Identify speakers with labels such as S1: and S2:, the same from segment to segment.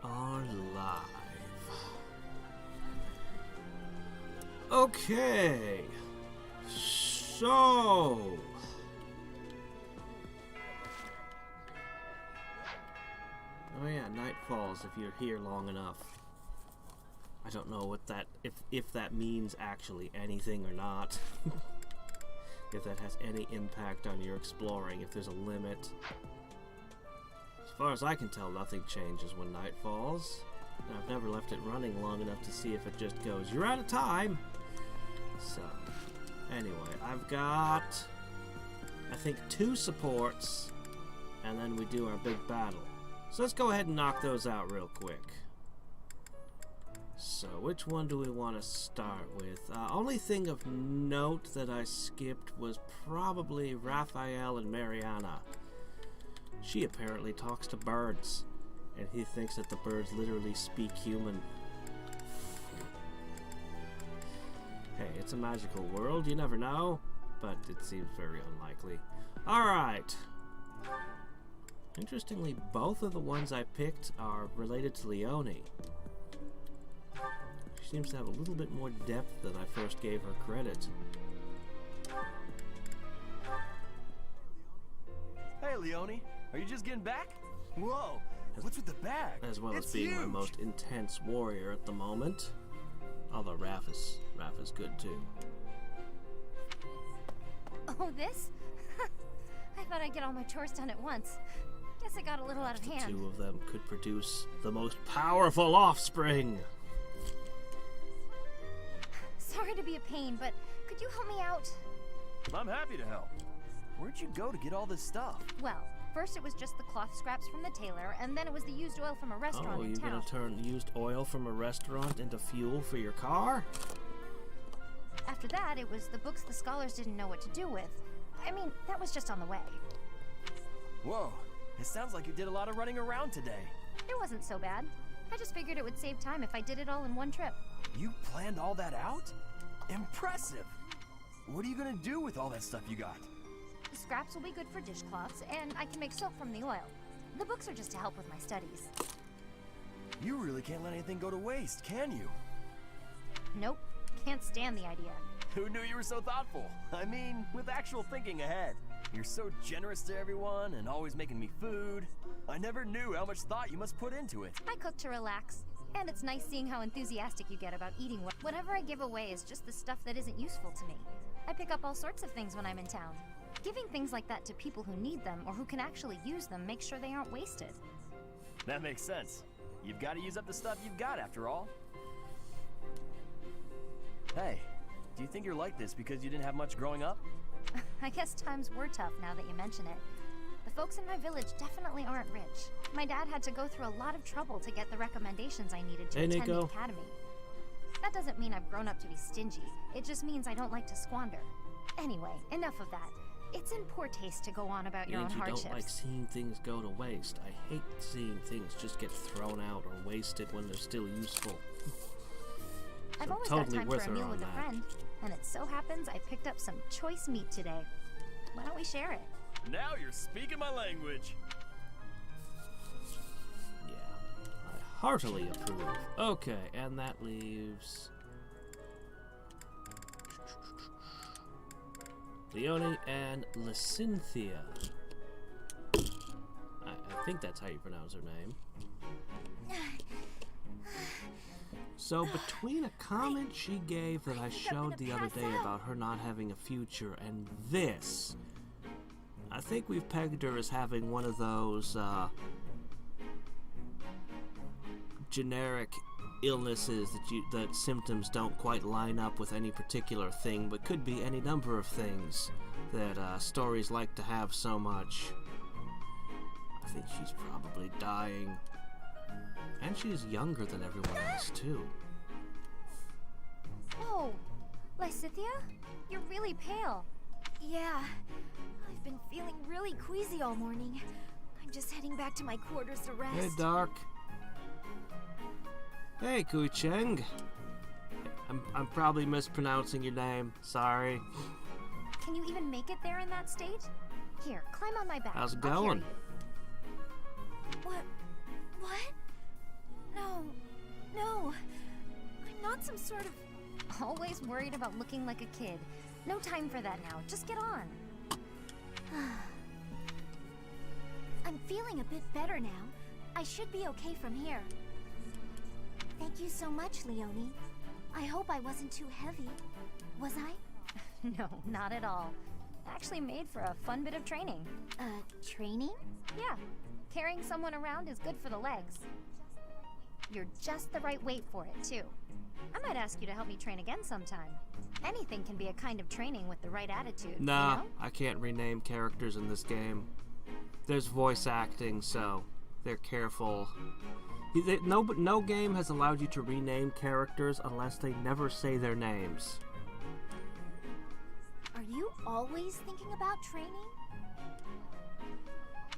S1: are live. Okay. So. Oh yeah, night falls if you're here long enough. I don't know what that if that means actually anything or not. If that has any impact on your exploring, if there's a limit. As far as I can tell, nothing changes when night falls. And I've never left it running long enough to see if it just goes, "You're out of time!" So, anyway, I've got, I think, 2 supports, and then we do our big battle. So let's go ahead and knock those out real quick. So, which one do we want to start with? Only thing of note that I skipped was probably Raphael and Mariana. She apparently talks to birds, and he thinks that the birds literally speak human. Hey, it's a magical world, you never know, but it seems very unlikely. Alright. Interestingly, both of the ones I picked are related to Leone. She seems to have a little bit more depth than I first gave her credit.
S2: Hey, Leone, are you just getting back? Whoa, what's with the bag?
S1: As well
S2: it's
S1: as being
S2: huge.
S1: my most intense warrior at the moment. Although Raph is good too.
S3: Oh, this? I thought I'd get all my chores done at once. Guess it got a little out of
S1: The
S3: hand.
S1: 2 of them could produce the most powerful offspring.
S3: Sorry to be a pain, but could you help me out?
S2: I'm happy to help. Where'd you go to get all this stuff?
S3: Well, first it was just the cloth scraps from the tailor, and then it was the used oil from a restaurant
S1: Oh,
S3: in
S1: you're
S3: town.
S1: gonna turn used oil from a restaurant into fuel for your car?
S3: After that, it was the books the scholars didn't know what to do with. I mean, that was just on the way.
S2: Whoa, it sounds like you did a lot of running around today.
S3: It wasn't so bad. I just figured it would save time if I did it all in one trip.
S2: You planned all that out? Impressive! What are you gonna do with all that stuff you got?
S3: The scraps will be good for dishcloths, and I can make soap from the oil. The books are just to help with my studies.
S2: You really can't let anything go to waste, can you?
S3: Nope, can't stand the idea.
S2: Who knew you were so thoughtful? I mean, with actual thinking ahead. You're so generous to everyone and always making me food. I never knew how much thought you must put into it.
S3: I cook to relax, and it's nice seeing how enthusiastic you get about eating. Whatever I give away is just the stuff that isn't useful to me. I pick up all sorts of things when I'm in town. Giving things like that to people who need them or who can actually use them makes sure they aren't wasted.
S2: That makes sense. You've got to use up the stuff you've got after all. Hey, do you think you're like this because you didn't have much growing up?
S3: I guess times were tough now that you mention it. The folks in my village definitely aren't rich. My dad had to go through a lot of trouble to get the recommendations I needed to attend the academy. That doesn't mean I've grown up to be stingy. It just means I don't like to squander. Anyway, enough of that. It's in poor taste to go on about your own hardships.
S1: You don't like seeing things go to waste. I hate seeing things just get thrown out or wasted when they're still useful.
S3: I've always got time for a meal with a friend, and it so happens I picked up some choice meat today. Why don't we share it?
S2: Now you're speaking my language.
S1: Yeah, I heartily approve. Okay, and that leaves Leone and Lysynthia. I think that's how you pronounce her name. So between a comment she gave that I showed the other day about her not having a future and this, I think we've pegged her as having one of those generic illnesses that symptoms don't quite line up with any particular thing, but could be any number of things that stories like to have so much. I think she's probably dying. And she's younger than everyone else, too.
S3: Oh, Lysithia? You're really pale.
S4: Yeah, I've been feeling really queasy all morning. I'm just heading back to my quarters to rest.
S1: Hey, Dark. Hey, Kui Cheng. I'm probably mispronouncing your name. Sorry.
S3: Can you even make it there in that state? Here, climb on my back.
S1: How's it
S3: I'll carry
S1: going?
S3: you.
S4: What? not some sort of...
S3: Always worried about looking like a kid. No time for that now. Just get on.
S4: I'm feeling a bit better now. I should be okay from here. Thank you so much, Leonie. I hope I wasn't too heavy. Was I?
S3: No, not at all. Actually made for a fun bit of training.
S4: Training?
S3: Yeah. Carrying someone around is good for the legs. You're just the right weight for it, too. I might ask you to help me train again sometime. Anything can be a kind of training with the right attitude.
S1: Nah,
S3: you know?
S1: I can't rename characters in this game. There's voice acting, so they're careful. No game has allowed you to rename characters unless they never say their names.
S4: Are you always thinking about training?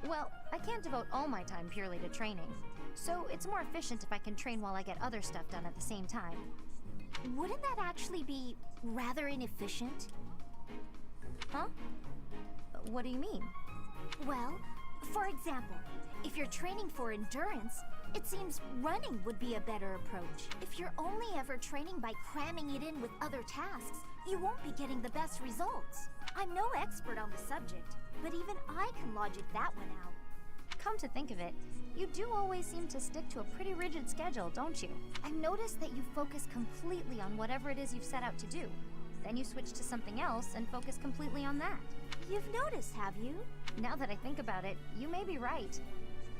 S3: Well, I can't devote all my time purely to training. So it's more efficient if I can train while I get other stuff done at the same time.
S4: Wouldn't that actually be rather inefficient?
S3: Huh? What do you mean?
S4: Well, for example, if you're training for endurance, it seems running would be a better approach. If you're only ever training by cramming it in with other tasks, you won't be getting the best results. I'm no expert on the subject, but even I can logic that one out.
S3: Come to think of it, you do always seem to stick to a pretty rigid schedule, don't you? I've noticed that you focus completely on whatever it is you've set out to do. Then you switch to something else and focus completely on that.
S4: You've noticed, have you?
S3: Now that I think about it, you may be right.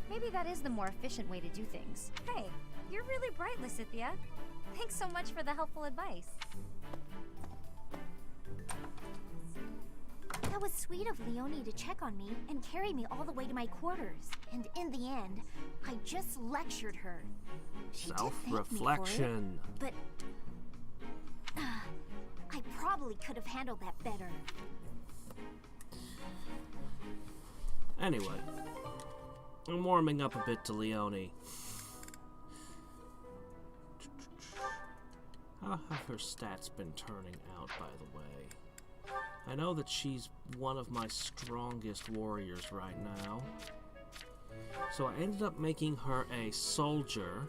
S3: Maybe that is the more efficient way to do things. Hey, you're really bright, Lysithia. Thanks so much for the helpful advice.
S4: That was sweet of Leonie to check on me and carry me all the way to my quarters. And in the end, I just lectured her. She did thank me for it,
S1: Self-reflection.
S4: but I probably could have handled that better.
S1: Anyway, I'm warming up a bit to Leonie. How have her stats been turning out, by the way? I know that she's one of my strongest warriors right now. So I ended up making her a soldier.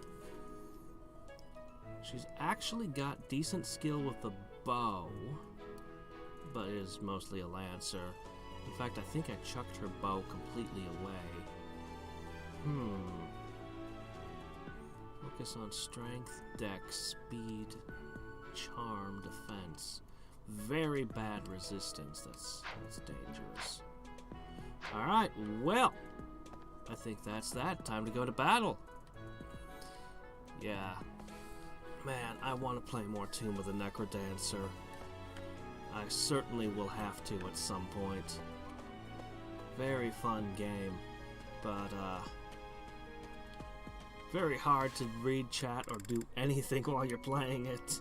S1: She's actually got decent skill with the bow, but is mostly a lancer. In fact, I think I chucked her bow completely away. Focus on strength, dex, speed, charm, defense. Very bad resistance. That's dangerous. Alright, well, I think that's that. Time to go to battle. Yeah. Man, I want to play more Tomb of the Necrodancer. I certainly will have to at some point. Very fun game, but very hard to read chat or do anything while you're playing it.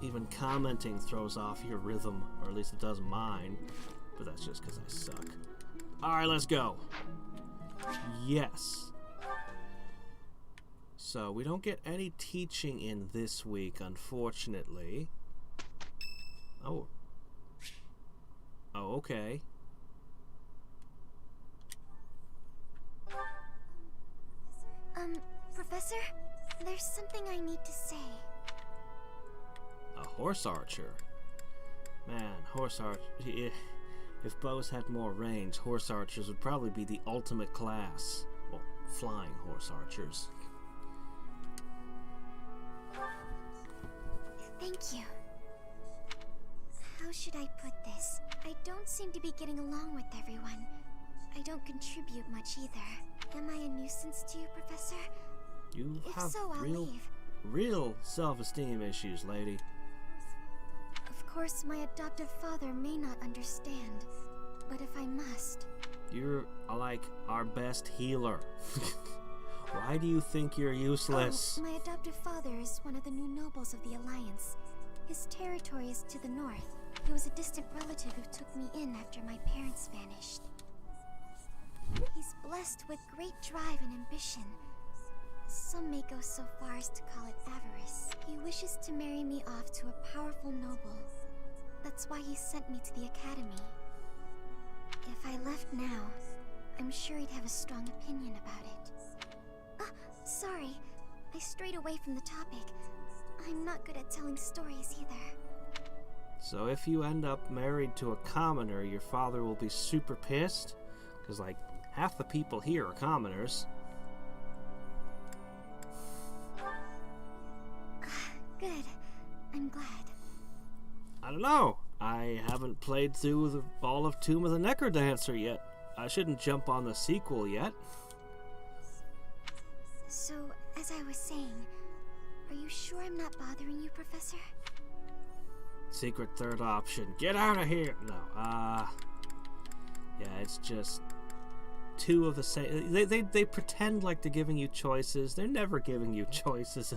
S1: Even commenting throws off your rhythm, or at least it does mine, but that's just because I suck. Alright, let's go. Yes. So, we don't get any teaching in this week, unfortunately. Oh. Oh, okay.
S4: Professor, there's something I need to say.
S1: A horse archer? Man, horse archer. If bows had more range, horse archers would probably be the ultimate class. Well, flying horse archers.
S4: Thank you. How should I put this? I don't seem to be getting along with everyone. I don't contribute much either. Am I a nuisance to you, Professor?
S1: You
S4: If
S1: have
S4: so, I'll leave.
S1: real self-esteem issues, lady.
S4: Of course, my adoptive father may not understand, but if I must...
S1: You're like our best healer. Why do you think you're useless?
S4: Oh, my adoptive father is one of the new nobles of the Alliance. His territory is to the north. He was a distant relative who took me in after my parents vanished. He's blessed with great drive and ambition. Some may go so far as to call it avarice. He wishes to marry me off to a powerful noble. That's why he sent me to the academy. If I left now, I'm sure he'd have a strong opinion about it. Sorry. I strayed away from the topic. I'm not good at telling stories either.
S1: So if you end up married to a commoner, your father will be super pissed? Because, like, half the people here are commoners.
S4: Good. I'm glad.
S1: I don't know. I haven't played through all of Tomb of the Necrodancer yet. I shouldn't jump on the sequel yet.
S4: So, as I was saying, are you sure I'm not bothering you, Professor?
S1: Secret third option. Get out of here! No, yeah, it's just two of the same. They pretend like they're giving you choices. They're never giving you choices.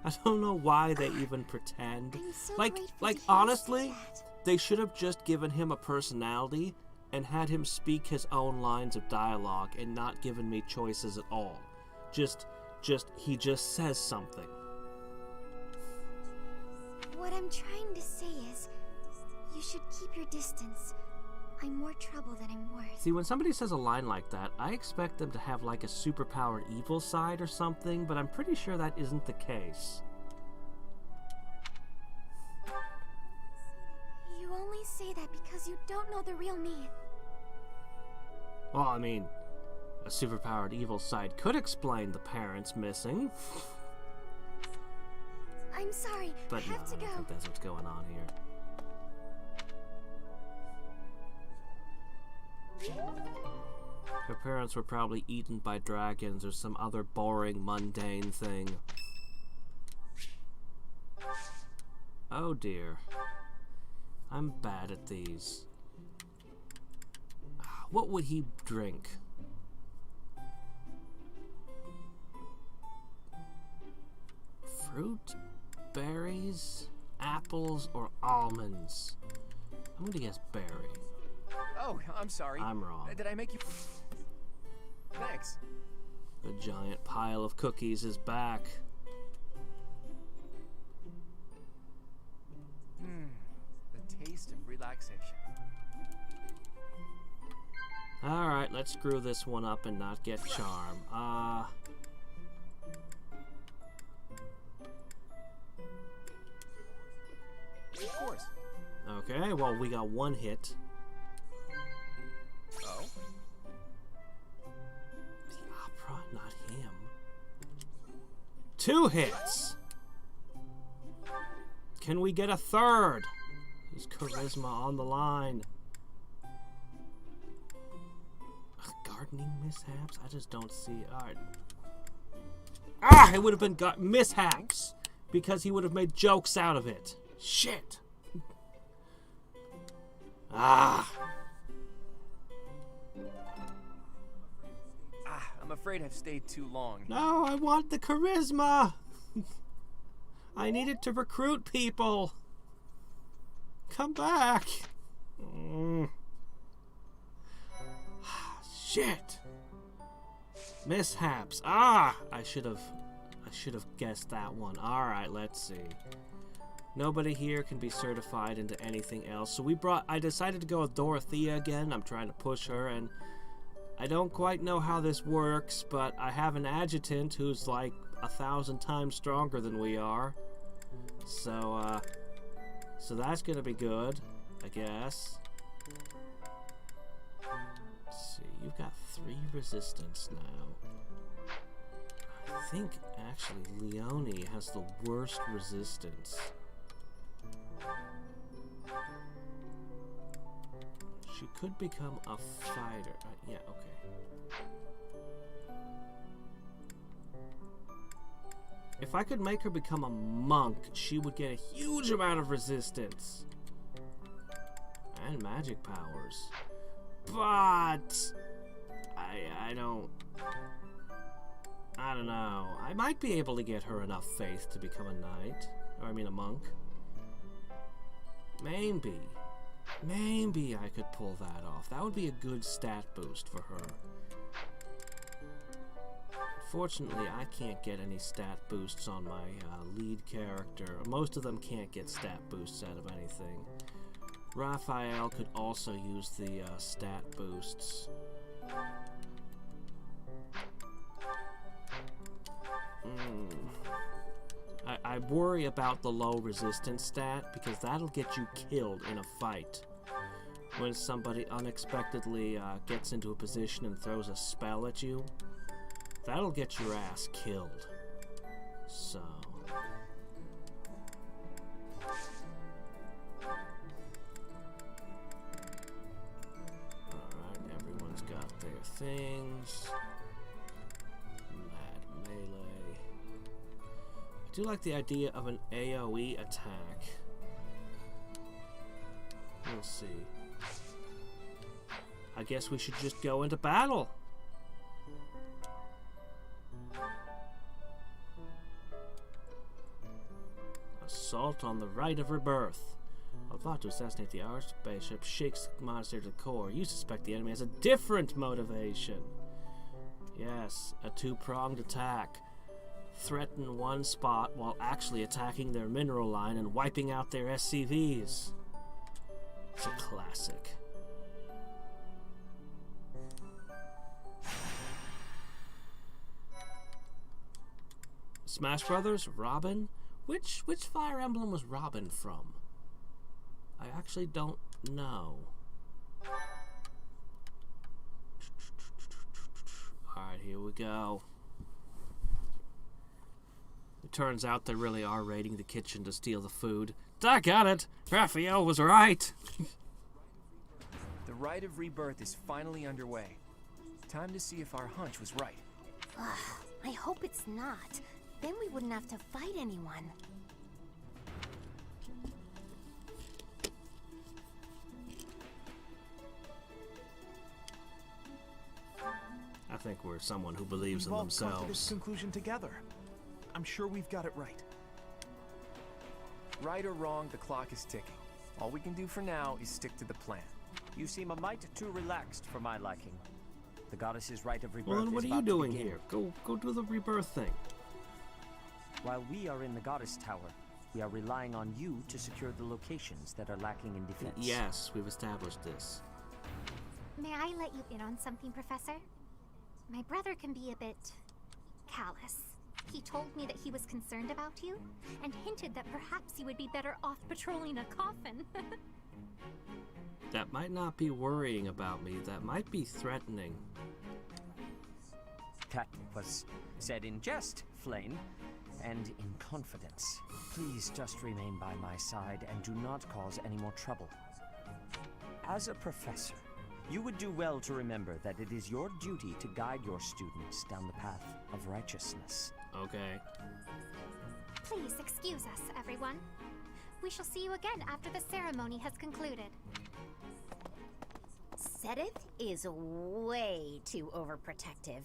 S1: I don't know why they even pretend.
S4: I'm so
S1: Like honestly, they should have just given him a personality and had him speak his own lines of dialogue and not given me choices at all. He just says something.
S4: What I'm trying to say is, you should keep your distance. I'm more trouble than I'm worth.
S1: See, when somebody says a line like that, I expect them to have like a superpowered evil side or something, but I'm pretty sure that isn't the case.
S4: You only say that because you don't know the real me.
S1: Well, I mean, a superpowered evil side could explain the parents missing.
S4: I'm sorry,
S1: But
S4: I have to
S1: I don't
S4: go.
S1: think that's what's going on here. Her parents were probably eaten by dragons or some other boring, mundane thing. Oh dear. I'm bad at these. What would he drink? Fruit? Berries? Apples? Or almonds? I'm gonna guess berry.
S5: Oh, I'm sorry.
S1: I'm wrong.
S5: Did I make you... Thanks.
S1: The giant pile of cookies is back.
S5: The taste of relaxation.
S1: Alright, let's screw this one up and not get charm.
S5: Of course.
S1: Okay, well, we got one hit.
S5: Oh?
S1: The opera, not him. 2 hits! Can we get a third? Is charisma on the line? Ugh, gardening mishaps? I just don't see it. Alright. Ah! It would have been mishaps! Because he would have made jokes out of it. Shit! Ah!
S5: I'm afraid I've stayed too long.
S1: No, I want the charisma! I needed to recruit people! Come back! Shit! Mishaps. Ah! I should have guessed that one. Alright, let's see. Nobody here can be certified into anything else. So I decided to go with Dorothea again. I'm trying to push her, and I don't quite know how this works, but I have an adjutant who's like 1,000 times stronger than we are. So that's gonna be good, I guess. Let's see, you've got 3 resistance now. I think, actually, Leonie has the worst resistance. She could become a fighter. Yeah, okay. If I could make her become a monk, she would get a huge amount of resistance. And magic powers. But I don't know. I might be able to get her enough faith to become a knight. Or I mean a monk. Maybe I could pull that off. That would be a good stat boost for her. Unfortunately, I can't get any stat boosts on my lead character. Most of them can't get stat boosts out of anything. Raphael could also use the stat boosts. I worry about the low resistance stat, because that'll get you killed in a fight. When somebody unexpectedly gets into a position and throws a spell at you, that'll get your ass killed. So... Alright, everyone's got their things. Mad melee. I do like the idea of an AoE attack. We'll see. I guess we should just go into battle. Assault on the Rite of Rebirth. A plot to assassinate the Archbishop shakes the monastery to the core. You suspect the enemy has a different motivation. Yes, a two-pronged attack. Threaten one spot while actually attacking their mineral line and wiping out their SCVs. It's a classic. Smash Brothers? Robin? Which Fire Emblem was Robin from? I actually don't know. Alright, here we go. It turns out they really are raiding the kitchen to steal the food. Doggone it! Raphael was right!
S5: The Rite of Rebirth is finally underway. Time to see if our hunch was right.
S4: I hope it's not. Then we wouldn't have to fight anyone.
S1: I think we're someone who believes in
S6: We've all come to this
S1: themselves.
S6: conclusion together. I'm sure we've got it right.
S5: Right or wrong, the clock is ticking. All we can do for now is stick to the plan.
S7: You seem a mite too relaxed for my liking. The goddess's Rite of Rebirth
S1: Well, then what
S7: is
S1: are you
S7: about to
S1: doing
S7: begin.
S1: here? Go do the rebirth thing.
S7: While we are in the goddess tower, we are relying on you to secure the locations that are lacking in defense.
S1: Yes, we've established this.
S3: May I let you in on something, Professor? My brother can be a bit callous. He told me that he was concerned about you, and hinted that perhaps you would be better off patrolling a coffin.
S1: That might not be worrying about me. That might be threatening.
S7: That was said in jest, Flame, and in confidence. Please just remain by my side and do not cause any more trouble. As a professor, you would do well to remember that it is your duty to guide your students down the path of righteousness.
S1: Okay.
S3: Please excuse us, everyone. We shall see you again after the ceremony has concluded.
S4: Sedith is way too overprotective.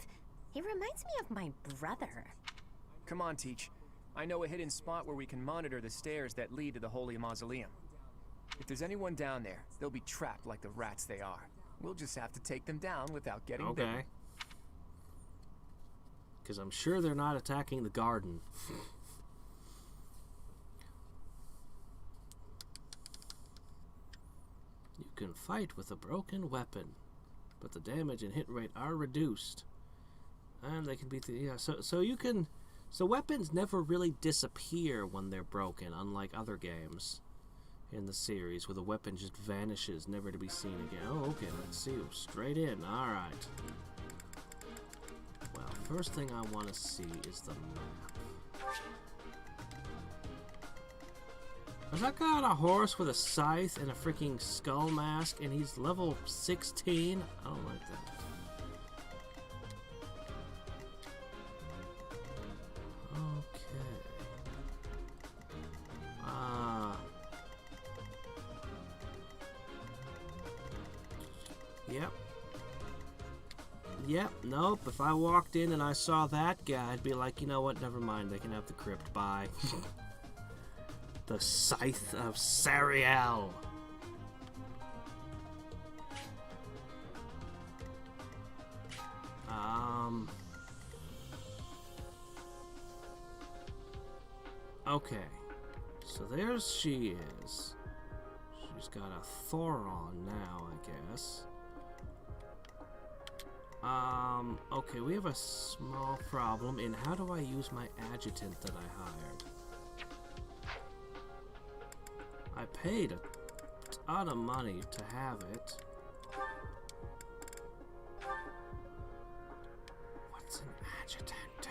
S4: He reminds me of my brother.
S5: Come on, Teach. I know a hidden spot where we can monitor the stairs that lead to the Holy Mausoleum. If there's anyone down there, they'll be trapped like the rats they are. We'll just have to take them down without getting bitten.
S1: Okay. Because I'm sure they're not attacking the garden. You can fight with a broken weapon, but the damage and hit rate are reduced. And they can be... So you can... So weapons never really disappear when they're broken, unlike other games in the series, where the weapon just vanishes, never to be seen again. Oh, okay, let's see. Straight in. Alright. Well, first thing I want to see is the map. Has that guy on a horse with a scythe and a freaking skull mask, and he's level 16? I don't like that. Yep, nope. If I walked in and I saw that guy, I'd be like, you know what, never mind, they can have the crypt, bye. The Scythe of Sariel. Okay. So there she is. She's got a Thor on now, I guess. Okay, we have a small problem in how do I use my adjutant that I hired? I paid a ton of money to have it. What's an adjutant do?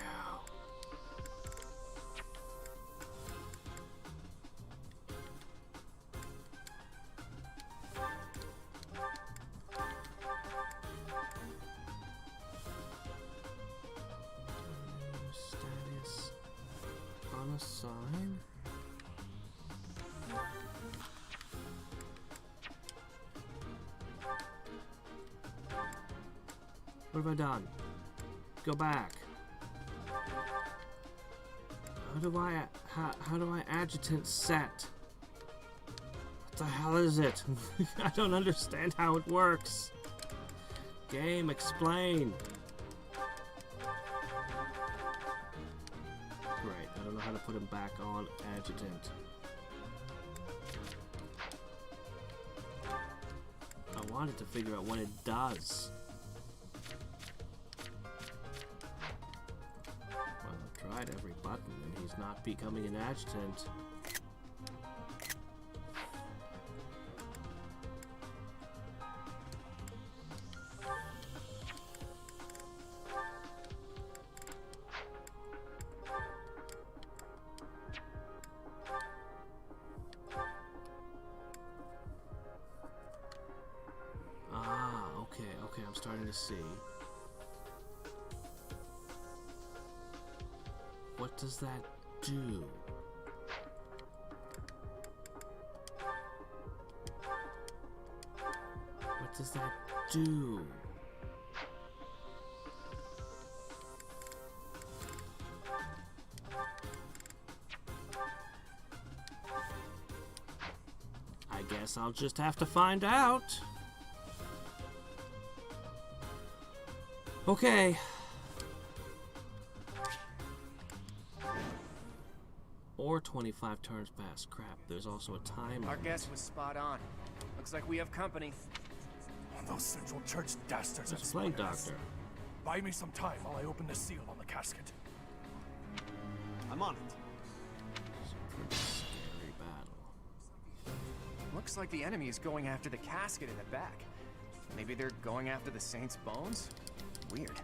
S1: Status unassigned. What have I done? Go back. How do I adjutant set? What the hell is it? I don't understand how it works. Game, explain. Great, I don't know how to put him back on adjutant. I wanted to figure out what it does. Well, I've tried every button and he's not becoming an adjutant. Okay, I'm starting to see. What does that do? What does that do? I guess I'll just have to find out. Okay. Or 25 turns past. Crap, there's also a timer.
S5: Our guess was spot on. Looks like we have company.
S8: Those Central Church dastards have
S1: There's a plague
S8: spotted us.
S1: doctor.
S8: Buy me some time while I open the seal on the casket.
S2: I'm on it.
S1: It's a pretty scary battle.
S5: Looks like the enemy is going after the casket in the back. Maybe they're going after the saint's bones? Weird.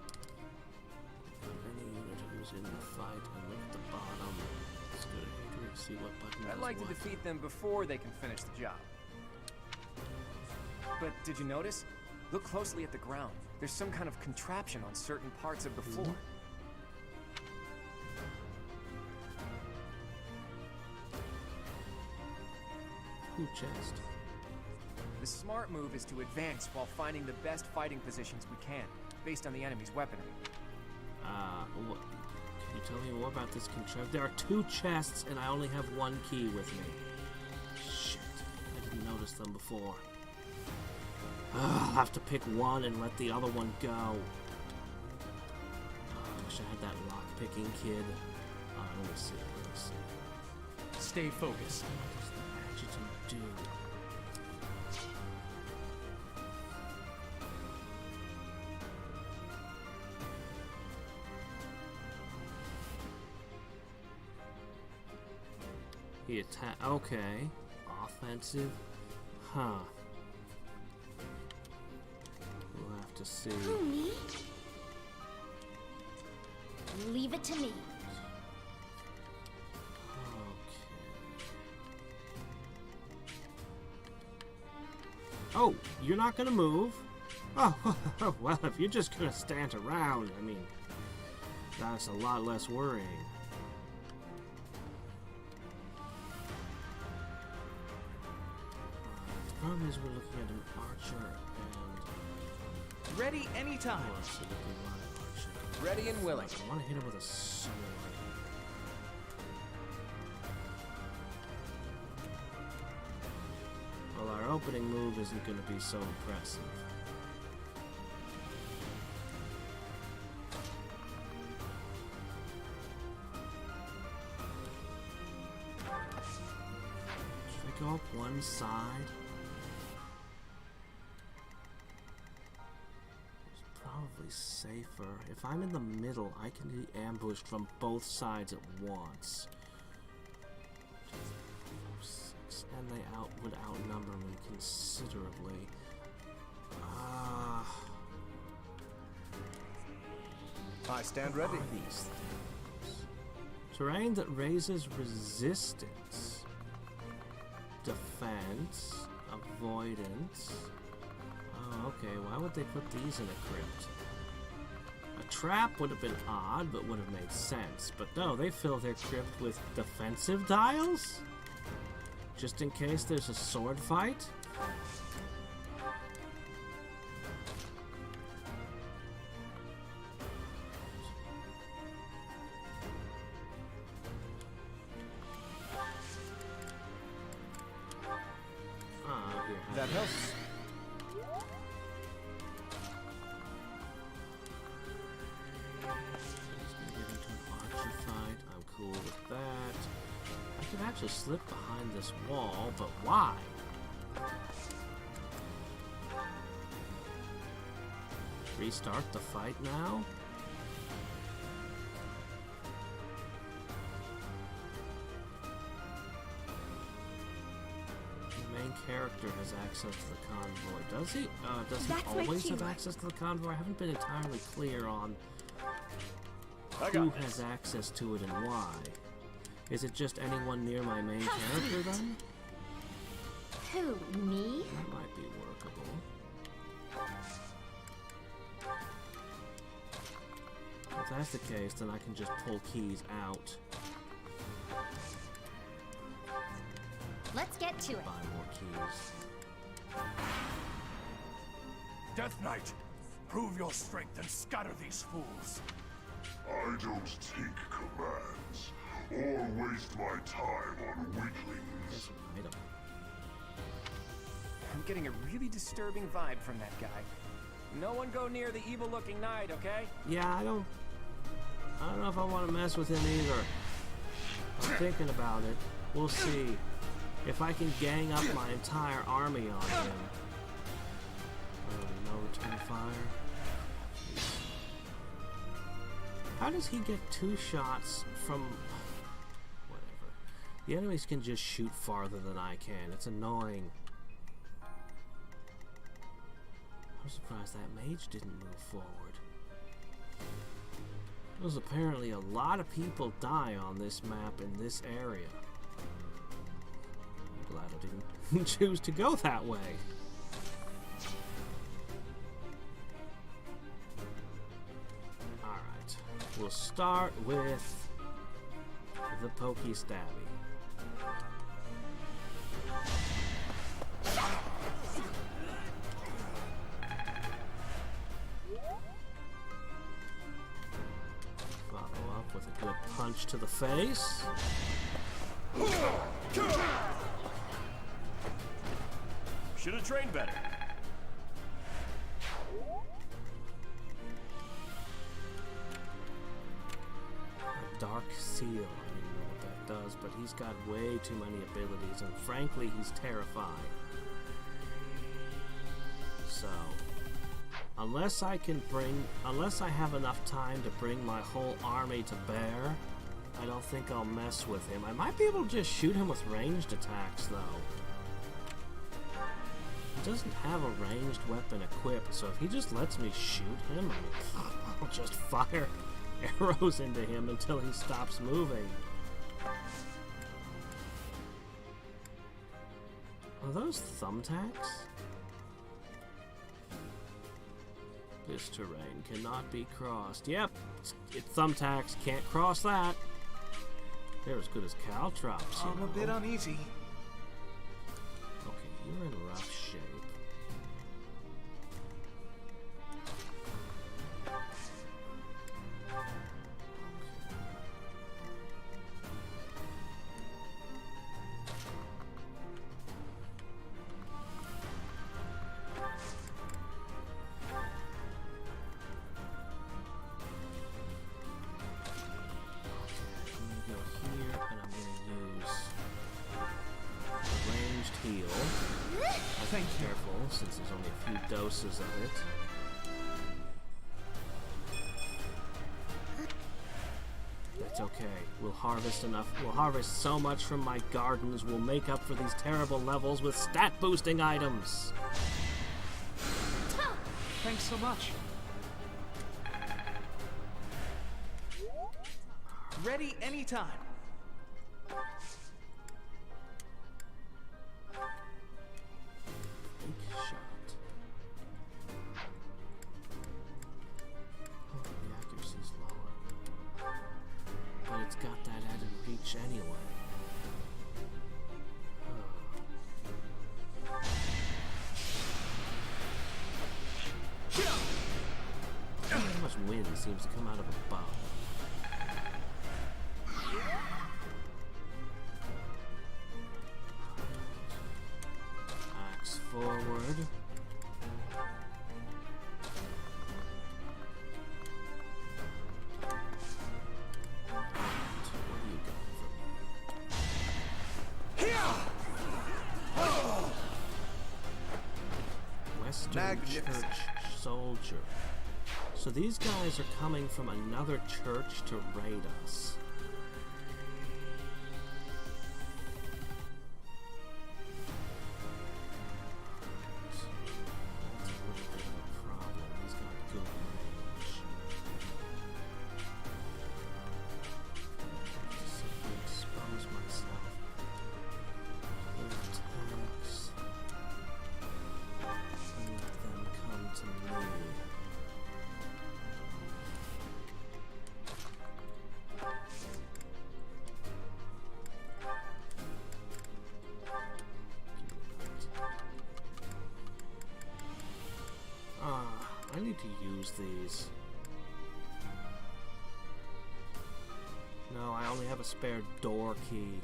S1: Any unit who's in the fight and look at the bottom. Let's go to Hadriex, see what button
S5: I'd
S1: does
S5: like to
S1: what.
S5: defeat them before they can finish the job. But did you notice? Look closely at the ground. There's some kind of contraption on certain parts of the floor.
S1: Ooh, chest.
S5: The smart move is to advance while finding the best fighting positions we can, based on the enemy's weaponry.
S1: What? Can you tell me more about this contraption? There are 2 chests and I only have 1 key with me. Shit, I didn't notice them before. I'll have to pick one and let the other one go. I wish I had that lock-picking kid. Let me see.
S6: Stay focused.
S1: What does the adjutant do? He attack. Okay. Offensive. Huh. We'll have to see.
S4: Who, me? Leave it to me.
S1: Okay. Oh, you're not gonna move? Oh, well, if you're just gonna stand around, I mean, that's a lot less worrying. The problem is we're looking at an archer and...
S6: Ready anytime.
S1: Oh, so we can run an archer.
S5: Ready and willing.
S1: I want to hit him with a sword. Well, our opening move isn't going to be so impressive. Should I go up one side? It's probably safer. If I'm in the middle, I can be ambushed from both sides at once. 4, 6, and they would outnumber me considerably.
S5: I stand ready.
S1: What are these things? Terrain that raises resistance, defense, avoidance. Oh, okay. Why would they put these in a crypt? A trap would have been odd, but would have made sense. But no, they fill their crypt with defensive tiles? Just in case there's a sword fight?
S5: That helps.
S1: I'm cool with that. I could actually slip behind this wall, but why? Restart the fight now? The main character has access to the convoy. Does he? Does he always have access to the convoy? I haven't been entirely clear on who has access to it and why. Is it just anyone near my main character then?
S4: Who, me?
S1: That might be workable. If that's the case, then I can just pull keys out.
S3: Let's get to it.
S1: Buy more keys.
S8: Death Knight, prove your strength and scatter these fools.
S9: I don't take commands, or waste my time on weaklings.
S5: I'm getting a really disturbing vibe from that guy. No one go near the evil-looking knight, okay?
S1: Yeah, I don't know if I want to mess with him either. I'm thinking about it. We'll see. If I can gang up my entire army on him. No return fire. How does he get 2 shots from... whatever. The enemies can just shoot farther than I can. It's annoying. I'm surprised that mage didn't move forward. There's apparently a lot of people die on this map in this area. I'm glad I didn't choose to go that way. Alright, we'll start with the pokey stabby. Follow up with a good punch to the face.
S2: Should have trained better.
S1: A dark seal. I don't know what that does, but he's got way too many abilities, and frankly, he's terrifying. So, unless I have enough time to bring my whole army to bear, I don't think I'll mess with him. I might be able to just shoot him with ranged attacks, though. He doesn't have a ranged weapon equipped, so if he just lets me shoot him, I'll just fire arrows into him until he stops moving. Are those thumbtacks? This terrain cannot be crossed. Yep, it's thumbtacks. Can't cross that. They're as good as caltrops, you
S6: I'm
S1: know.
S6: a bit uneasy.
S1: Okay, you're in rough shape. Since there's only a few doses of it. It's okay. We'll harvest enough. We'll harvest so much from my gardens. We'll make up for these terrible levels with stat-boosting items.
S6: Thanks so much. Ready anytime.
S1: Big shot. Oh, the accuracy's lower. But it's got that added reach anyway. How much wind seems to come out of a bow. Axe forward. What do you got for me? Western Church Soldier. So these guys are coming from another church to raid us. That's a little bit of a problem. He's got good range. Just simply expose myself to their attacks and let them come to me. I need to use these. No, I only have a spare door key.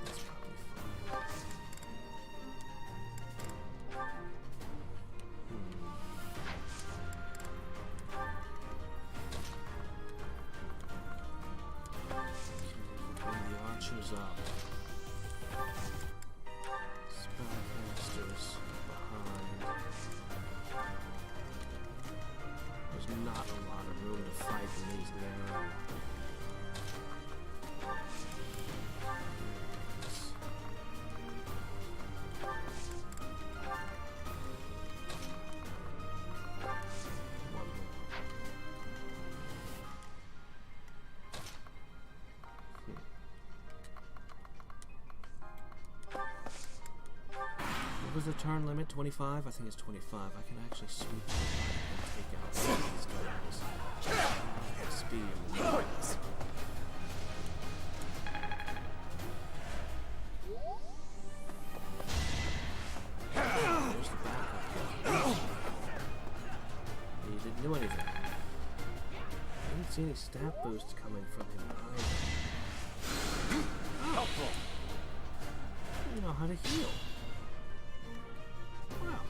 S1: That's probably fine. Bring the archers up. Spellcasters behind. There's not a lot of room to fight in these narrow. One more. What was the turn limit? 25? I think it's 25. I can actually sweep the and take out some of these guys. Speed and movement. There's the backup guy. He didn't do anything. I didn't see any stat boosts coming from him either.
S5: Helpful.
S1: You know how to heal. Wow.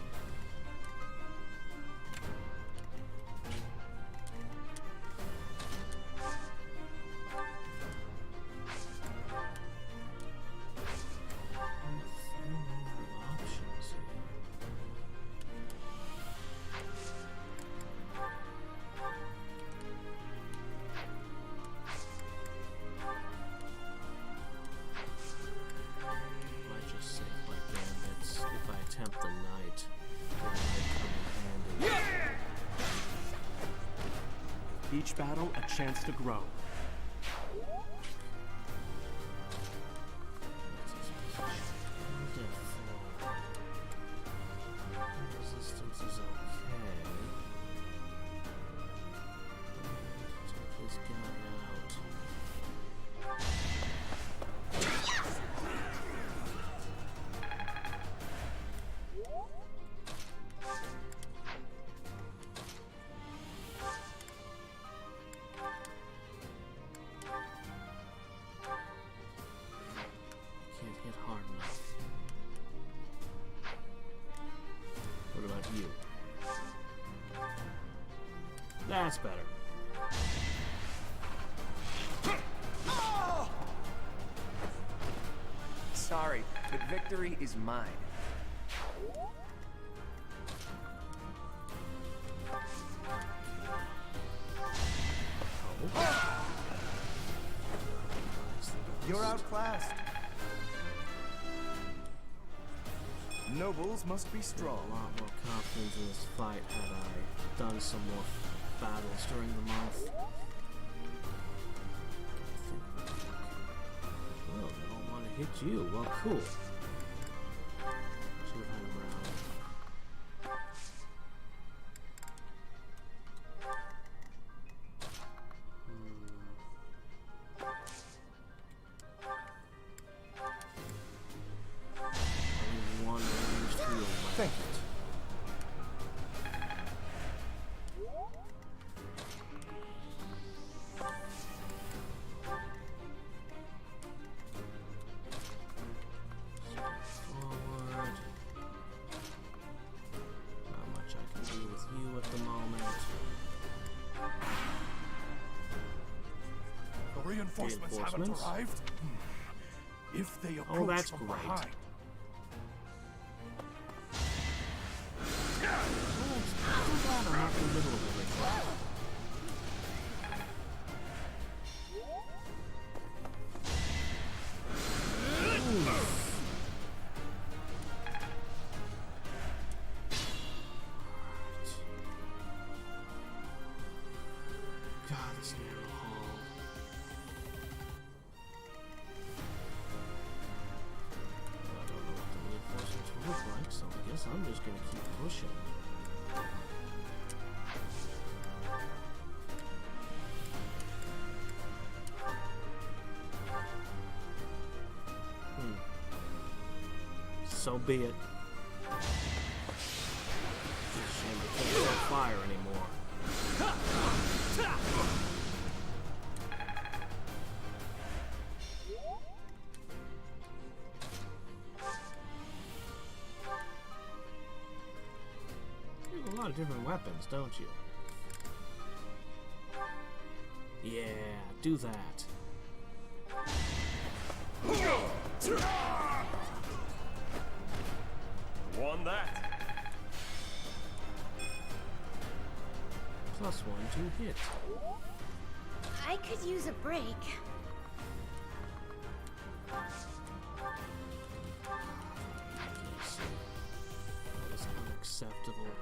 S1: Options here. Might just save my bandits if I attempt the knight. It might come in handy.
S6: Each battle a chance to grow.
S1: Resistance is okay. Take this guy out. Can't hit hard enough. What about you? That's better.
S5: Sorry, but victory is mine.
S2: You're outclassed. Nobles must be strong.
S1: A lot more confidence in this fight had I done some more battles during the month. Well, they don't want to hit you. Well, cool. Should have had him around.
S2: Thank you.
S1: Forward. Not much I can do with you at the moment.
S8: The reinforcements haven't arrived. If they approach
S1: that's
S8: from
S1: great.
S8: behind,
S1: I'm not in the middle of everything. God, this narrow hall. I don't know what the reinforcements will look like, so I guess I'm just gonna keep pushing. So be it. It's a shame I can't throw fire anymore. You have a lot of different weapons, don't you? Yeah, do that.
S2: Won that.
S1: +1 to hit.
S4: I could use a break.
S1: That is unacceptable.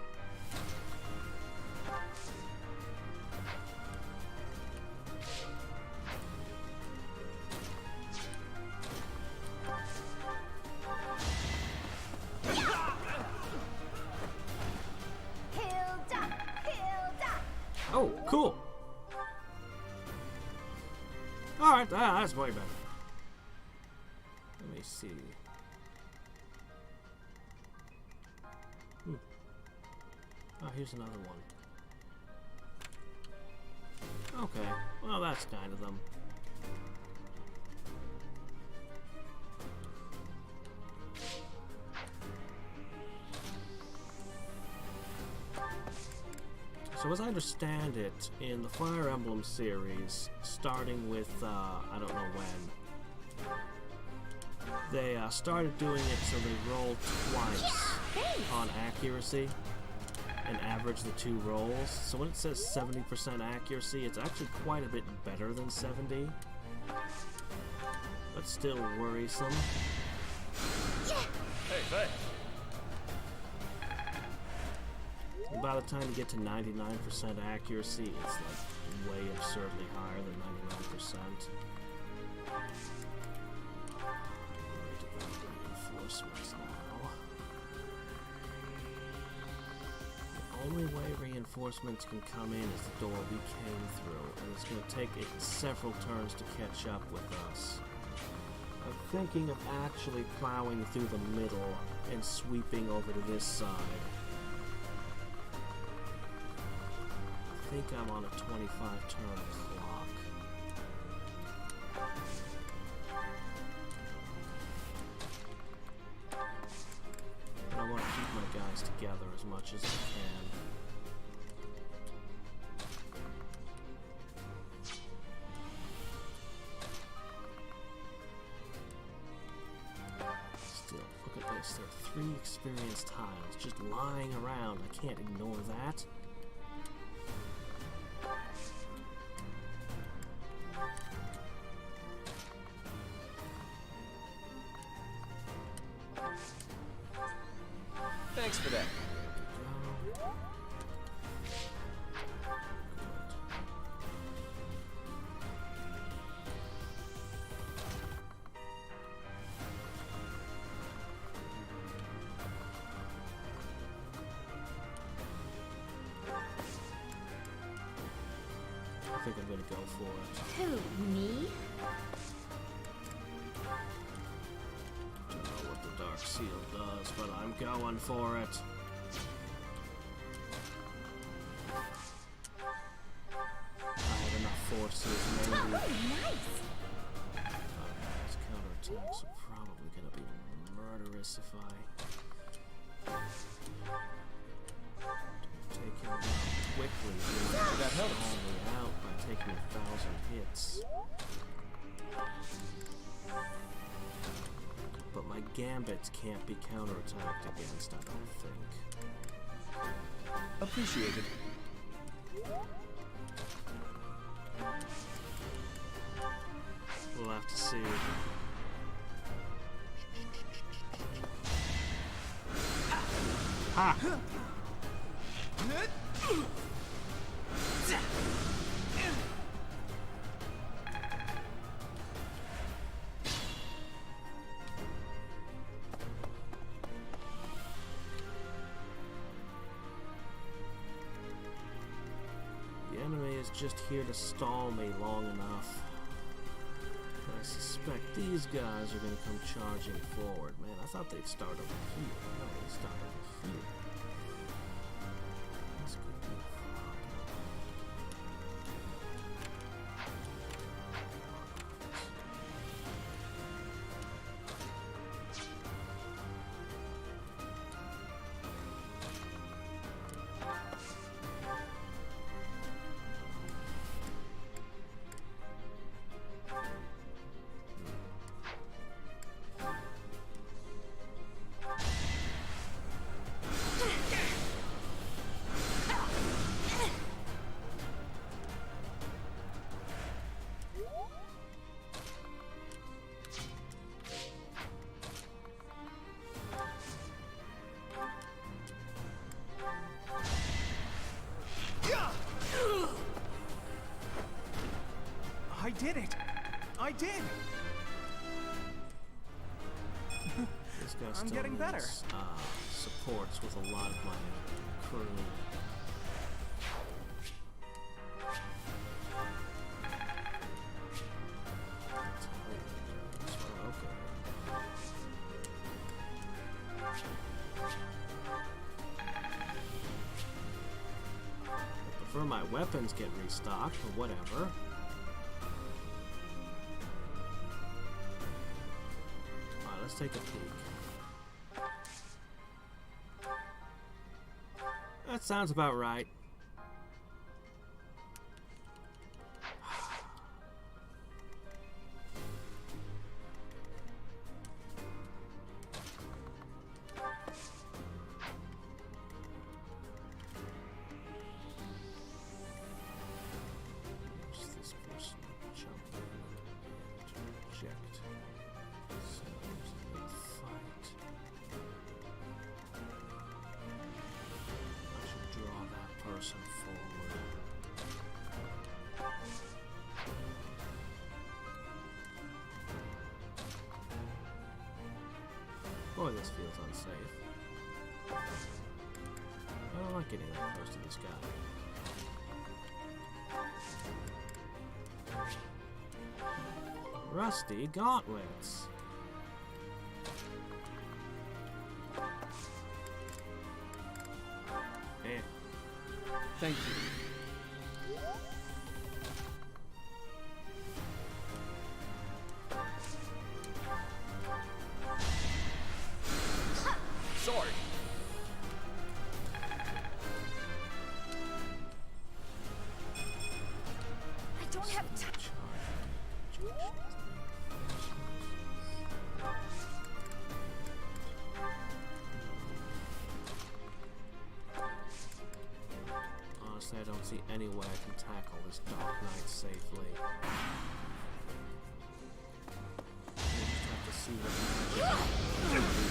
S1: Oh, cool. Alright, that's way better. Let me see. Oh, here's another one. Okay, well that's kind of them. So as I understand it, in the Fire Emblem series, starting with, I don't know when, they started doing it so they rolled twice on accuracy and average the two rolls. So when it says 70% accuracy, it's actually quite a bit better than 70. But still worrisome.
S2: Hey, thanks.
S1: And by the time you get to 99% accuracy, it's like way absurdly higher than 99%. Reinforcements now. The only way reinforcements can come in is the door we came through, and it's going to take it several turns to catch up with us. I'm thinking of actually plowing through the middle and sweeping over to this side. I think I'm on a 25-turn clock. But I want to keep my guys together as much as I can. Still, look at this. There are 3 experienced tiles just lying around. I can't ignore that.
S5: Thanks for that.
S1: I think I'm gonna go for it.
S4: Who, me?
S1: Don't know what the Dark Seal does, but I'm going for it. I have enough forces, maybe.
S4: Nice!
S1: His counterattacks are probably gonna be murderous if I take him down quickly.
S5: That helps.
S1: All me out by taking 1,000 hits. But my gambits can't be counterattacked against, I don't think.
S5: Appreciated.
S1: We'll have to see. Ha! The enemy is just here to stall me long enough. I suspect these guys are going to come charging forward. Man, I thought they'd start over here. No, they start over here. This could be a problem.
S6: I did it! I did!
S1: This guy
S6: I'm
S1: still
S6: getting better.
S1: needs, supports with a lot of my crew. I prefer my weapons get restocked, or whatever. Alright, let's take a peek. That sounds about right. Where's this person? Jump in and reject. Sounds like fight. I should draw that person forward. Boy, this feels unsafe. I don't like getting that close to this guy. Rusty gauntlets. Eh.
S6: Thank you.
S5: Sword!
S4: I don't have time.
S1: Honestly, I don't see any way I can tackle this Dark Knight safely. We'll just have to see what magic.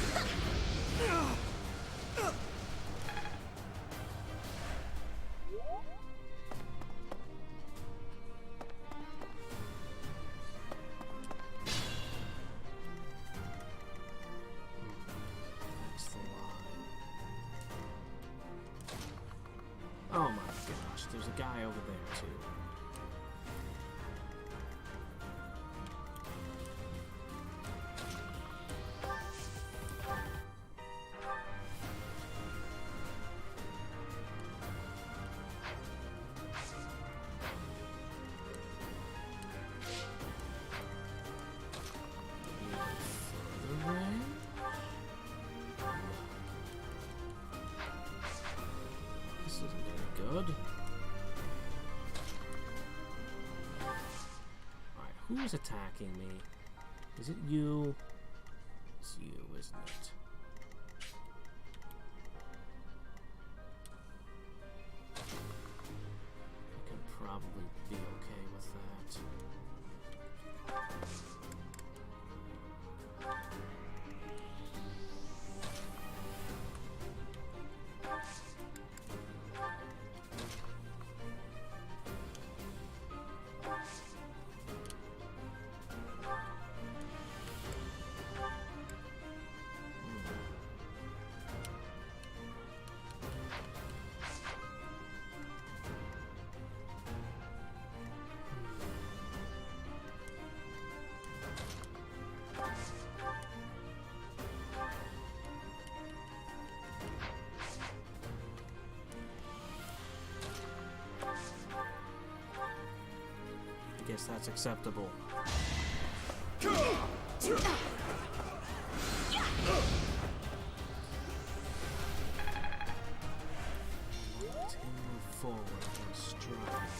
S1: there's a guy over there too. Who's attacking me? Is it you? It's you, isn't it? I can probably be okay with that. I guess that's acceptable. Continue forward and strike.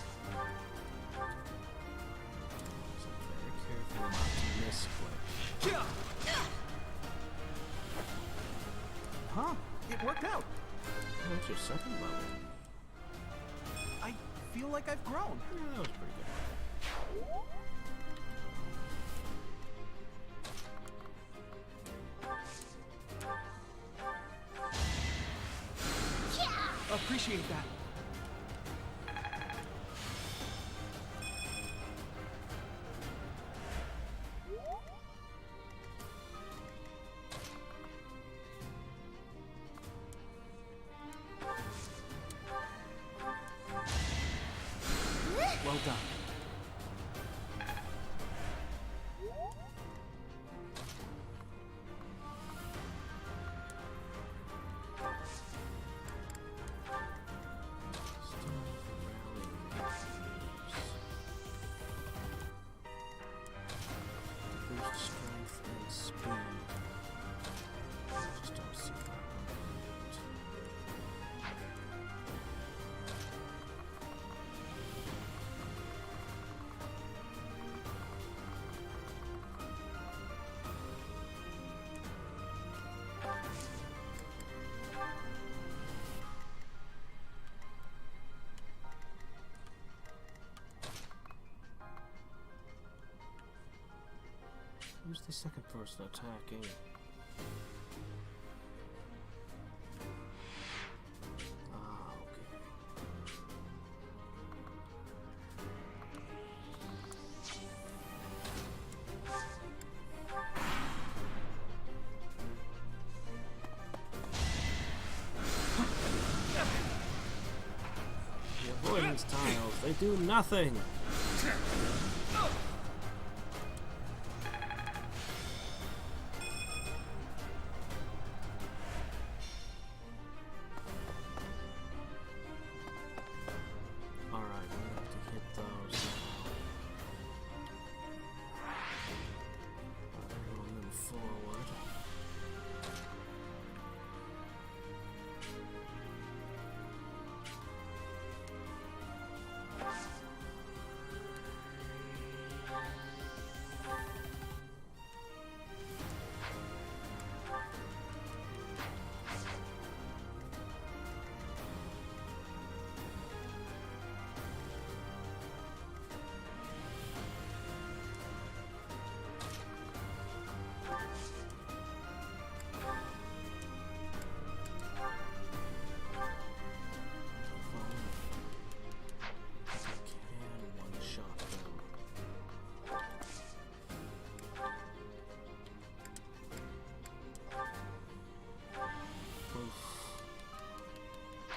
S1: So very careful not to misclick.
S6: Huh? It worked out.
S1: What's your second level?
S6: I feel like I've grown.
S1: Yeah, that was pretty good.
S6: Appreciate that. Well done.
S1: Who's the second person attacking? Ah, okay. The avoidance tiles, they do nothing!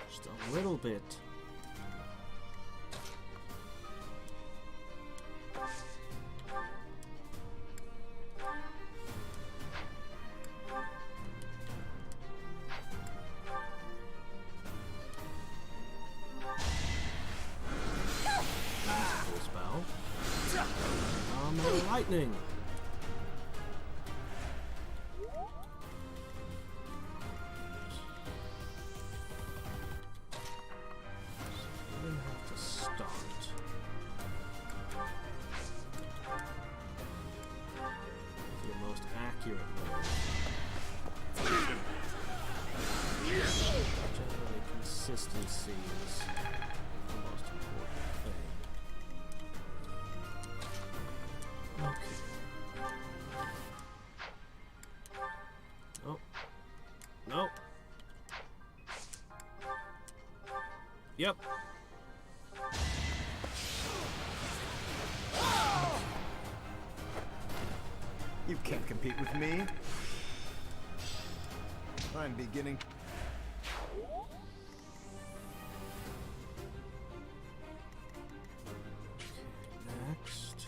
S1: Just a little bit. lightning. Consistency is the most important thing. Okay. Oh. No. Yep.
S6: You can't compete with me. I'm beginning.
S1: Next.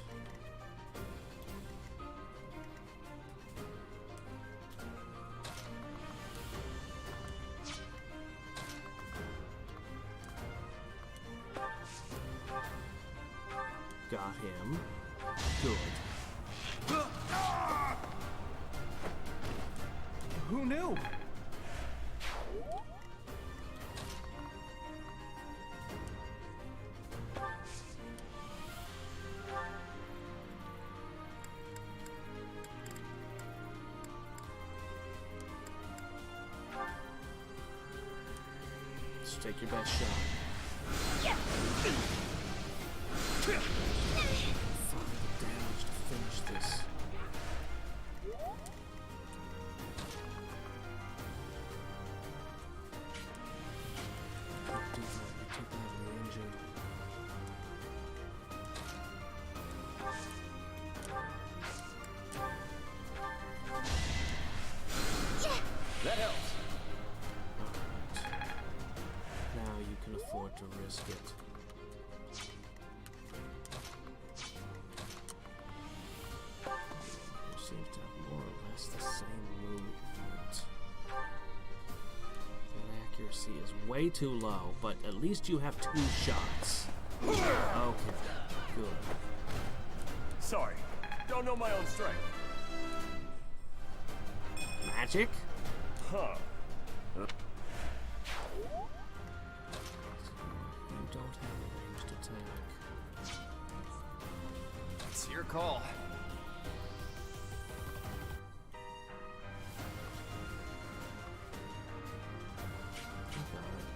S1: Got him. Good.
S6: Who knew?
S1: Let's take your best shot. 5 damage to finish this. Can't do that. You're too badly injured.
S2: That helps.
S1: Alright. Now you can afford to risk it. You seem to have more or less the same movement. Your accuracy is way too low, but at least you have 2 shots. Okay, good.
S2: Sorry, don't know my own strength.
S1: Magic?
S2: Huh.
S1: You don't have a ranged attack.
S5: It's your call.
S1: I got it.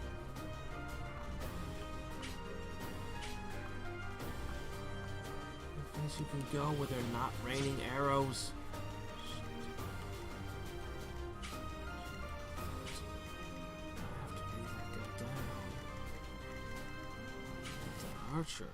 S1: I guess you can go where they're not raining arrows. Archer.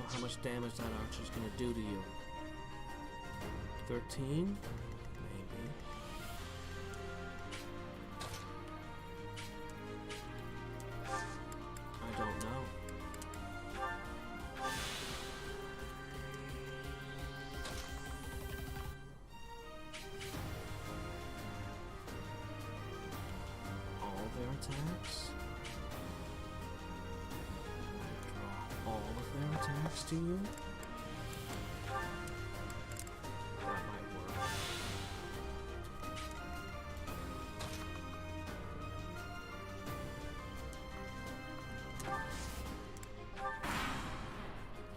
S1: How much damage that archer's gonna do to you? 13? Maybe. I don't know. All their attacks? All of their attacks to you? That might work.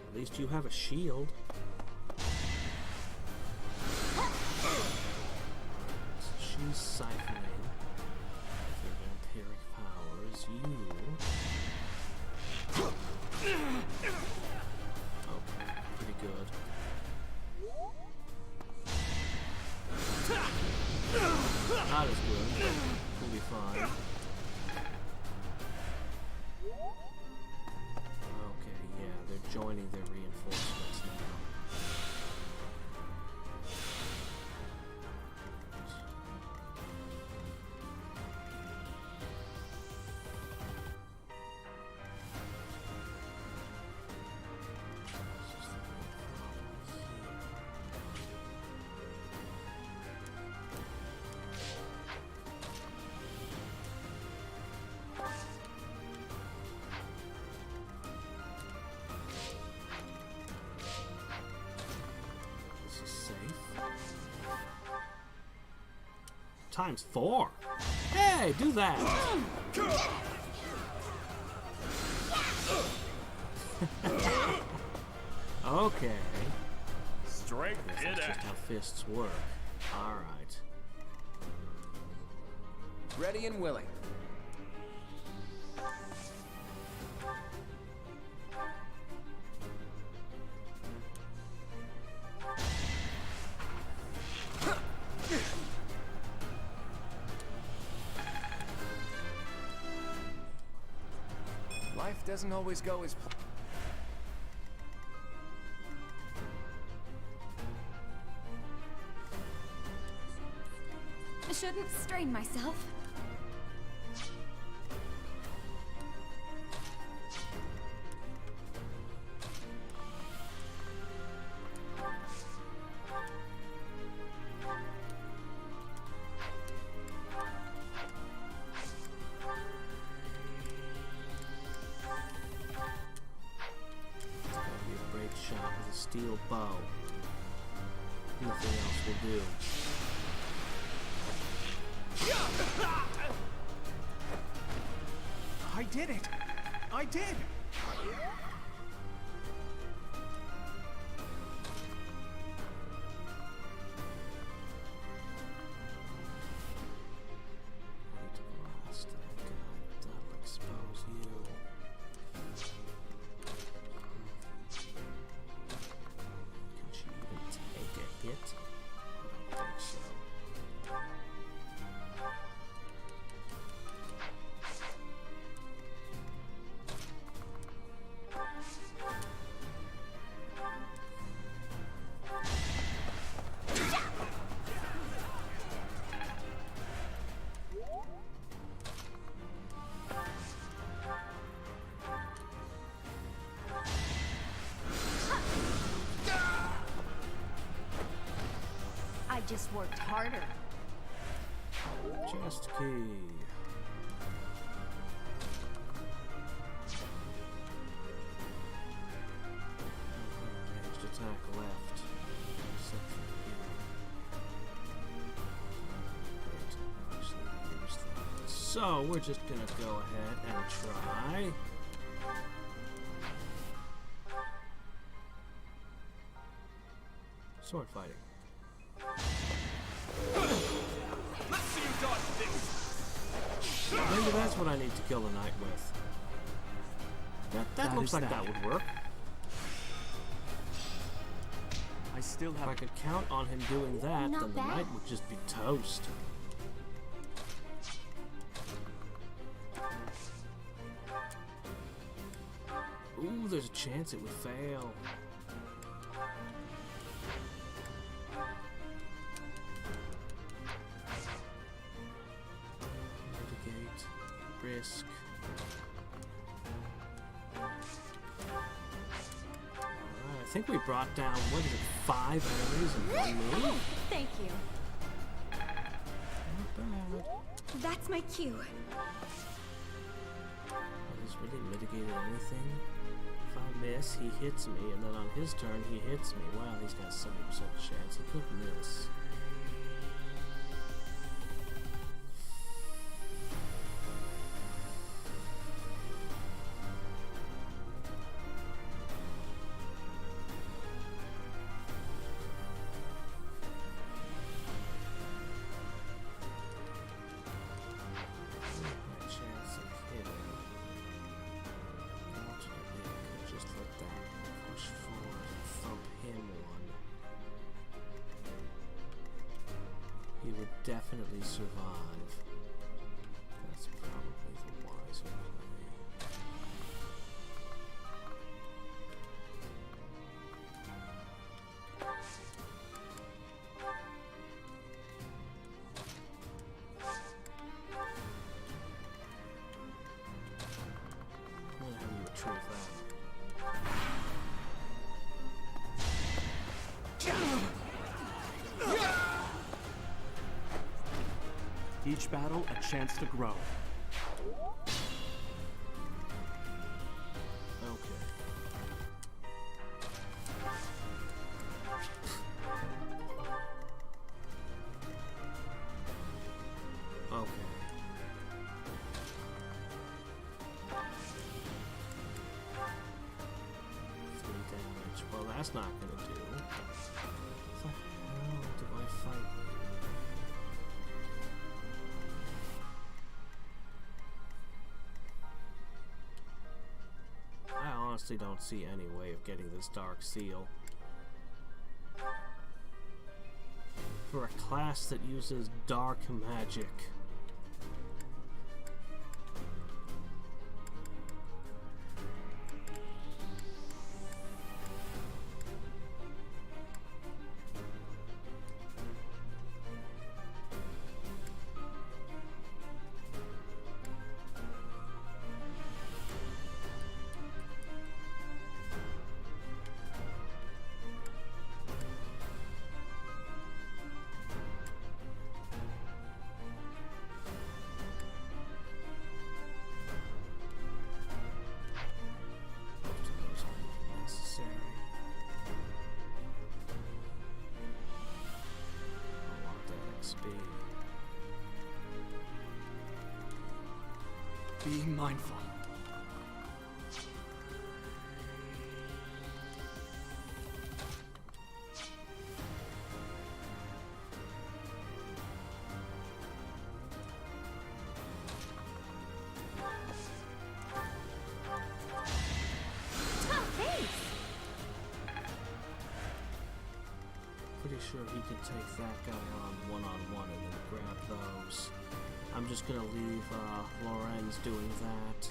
S1: At least you have a shield. She's siphoning your vampiric powers. You Not as good. We'll be fine. Okay, yeah, they're joining their reinforcements now. Times 4. Hey, do that. Okay.
S8: Strike
S1: That's just how fists work. All right.
S5: Ready and willing. Life doesn't always go as planned.
S4: I shouldn't strain myself.
S1: Steel bow. Nothing else will do.
S6: I did it! I did!
S1: That'll expose you. Hit? I don't think so.
S3: I just worked harder.
S1: Chest key. Ranged attack left. Except for here. So we're just gonna go ahead and try. Sword fighting. Maybe that's what I need to kill the knight with. That looks like that would work.
S7: I still have.
S1: If I could count on him doing that, then the knight would just be toast. Ooh, there's a chance it would fail. Mitigate. Risk. Alright, I think we brought down, what is it, 5 enemies in 1 move?
S4: Thank you.
S1: Not bad.
S4: That's my cue.
S1: Has really mitigated anything? If I miss, he hits me, and then on his turn, he hits me. Wow, he's got a 70% chance. He could miss. My chance of hitting. Unfortunately, I could just let that push forward and thump him one. he would definitely survive. That's probably the wiser play. I'm gonna have you retrieve that.
S6: Each battle, a chance to grow.
S1: Okay. Okay. 3 damage. Well, that's not gonna do. What the hell do I fight? I honestly don't see any way of getting this Dark Seal. For a class that uses dark magic.
S6: Being mindful.
S1: Pretty sure he can take that guy on one-on-one and then grab those. I'm just gonna leave Lorenz doing that.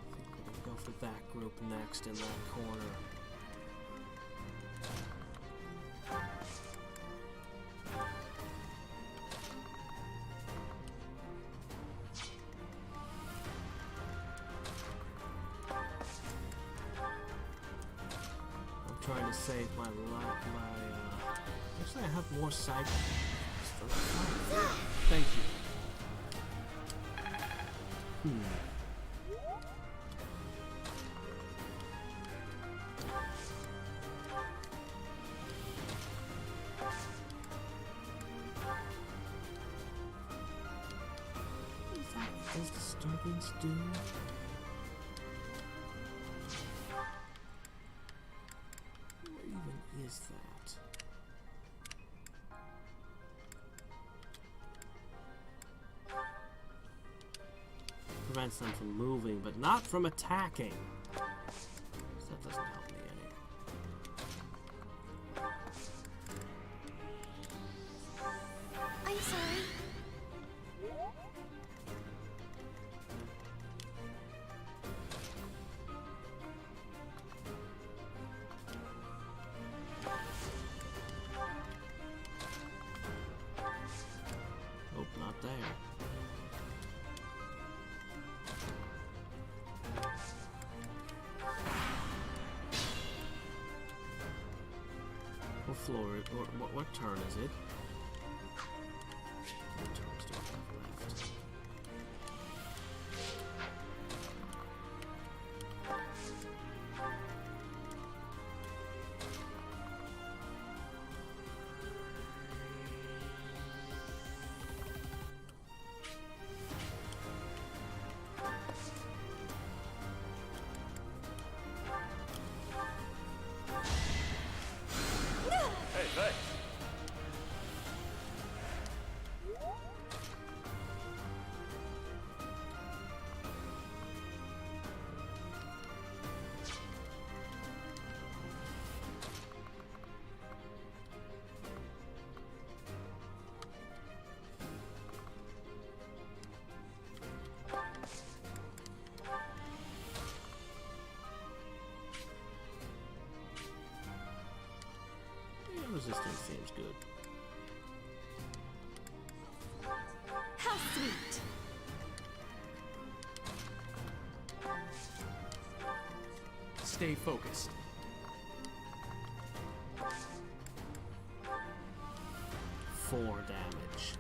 S1: I think we're gonna go for that group next in that corner. Trying to save my life, actually I have more psych.
S6: Thank you.
S1: What does disturbance do? Is that? Prevents them from moving, but not from attacking. So that doesn't help me any.
S4: I'm sorry.
S1: What floor? What turn is it? What turns do I have left?
S4: No!
S1: resistance seems good.
S4: How sweet.
S6: Stay focused.
S1: 4 damage.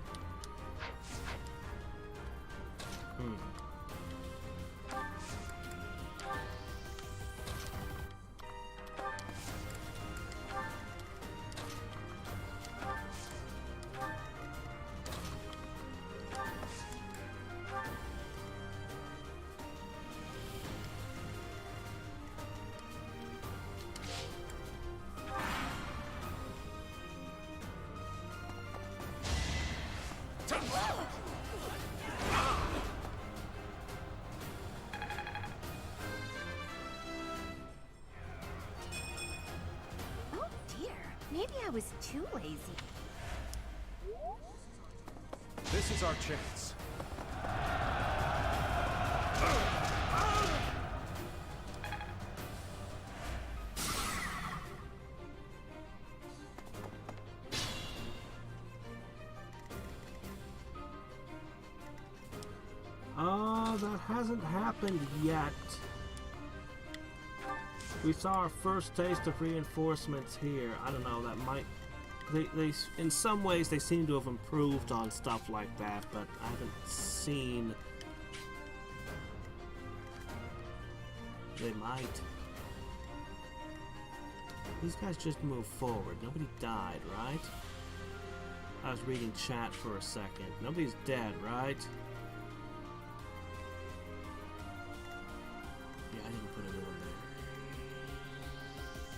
S4: Oh dear. Maybe I was too lazy.
S6: This is our chance.
S1: That hasn't happened yet. We saw our first taste of reinforcements here. I don't know, that might... They in some ways they seem to have improved on stuff like that, but I haven't seen... They might. These guys just moved forward. Nobody died, right? I was reading chat for a second. Nobody's dead, right? Yeah, I didn't put anyone there.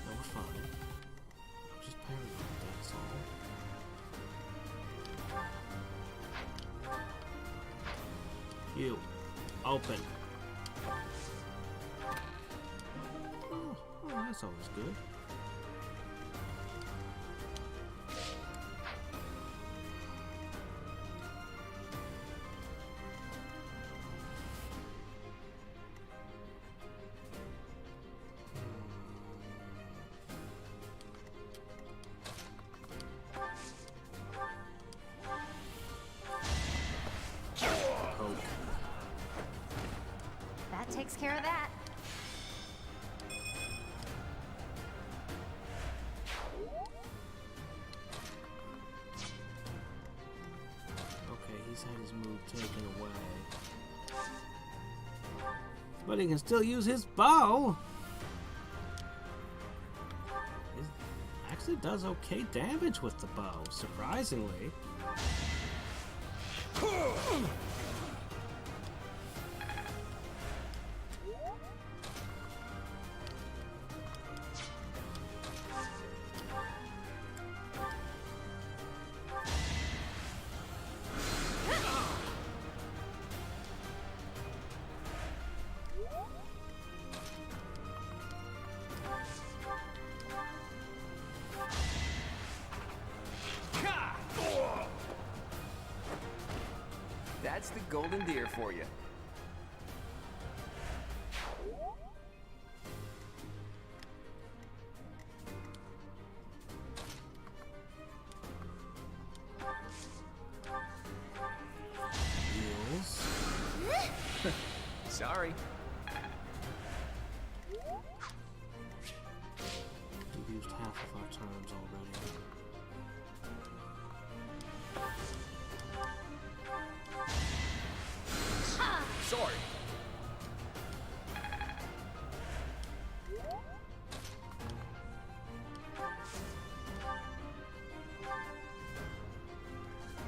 S1: No, we're fine. I'm just paranoid, that's all. You. Open. Oh, that's always good.
S3: That takes care of that.
S1: Okay, he's had his move taken away. But he can still use his bow! He actually does okay damage with the bow, surprisingly.
S5: That's the golden deer for you.
S1: Heals.
S5: Sorry.
S1: We've used half of our turns already.
S5: Sorry.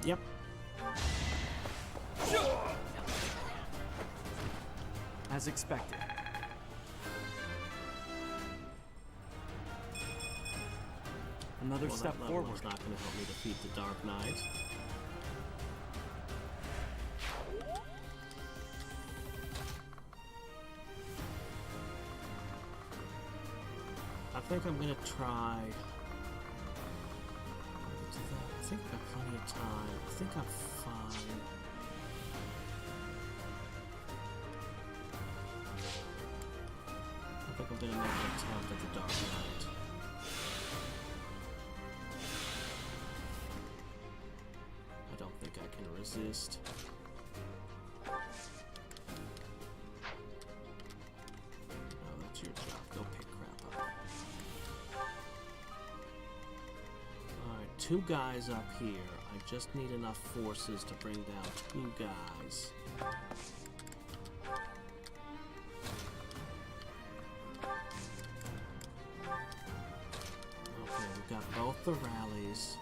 S1: Yep.
S6: As expected. Another
S1: Well,
S6: step
S1: that level
S6: forward.
S1: is not going to help me defeat the Dark Knight. I think I'm going to try... I think I've got plenty of time. I think I'm fine. I think I'm going to make an attempt at the Dark Knight. resist. Oh, that's your job. Go pick crap up. Alright, 2 guys up here. I just need enough forces to bring down 2 guys. Okay, we've got both the rallies.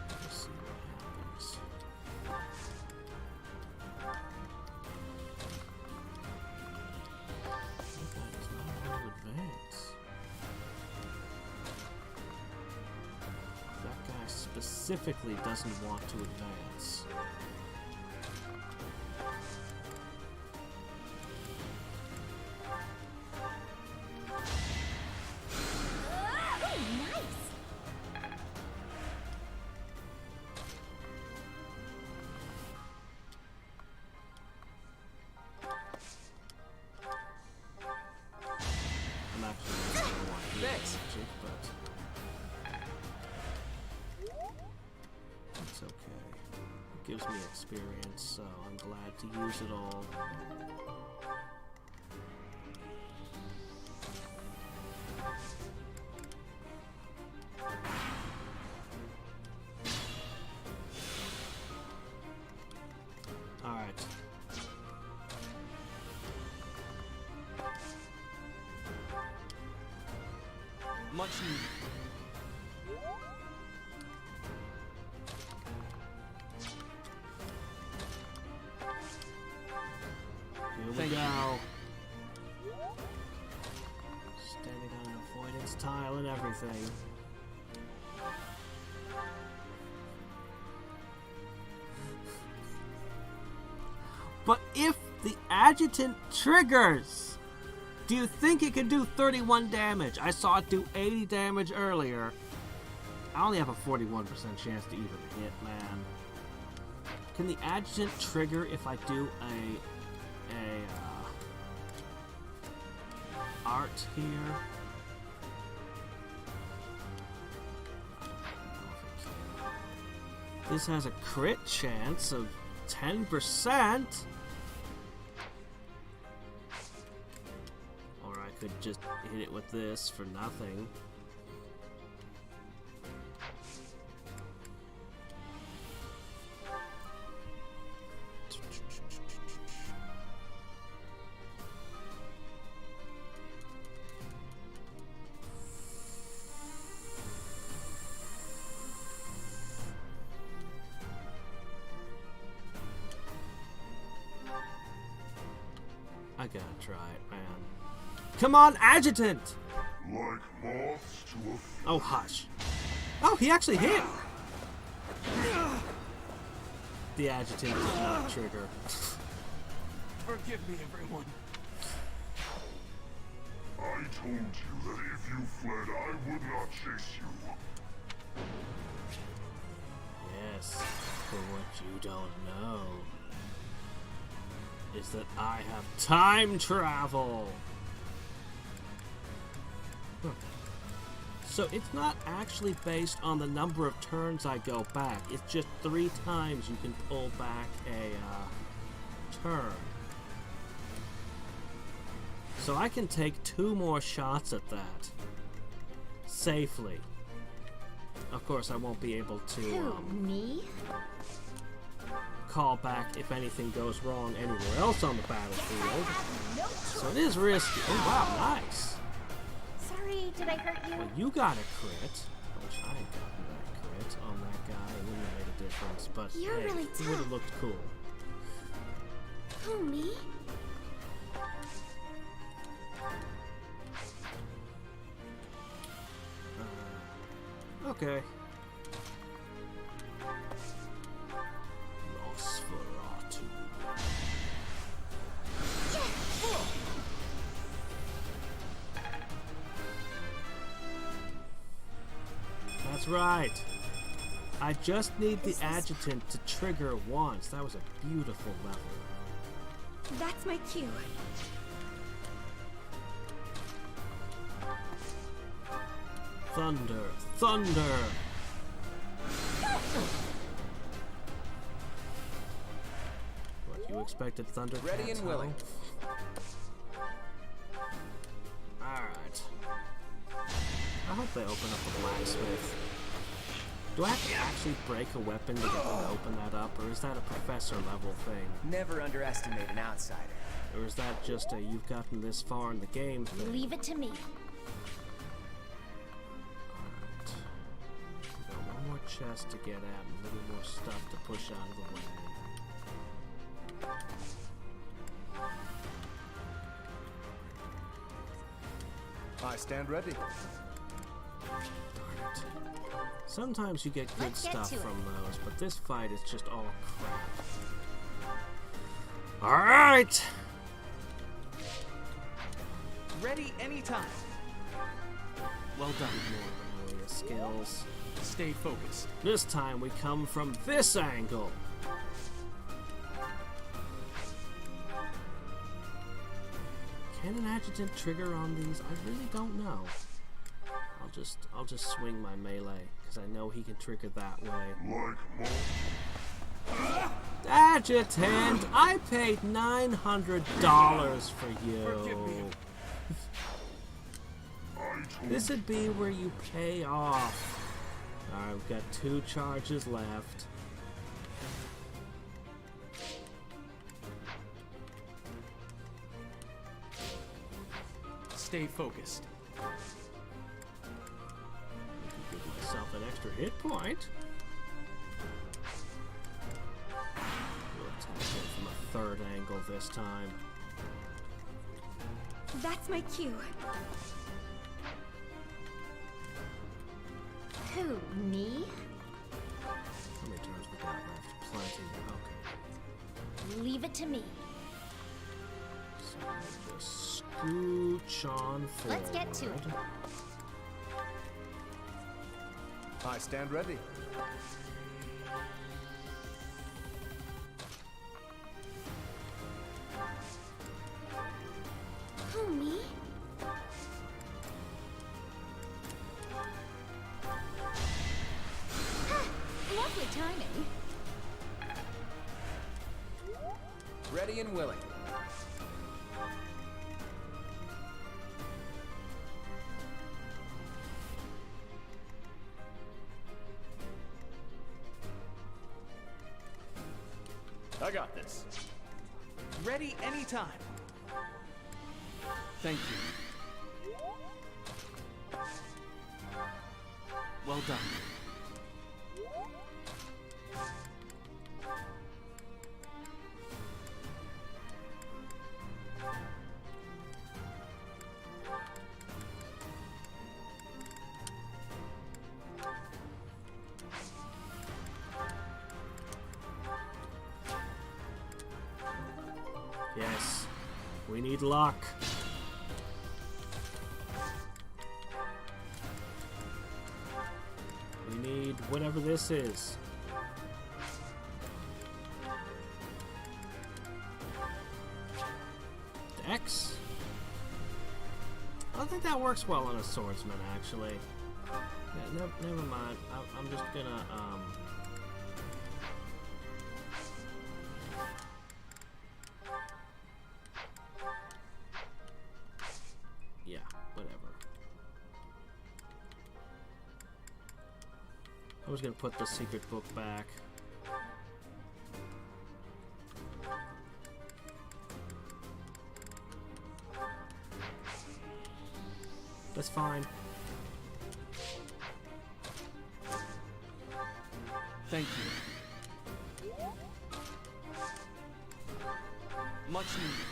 S1: Let's see what happens. That guy does not want to advance. That guy specifically doesn't want to advance. I'm actually not sure why he
S5: Thanks.
S1: magic, but it's okay. It gives me experience, so I'm glad to use it all. Alright.
S5: Much needed.
S1: Here we
S5: Thank you.
S1: go. Standing on an avoidance tile and everything. But if the adjutant triggers, do you think it can do 31 damage? I saw it do 80 damage earlier. I only have a 41% chance to even hit, man. Can the adjutant trigger if I do a art here? This has a crit chance of 10%. Or I could just hit it with this for nothing. I gotta try it, man. Come on, adjutant!
S9: Like moths to a flame.
S1: Oh, hush. Oh, he actually hit! The adjutant did not trigger.
S6: Forgive me, everyone.
S9: I told you that if you fled, I would not chase you.
S1: Yes, but what you don't know is that I have time travel! Huh. So it's not actually based on the number of turns I go back. It's just 3 times you can pull back a turn. So I can take 2 more shots at that. Safely. Of course, I won't be able to,
S4: Me?
S1: call back if anything goes wrong anywhere else on the battlefield. So it is risky. Oh wow, nice.
S4: Sorry, did I hurt you?
S1: Well, you got a crit. I wish I had gotten that crit on that guy. It wouldn't have made a difference, but
S4: You're
S1: hey,
S4: really
S1: it would have
S4: tough.
S1: looked cool.
S4: Who, me?
S1: Okay. Nosferatu. That's right. I just need the adjutant to trigger once. That was a beautiful level.
S4: That's my cue.
S1: Thunder! Thunder! What, you expected thunder?
S5: Ready and willing.
S1: Alright. I hope they open up a blacksmith. Do I have to actually break a weapon to get them to open that up, or is that a professor level thing?
S5: Never underestimate an outsider.
S1: Or is that just a you've gotten this far in the game thing?
S3: Leave it to me.
S1: Alright. We got one more chest to get at and a little more stuff to push out of the way.
S6: I stand ready.
S1: Darn it. Sometimes you get good stuff from those, but this fight is just all crap. Alright!
S6: Ready anytime.
S1: Well done, more Benelia skills.
S6: Stay focused.
S1: This time we come from this angle. Can an adjutant trigger on these? I really don't know. I'll just swing my melee because I know he can trigger that way. Adjutant, I paid $900 for you. This would be where you pay off. Alright, we've got 2 charges left.
S6: Stay focused.
S1: Give myself an extra hit point. We'll attack him from a 3rd angle this time.
S4: That's my cue.
S3: Who, me?
S1: How many turns we got left? Plenty. Okay.
S3: Leave it to me.
S1: So just scooch on forward.
S3: Let's get to it.
S6: I stand ready.
S4: Who, me?
S3: Lovely timing.
S5: Ready and willing.
S8: I got this.
S6: Ready anytime.
S8: Thank you. Well done.
S1: Yes. We need luck. We need whatever this is. Dex? I don't think that works well on a swordsman, actually. Yeah, never mind. I'm just gonna, yeah, whatever. I was gonna put the secret book back. That's fine.
S8: Thank you. Much needed.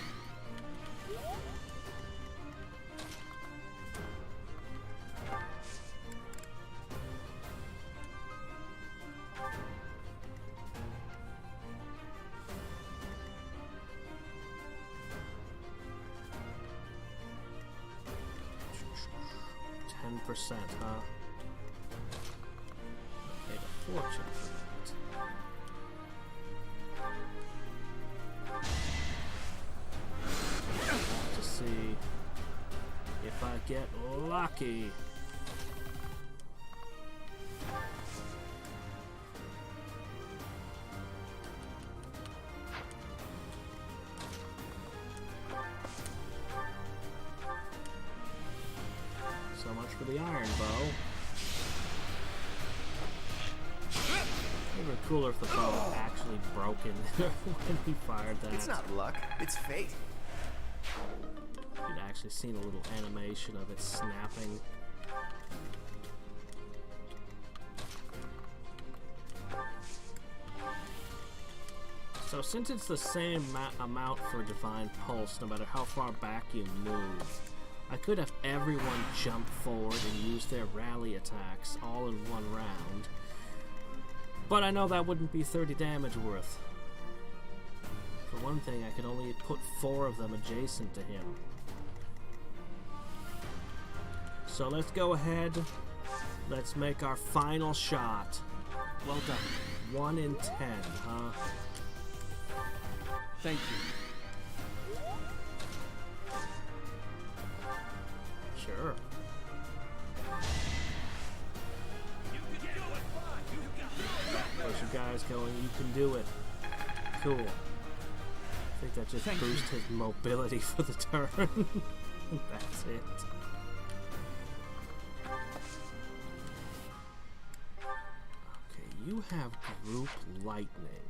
S1: %, huh? Paid a fortune for that. To see if I get lucky. much for the iron bow. It would have been cooler if the bow had actually broken when he fired that.
S6: It's not luck, it's fate.
S1: You'd actually seen a little animation of it snapping. So since it's the same amount for Divine Pulse, no matter how far back you move, I could have everyone jump forward and use their rally attacks all in one round. But I know that wouldn't be 30 damage worth. For one thing, I could only put 4 of them adjacent to him. So let's go ahead. Let's make our final shot.
S6: Well done.
S1: 1 in 10, huh?
S6: Thank you.
S1: Sure. Where's you guys going? You can do it. Cool. I think that just boosted his mobility for the turn. That's it. Okay, you have group lightning.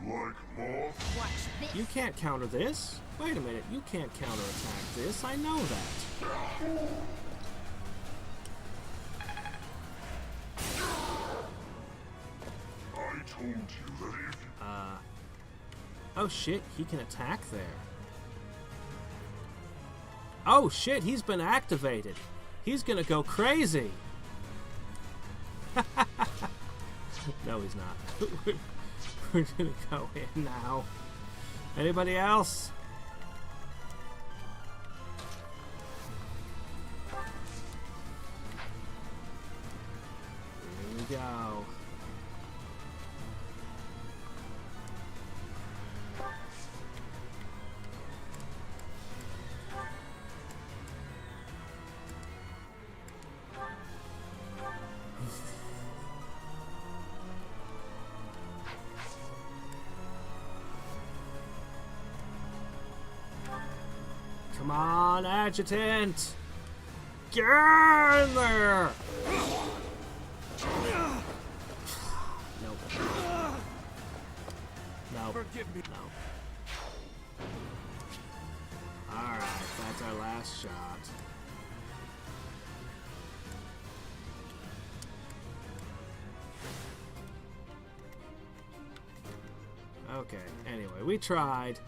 S9: Like moth?
S3: Watch this.
S1: You can't counter this. Wait a minute, you can't counterattack this. I know that.
S9: I told you that if you...
S1: Oh shit, he can attack there. Oh shit, he's been activated. He's gonna go crazy. No, he's not. We're gonna go in now. Anybody else? Here we go. Come on, adjutant! Get in there! Nope. Nope.
S6: Forgive me.
S1: No. Alright, that's our last shot. Okay, anyway, we tried.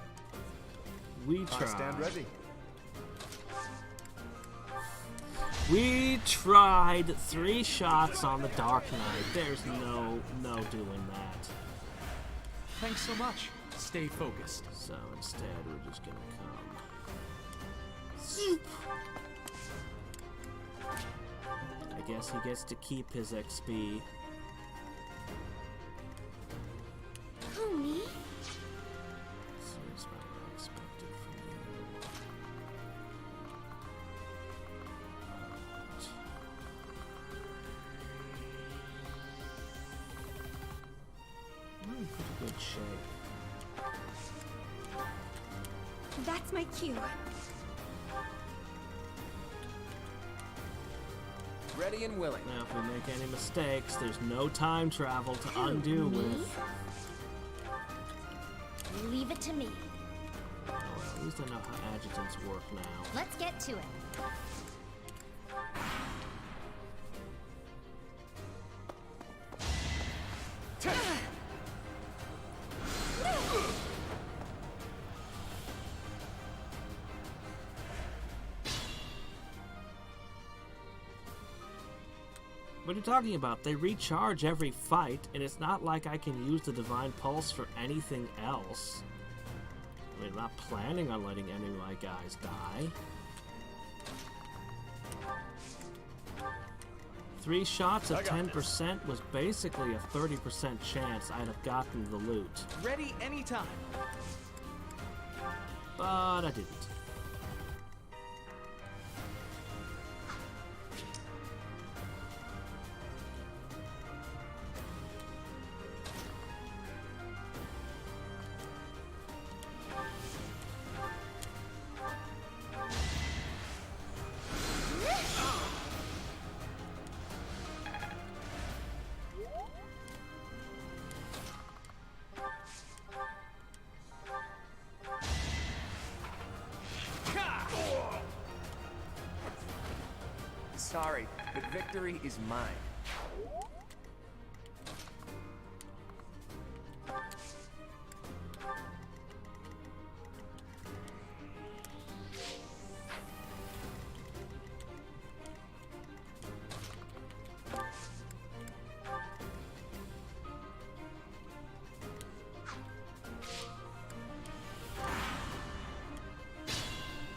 S1: We tried.
S6: I stand ready.
S1: We tried 3 shots on the Dark Knight. There's no doing that.
S6: Thanks so much. Stay focused.
S1: So instead, we're just gonna come. I guess he gets to keep his XP.
S4: Who, me?
S1: Seems what I expected from you. You're in pretty good shape.
S4: That's my cue.
S5: Ready and willing.
S1: Now, if we make any mistakes, there's no time travel to undo with.
S3: Leave it to me.
S1: Oh, well, at least I know how adjutants work now.
S3: Let's get to it.
S1: What are you talking about? They recharge every fight, and it's not like I can use the Divine Pulse for anything else. I mean, I'm not planning on letting any of my guys die. 3 shots of 10% was basically a 30% chance I'd have gotten the loot.
S6: Ready anytime.
S1: But I didn't.
S5: but victory is mine.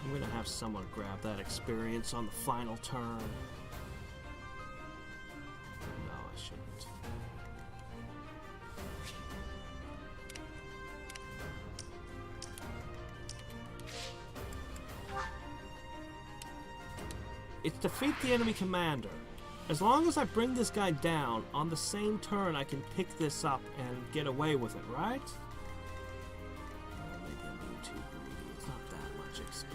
S1: I'm gonna have someone grab that experience on the final turn. No, I shouldn't. It's defeat the enemy commander. As long as I bring this guy down, on the same turn I can pick this up and get away with it, right? Maybe I'm being too greedy. It's not that much XP.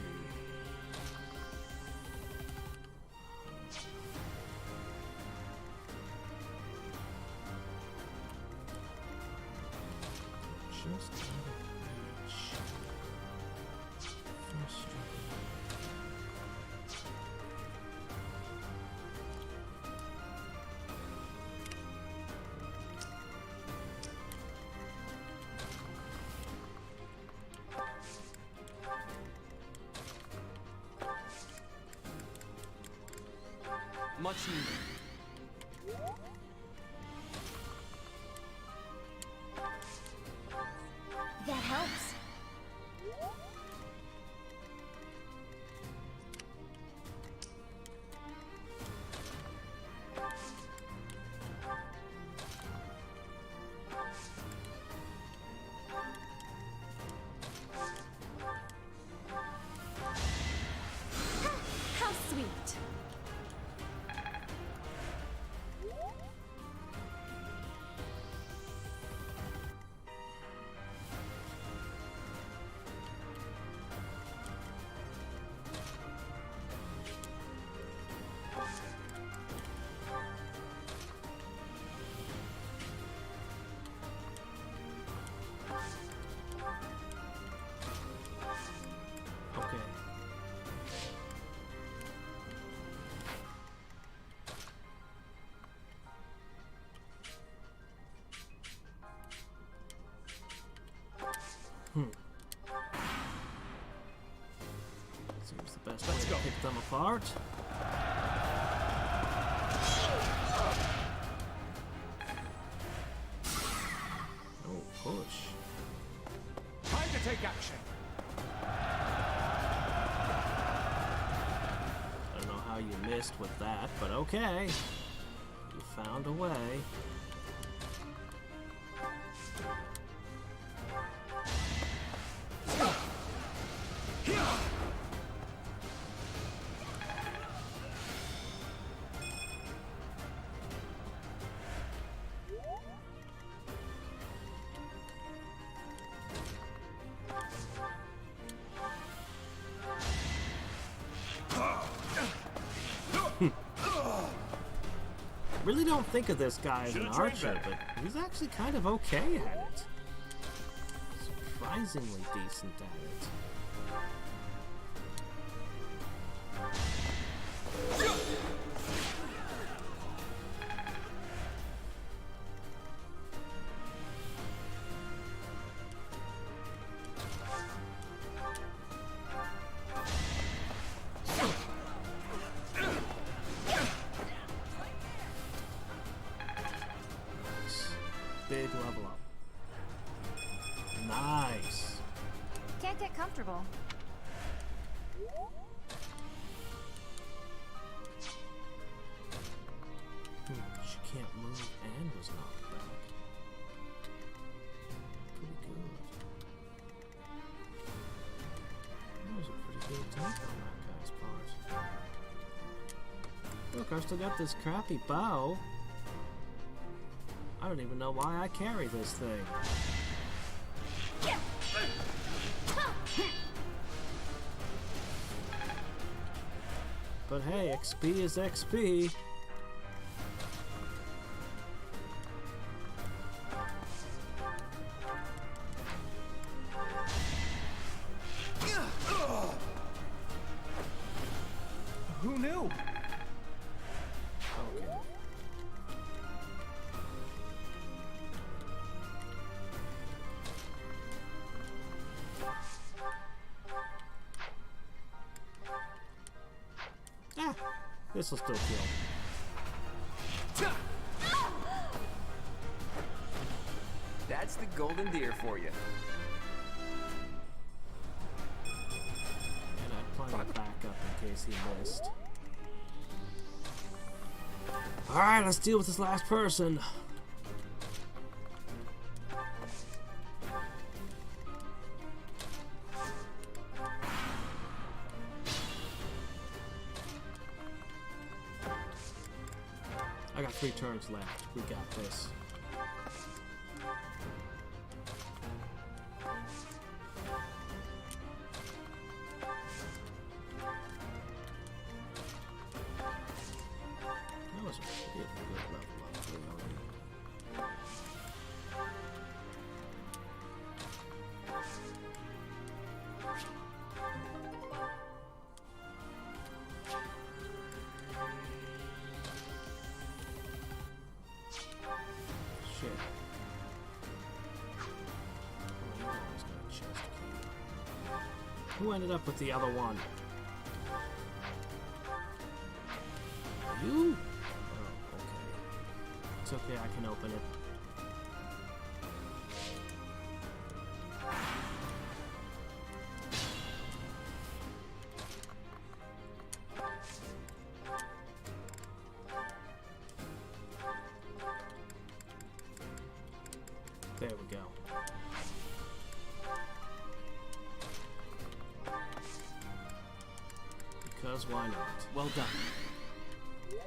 S1: Just out of reach. Frustrating.
S2: Much needed.
S3: That helps.
S4: How sweet.
S1: Okay. Seems the best way to pick them apart. Oh, push.
S5: Time to take action.
S1: I don't know how you missed with that, but okay. You found a way. Really don't think of this guy as an archer, but he's actually kind of okay at it. Surprisingly decent at it. Big level up. Nice.
S3: Can't get comfortable.
S1: She can't move and was knocked back. Pretty good. That was a pretty good attack on that guy's part. Look, I've still got this crappy bow. I don't even know why I carry this thing. But hey, XP is XP.
S6: Who knew?
S1: This'll still kill.
S5: That's the golden deer for you.
S1: And I'd plan to back up in case he missed. Alright, let's deal with this last person. I got 3 turns left. We got this. That was a really good level up there already. Shit. Oh, you always got a chest key. Who ended up with the other one? You? Oh, okay. It's okay, I can open it. There we go. Because why not? Well done. Man,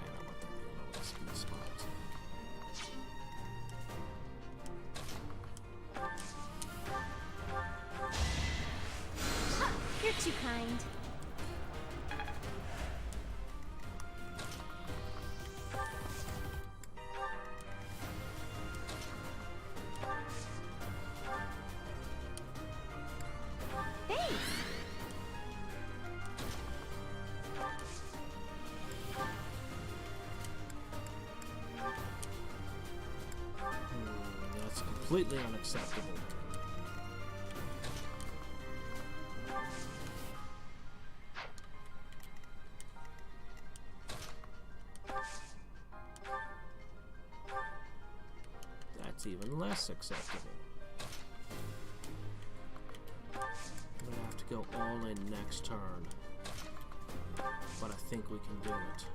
S1: I want that low speed spot.
S4: You're too kind.
S1: That's completely unacceptable. That's even less acceptable. I'm gonna have to go all in next turn. But I think we can do it.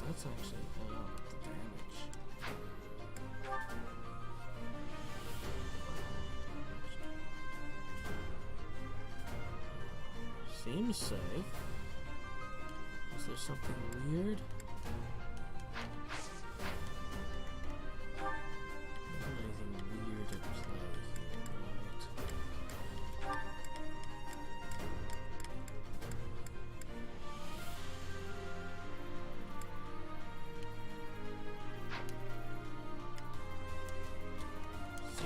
S1: That's actually the damage. Seems safe. Is there something weird? Anything weird at play here, right?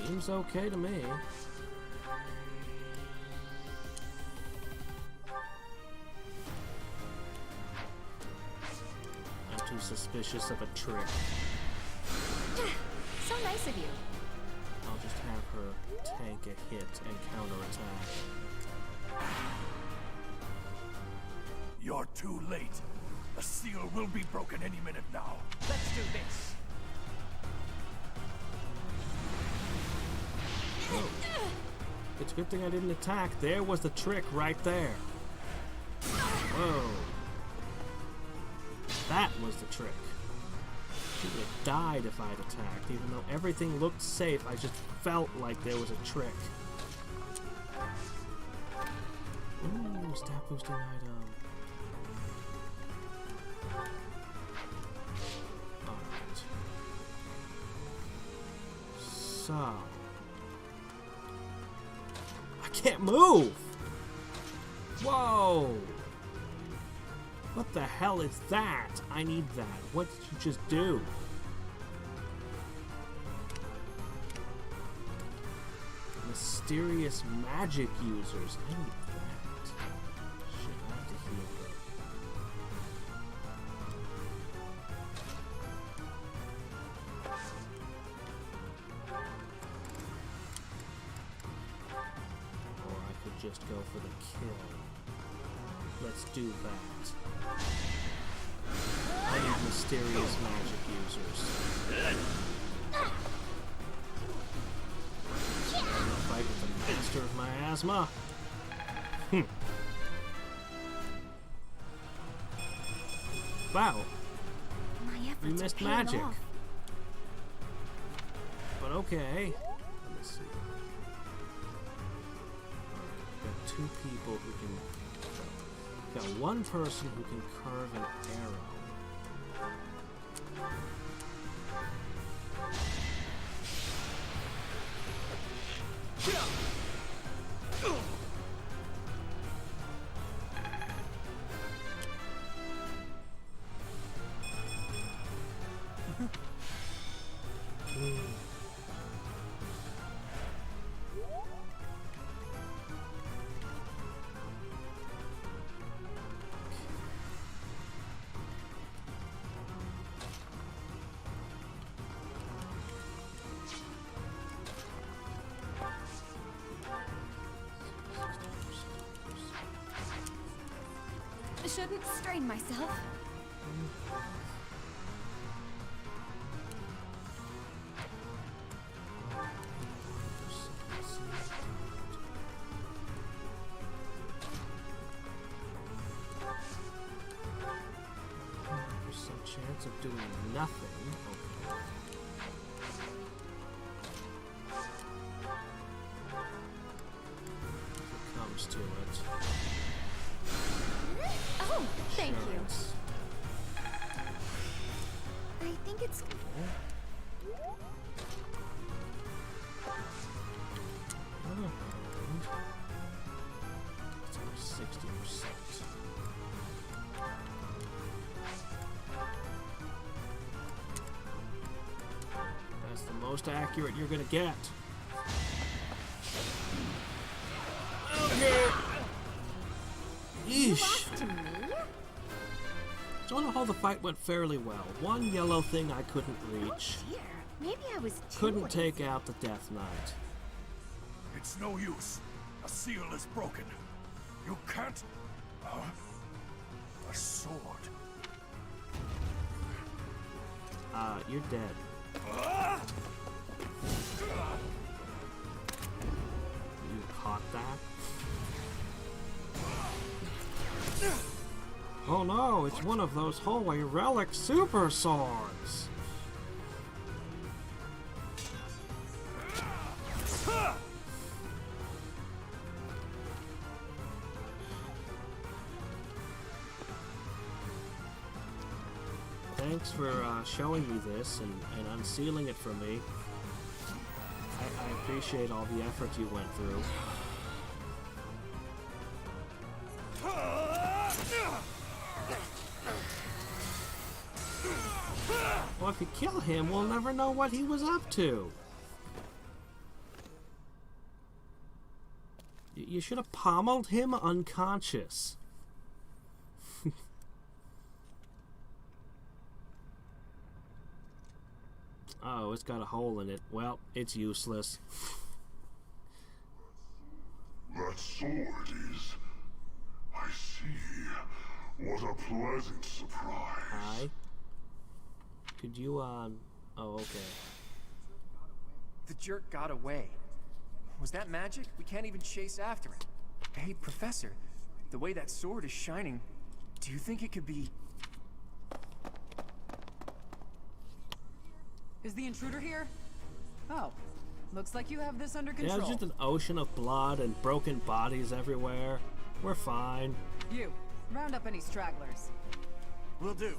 S1: Seems okay to me. I'm too suspicious of a trick.
S3: So nice of you.
S1: I'll just have her tank a hit and counterattack.
S8: You're too late. The seal will be broken any minute now.
S7: Let's do this.
S1: Oh. It's a good thing I didn't attack. There was the trick right there. Whoa. That was the trick. She would have died if I'd attacked. Even though everything looked safe, I just felt like there was a trick. Ooh, stat boosting item. Alright. So. I can't move! Whoa! What the hell is that? I need that. What did you just do? Mysterious magic users. I need that. Shit, I have to heal her. just go for the kill. Let's do that. I need mysterious magic users. I'm gonna fight with the master of miasma. Wow. You missed magic. But okay. Let me see. Alright, got two people who can... Got one person who can carve an arrow.
S4: I shouldn't strain myself.
S1: There's some chance of doing nothing. Okay. If it comes to it.
S4: Oh, thank you.
S1: Assurance.
S4: I think it's...
S1: It's over 60%. That's the most accurate you're gonna get. Okay. Yeesh.
S4: To me?
S1: So on the whole, the fight went fairly well. One yellow thing I couldn't reach.
S4: Dear, maybe I was too
S1: Couldn't
S4: lazy.
S1: take out the Death Knight.
S8: It's no use. A seal is broken. You can't... Huh? A sword.
S1: You're dead. You caught that? Oh no, it's one of those hallway relic super swords! Thanks for showing me this and unsealing it for me. I appreciate all the effort you went through. Well, if you kill him, we'll never know what he was up to. You should have pommeled him unconscious. Oh, it's got a hole in it. Well, it's useless.
S9: That sword is... I see. What a pleasant surprise.
S1: Hi. Could you, Oh, okay.
S5: The jerk got away. Was that magic? We can't even chase after it. Hey, Professor, the way that sword is shining, do you think it could be...
S10: Is the intruder here? Oh, looks like you have this under
S1: Yeah,
S10: control.
S1: there's just an ocean of blood and broken bodies everywhere. We're fine.
S10: You, round up any stragglers.
S6: Will do.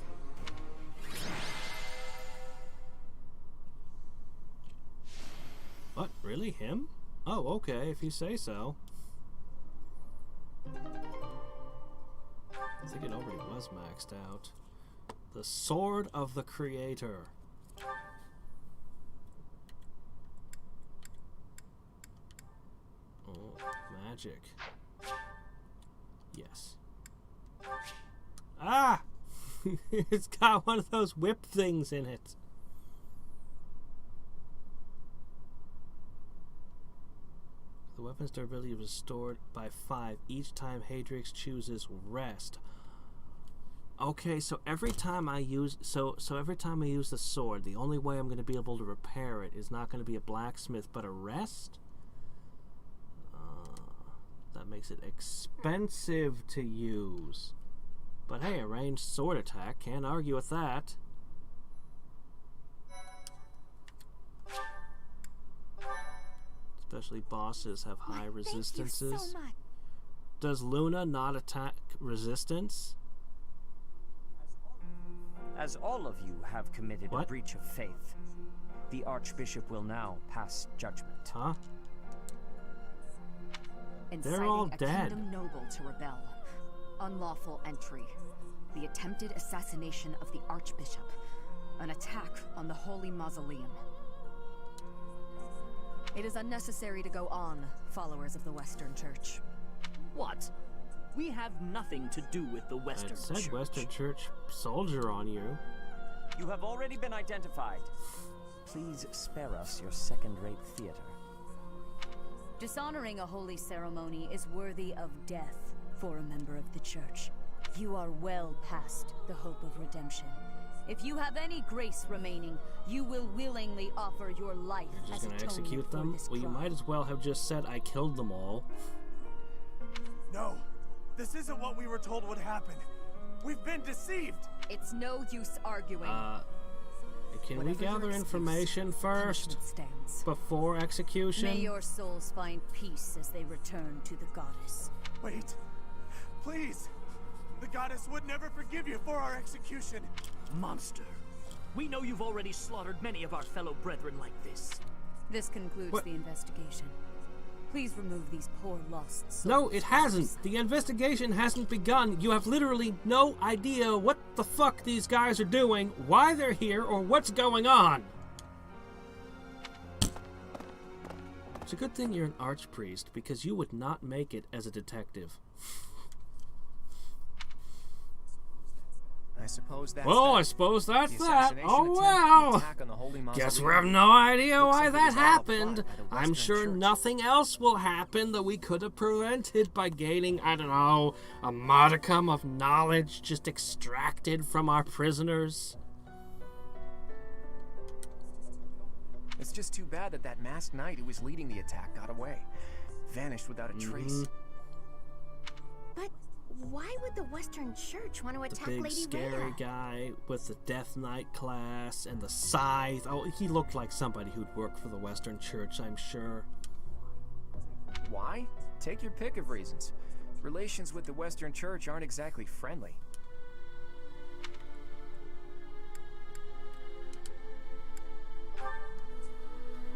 S1: What? Really? Him? Oh, okay, if you say so. I think it already was maxed out. The Sword of the Creator. Oh, magic. Yes. Ah! It's got one of those whip things in it. The weapon's durability is restored by 5 each time Hadriex chooses rest. Okay, so every time I use every time I use the sword, the only way I'm going to be able to repair it is not going to be a blacksmith, but a rest. That makes it expensive to use. But hey, a ranged sword attack, can't argue with that. Especially bosses have high resistances.
S4: Thank you so much.
S1: Does Luna not attack resistance?
S7: As all of you have committed a breach of faith, the Archbishop will now pass judgment.
S1: Huh?
S10: Inciting
S1: They're all
S10: a
S1: dead.
S10: kingdom noble to rebel. Unlawful entry. The attempted assassination of the Archbishop. An attack on the Holy Mausoleum. It is unnecessary to go on, followers of the Western Church.
S11: What? We have nothing to do with the Western Church.
S1: It said Western Church soldier on you.
S7: You have already been identified. Please spare us your second-rate theater.
S12: Dishonoring a holy ceremony is worthy of death for a member of the Church. You are well past the hope of redemption. If you have any grace remaining, you will willingly offer your life
S1: You're
S12: as
S1: just gonna
S12: atonement
S1: execute
S12: for
S1: them?
S12: this
S1: Well, you
S12: crime.
S1: might as well have just said I killed them all.
S6: No, this isn't what we were told would happen. We've been deceived.
S10: It's no use arguing.
S1: Can we
S10: Whatever your
S1: gather
S10: excuse,
S1: information first
S10: punishment stands.
S1: before execution?
S12: May your souls find peace as they return to the goddess.
S6: Wait, please. The goddess would never forgive you for our execution.
S11: Monster. We know you've already slaughtered many of our fellow brethren like this.
S12: This concludes the investigation. Please remove these poor lost souls.
S1: No, it hasn't. The investigation hasn't begun. You have literally no idea what the fuck these guys are doing, why they're here, or what's going on. It's a good thing you're an archpriest, because you would not make it as a detective.
S5: I suppose that's
S1: I
S5: that.
S1: suppose that's
S5: The
S1: that.
S5: assassination
S1: Oh,
S5: attempt,
S1: wow.
S5: the attack on the Holy
S1: Guess we
S5: Mausoleum.
S1: have no idea
S5: Looks
S1: why
S5: like it
S1: that
S5: was all a
S1: happened.
S5: plot by the
S1: I'm
S5: Western
S1: sure
S5: Church.
S1: nothing else will happen that we could have prevented by gaining, I don't know, a modicum of knowledge just extracted from our prisoners.
S5: It's just too bad that that masked knight who was leading the attack got away. Vanished without a trace.
S4: But why would the Western Church want to
S1: The
S4: attack
S1: big
S4: Lady
S1: scary
S4: Rhea?
S1: guy with the Death Knight class and the scythe. Oh, he looked like somebody who'd work for the Western Church, I'm sure.
S5: Why? Take your pick of reasons. Relations with the Western Church aren't exactly friendly.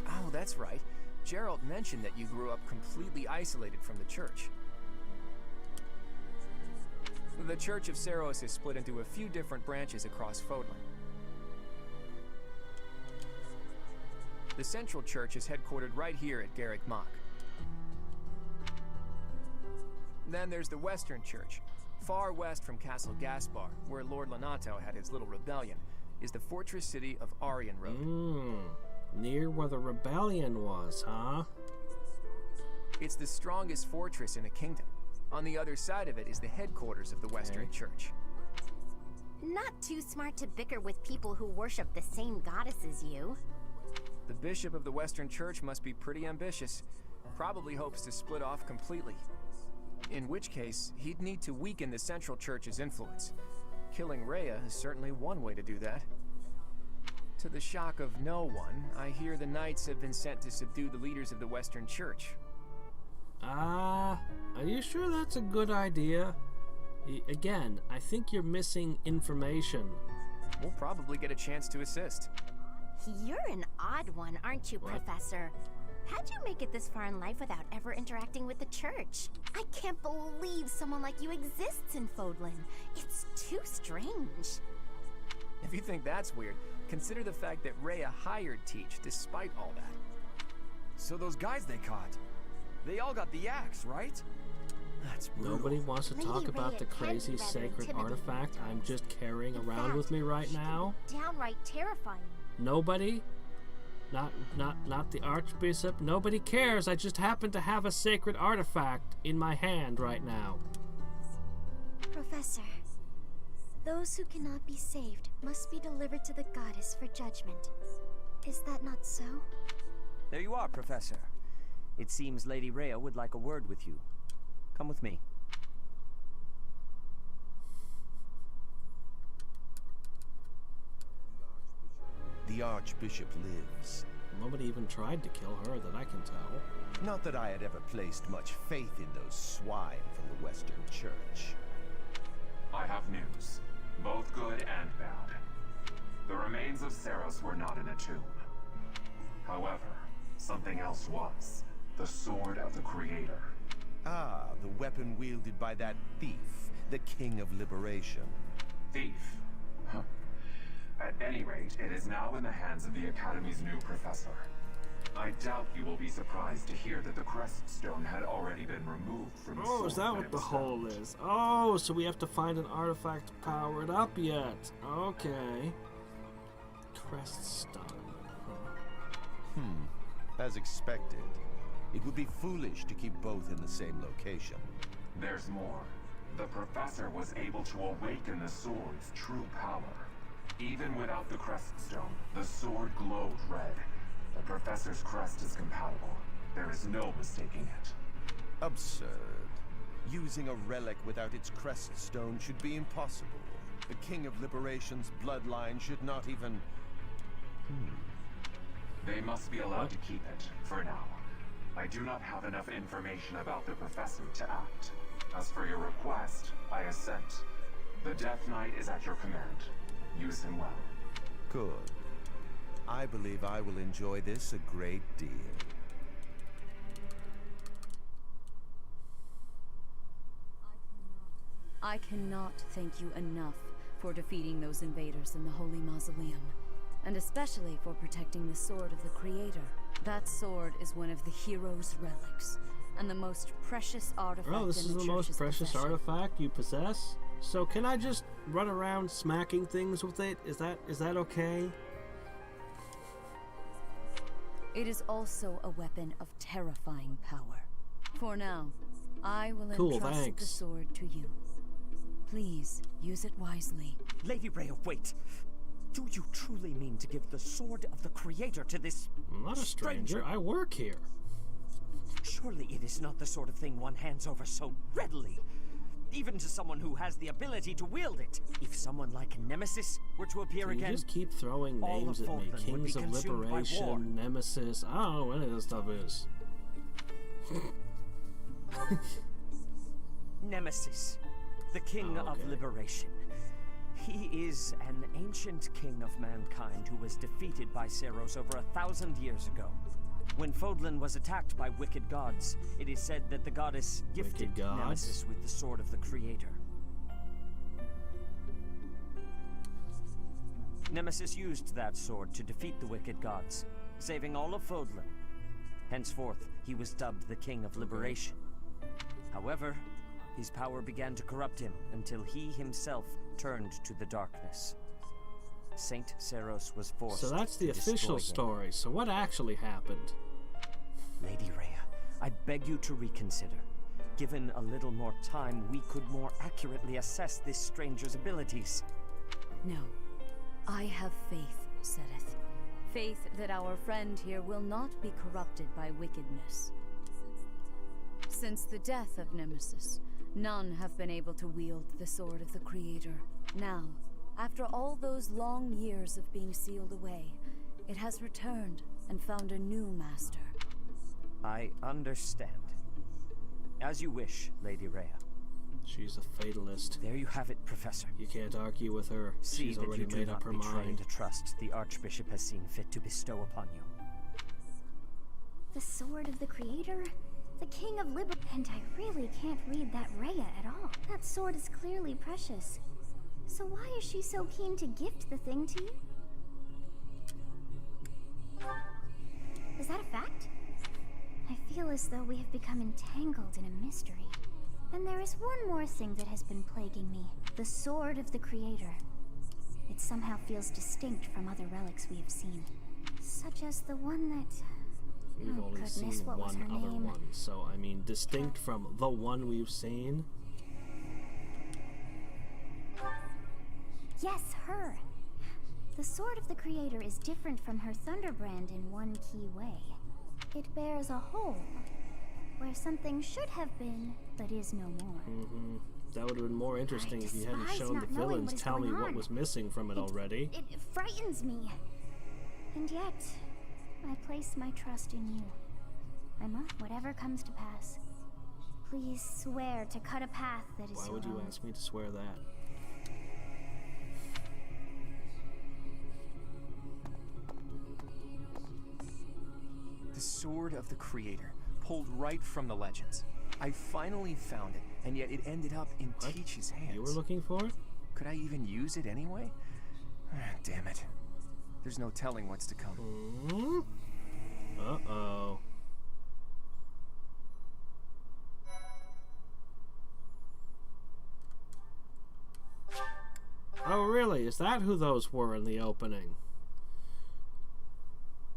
S5: Oh, that's right. Gerald mentioned that you grew up completely isolated from the church. The Church of Seros is split into a few different branches across Fodlan. The Central Church is headquartered right here at Garrick Mach. Then there's the Western Church. Far west from Castle Gaspar, where Lord Lonato had his little rebellion, is the fortress city of Aryan Road.
S1: Near where the rebellion was, huh?
S5: It's the strongest fortress in the kingdom. On the other side of it is the headquarters of the Western Church.
S4: Not too smart to bicker with people who worship the same goddess as you.
S5: The bishop of the Western Church must be pretty ambitious. Probably hopes to split off completely. In which case, he'd need to weaken the Central Church's influence. Killing Rhea is certainly one way to do that. To the shock of no one, I hear the knights have been sent to subdue the leaders of the Western Church.
S1: Are you sure that's a good idea? Again, I think you're missing information.
S5: We'll probably get a chance to assist.
S4: You're an odd one, aren't you, Professor? How'd you make it this far in life without ever interacting with the church? I can't believe someone like you exists in Fodlan. It's too strange.
S5: If you think that's weird, consider the fact that Rhea hired Teach despite all that.
S2: So those guys they caught, they all got the axe, right? That's brutal.
S1: Nobody wants to talk
S4: Lady
S1: about
S4: Rhea
S1: the
S4: can be
S1: crazy
S4: rather
S1: sacred
S4: intimidating
S1: artifact
S4: at
S1: I'm
S4: times.
S1: just carrying
S4: In
S1: around
S4: fact,
S1: with me right
S4: she can
S1: now?
S4: be downright terrifying.
S1: Nobody? Not the Archbishop. Nobody cares. I just happen to have a sacred artifact in my hand right now.
S4: Professor, those who cannot be saved must be delivered to the goddess for judgment. Is that not so?
S7: There you are, Professor. It seems Lady Rhea would like a word with you. Come with me.
S13: The Archbishop lives.
S1: Nobody even tried to kill her that I can tell.
S13: Not that I had ever placed much faith in those swine from the Western Church.
S14: I have news, both good and bad. The remains of Seros were not in a tomb. However, something else was. The Sword of the Creator.
S13: Ah, the weapon wielded by that thief, the King of Liberation.
S14: Thief? Huh. At any rate, it is now in the hands of the Academy's new professor. I doubt you will be surprised to hear that the Crest Stone had already been removed from the sword.
S1: Oh, is that what the hole is? Oh, so we have to find an artifact to power it up yet. Okay. Crest Stone.
S13: As expected. It would be foolish to keep both in the same location.
S14: There's more. The professor was able to awaken the sword's true power. Even without the Crest Stone, the sword glowed red. The professor's crest is compatible. There is no mistaking it.
S13: Absurd. Using a relic without its Crest Stone should be impossible. The King of Liberation's bloodline should not even...
S14: They must be allowed to keep it, for now. I do not have enough information about the professor to act. As for your request, I assent. The Death Knight is at your command. Use him well.
S13: Good. I believe I will enjoy this a great deal.
S12: I cannot thank you enough for defeating those invaders in the Holy Mausoleum, and especially for protecting the Sword of the Creator. That sword is one of the hero's relics, and the most precious artifact in the Church's
S1: this is the most precious
S12: possession.
S1: artifact you possess? So can I just run around smacking things with it? Is that okay?
S12: It is also a weapon of terrifying power. For now, I will entrust the sword to you. Please, use it wisely.
S7: Lady Rhea, wait! Do you truly mean to give the Sword of the Creator to this
S1: I'm not a stranger. I work here.
S7: Surely it is not the sort of thing one hands over so readily. Even to someone who has the ability to wield it. If someone like Nemesis were to appear again,
S1: you just keep throwing names at me. Kings of Liberation, Nemesis. I don't know what any of this stuff is.
S7: Nemesis, the King of Liberation. He is an ancient king of mankind who was defeated by Seros over 1,000 years ago. When Fodlan was attacked by wicked gods, it is said that the goddess gifted Nemesis with the Sword of the Creator. Nemesis used that sword to defeat the wicked gods, saving all of Fodlan. Henceforth, he was dubbed the King of Liberation. However, his power began to corrupt him until he himself turned to the darkness. Saint Seros was forced to
S1: So that's the official story. So what actually happened?
S7: Lady Rhea, I beg you to reconsider. Given a little more time, we could more accurately assess this stranger's abilities.
S12: No. I have faith, Sedith. Faith that our friend here will not be corrupted by wickedness. Since the death of Nemesis, none have been able to wield the Sword of the Creator. Now, after all those long years of being sealed away, it has returned and found a new master.
S7: I understand. As you wish, Lady Rhea.
S1: She's a fatalist.
S7: There you have it, Professor.
S1: You can't argue with her. She's already made up her mind.
S7: The trust the Archbishop has seen fit to bestow upon you.
S4: The Sword of the Creator? The King of Liberty. And I really can't read that Rhea at all. That sword is clearly precious. So why is she so keen to gift the thing to you? Is that a fact? I feel as though we have become entangled in a mystery. And there is one more thing that has been plaguing me. The Sword of the Creator. It somehow feels distinct from other relics we have seen. Such as the one that...
S1: We've only seen one other one, so I mean, distinct from the one we've seen.
S4: Yes, her. The Sword of the Creator is different from her Thunderbrand in one key way. It bears a hole, where something should have been, but is no more.
S1: That would have been more interesting if you hadn't shown the villains tell me what was missing from it already.
S4: It frightens me. And yet, I place my trust in you. Whatever comes to pass, please swear to cut a path that is
S1: Why would you ask me to swear that?
S5: The Sword of the Creator, pulled right from the legends. I finally found it, and yet it ended up in Teach's hands.
S1: You were looking for it?
S5: Could I even use it anyway? Damn it. There's no telling what's to come.
S1: Uh-oh. Oh, really? Is that who those were in the opening?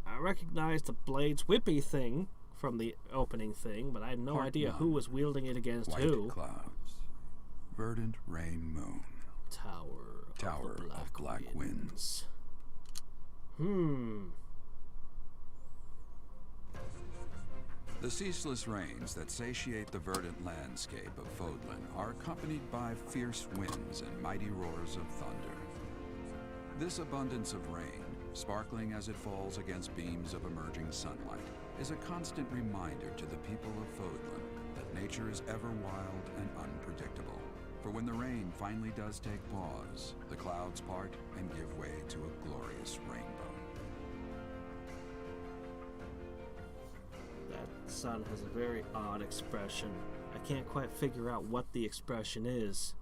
S1: I recognized the Blade's whippy thing from the opening thing, but I had no idea who was wielding it against who.
S15: White clouds. Verdant rain moon.
S1: Tower of Black Winds.
S15: The ceaseless rains that satiate the verdant landscape of Fodlan are accompanied by fierce winds and mighty roars of thunder. This abundance of rain, sparkling as it falls against beams of emerging sunlight, is a constant reminder to the people of Fodlan that nature is ever wild and unpredictable. For when the rain finally does take pause, the clouds part and give way to a glorious rainbow.
S1: That sun has a very odd expression. I can't quite figure out what the expression is.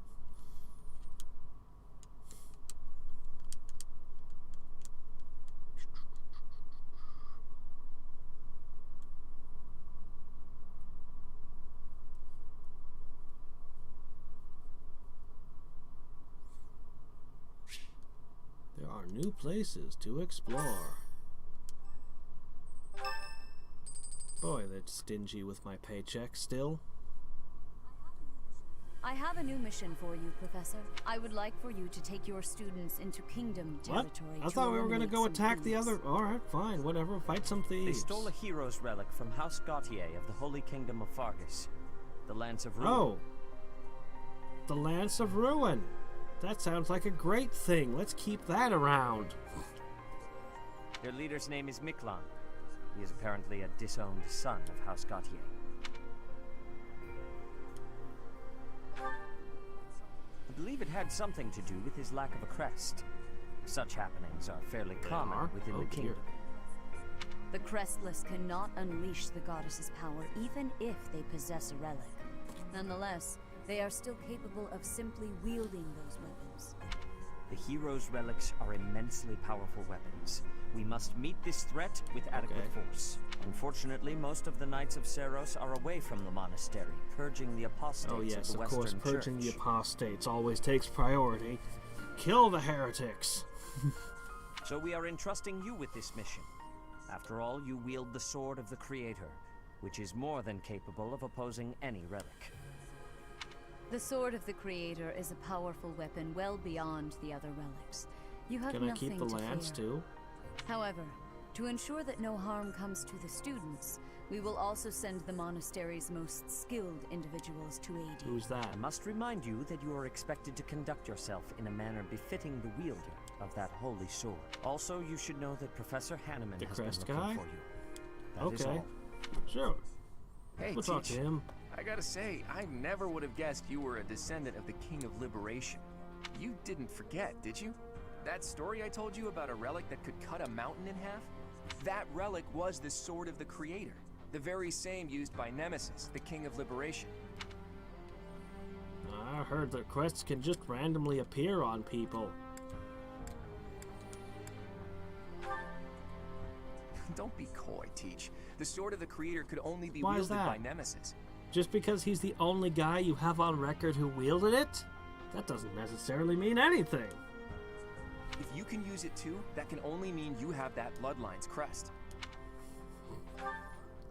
S1: There are new places to explore. Boy, that's stingy with my paycheck still.
S12: I have a new mission for you, Professor. I would like for you to take your students into Kingdom territory.
S1: What? I thought we were going to go attack the other... Alright, fine, whatever. Fight some thieves.
S7: They stole a hero's relic from House Gautier of the Holy Kingdom of Fargus. The Lance of Ruin.
S1: Oh. The Lance of Ruin. That sounds like a great thing. Let's keep that around.
S7: Their leader's name is Miklan. He is apparently a disowned son of House Gautier. I believe it had something to do with his lack of a crest. Such happenings are fairly common within the kingdom.
S12: The Crestless cannot unleash the goddess's power, even if they possess a relic. Nonetheless, they are still capable of simply wielding those weapons.
S7: The hero's relics are immensely powerful weapons. We must meet this threat with adequate force. Unfortunately, most of the Knights of Seiros are away from the monastery, purging the apostates
S1: of the Western Church. Oh yes, of course, purging the apostates always takes priority. Kill the heretics!
S7: So we are entrusting you with this mission. After all, you wield the Sword of the Creator, which is more than capable of opposing any relic.
S12: The Sword of the Creator is a powerful weapon well beyond the other relics. You have
S1: Can I
S12: nothing
S1: keep the
S12: to
S1: lance
S12: fear.
S1: too?
S12: However, to ensure that no harm comes to the students, we will also send the monastery's most skilled individuals to aid you.
S1: Who's that?
S7: I must remind you that you are expected to conduct yourself in a manner befitting the wielder of that holy sword. Also, you should know that Professor Hanneman has been looking for you. That is all.
S1: Sure.
S5: Hey,
S1: we'll talk to him.
S5: I gotta say, I never would have guessed you were a descendant of the King of Liberation. You didn't forget, did you? That story I told you about a relic that could cut a mountain in half? That relic was the Sword of the Creator, the very same used by Nemesis, the King of Liberation.
S1: I heard that quests can just randomly appear on people.
S5: Don't be coy, Teach. The Sword of the Creator could only be
S1: Why is
S5: wielded
S1: that?
S5: by Nemesis.
S1: Just because he's the only guy you have on record who wielded it? That doesn't necessarily mean anything.
S5: If you can use it too, that can only mean you have that bloodline's crest.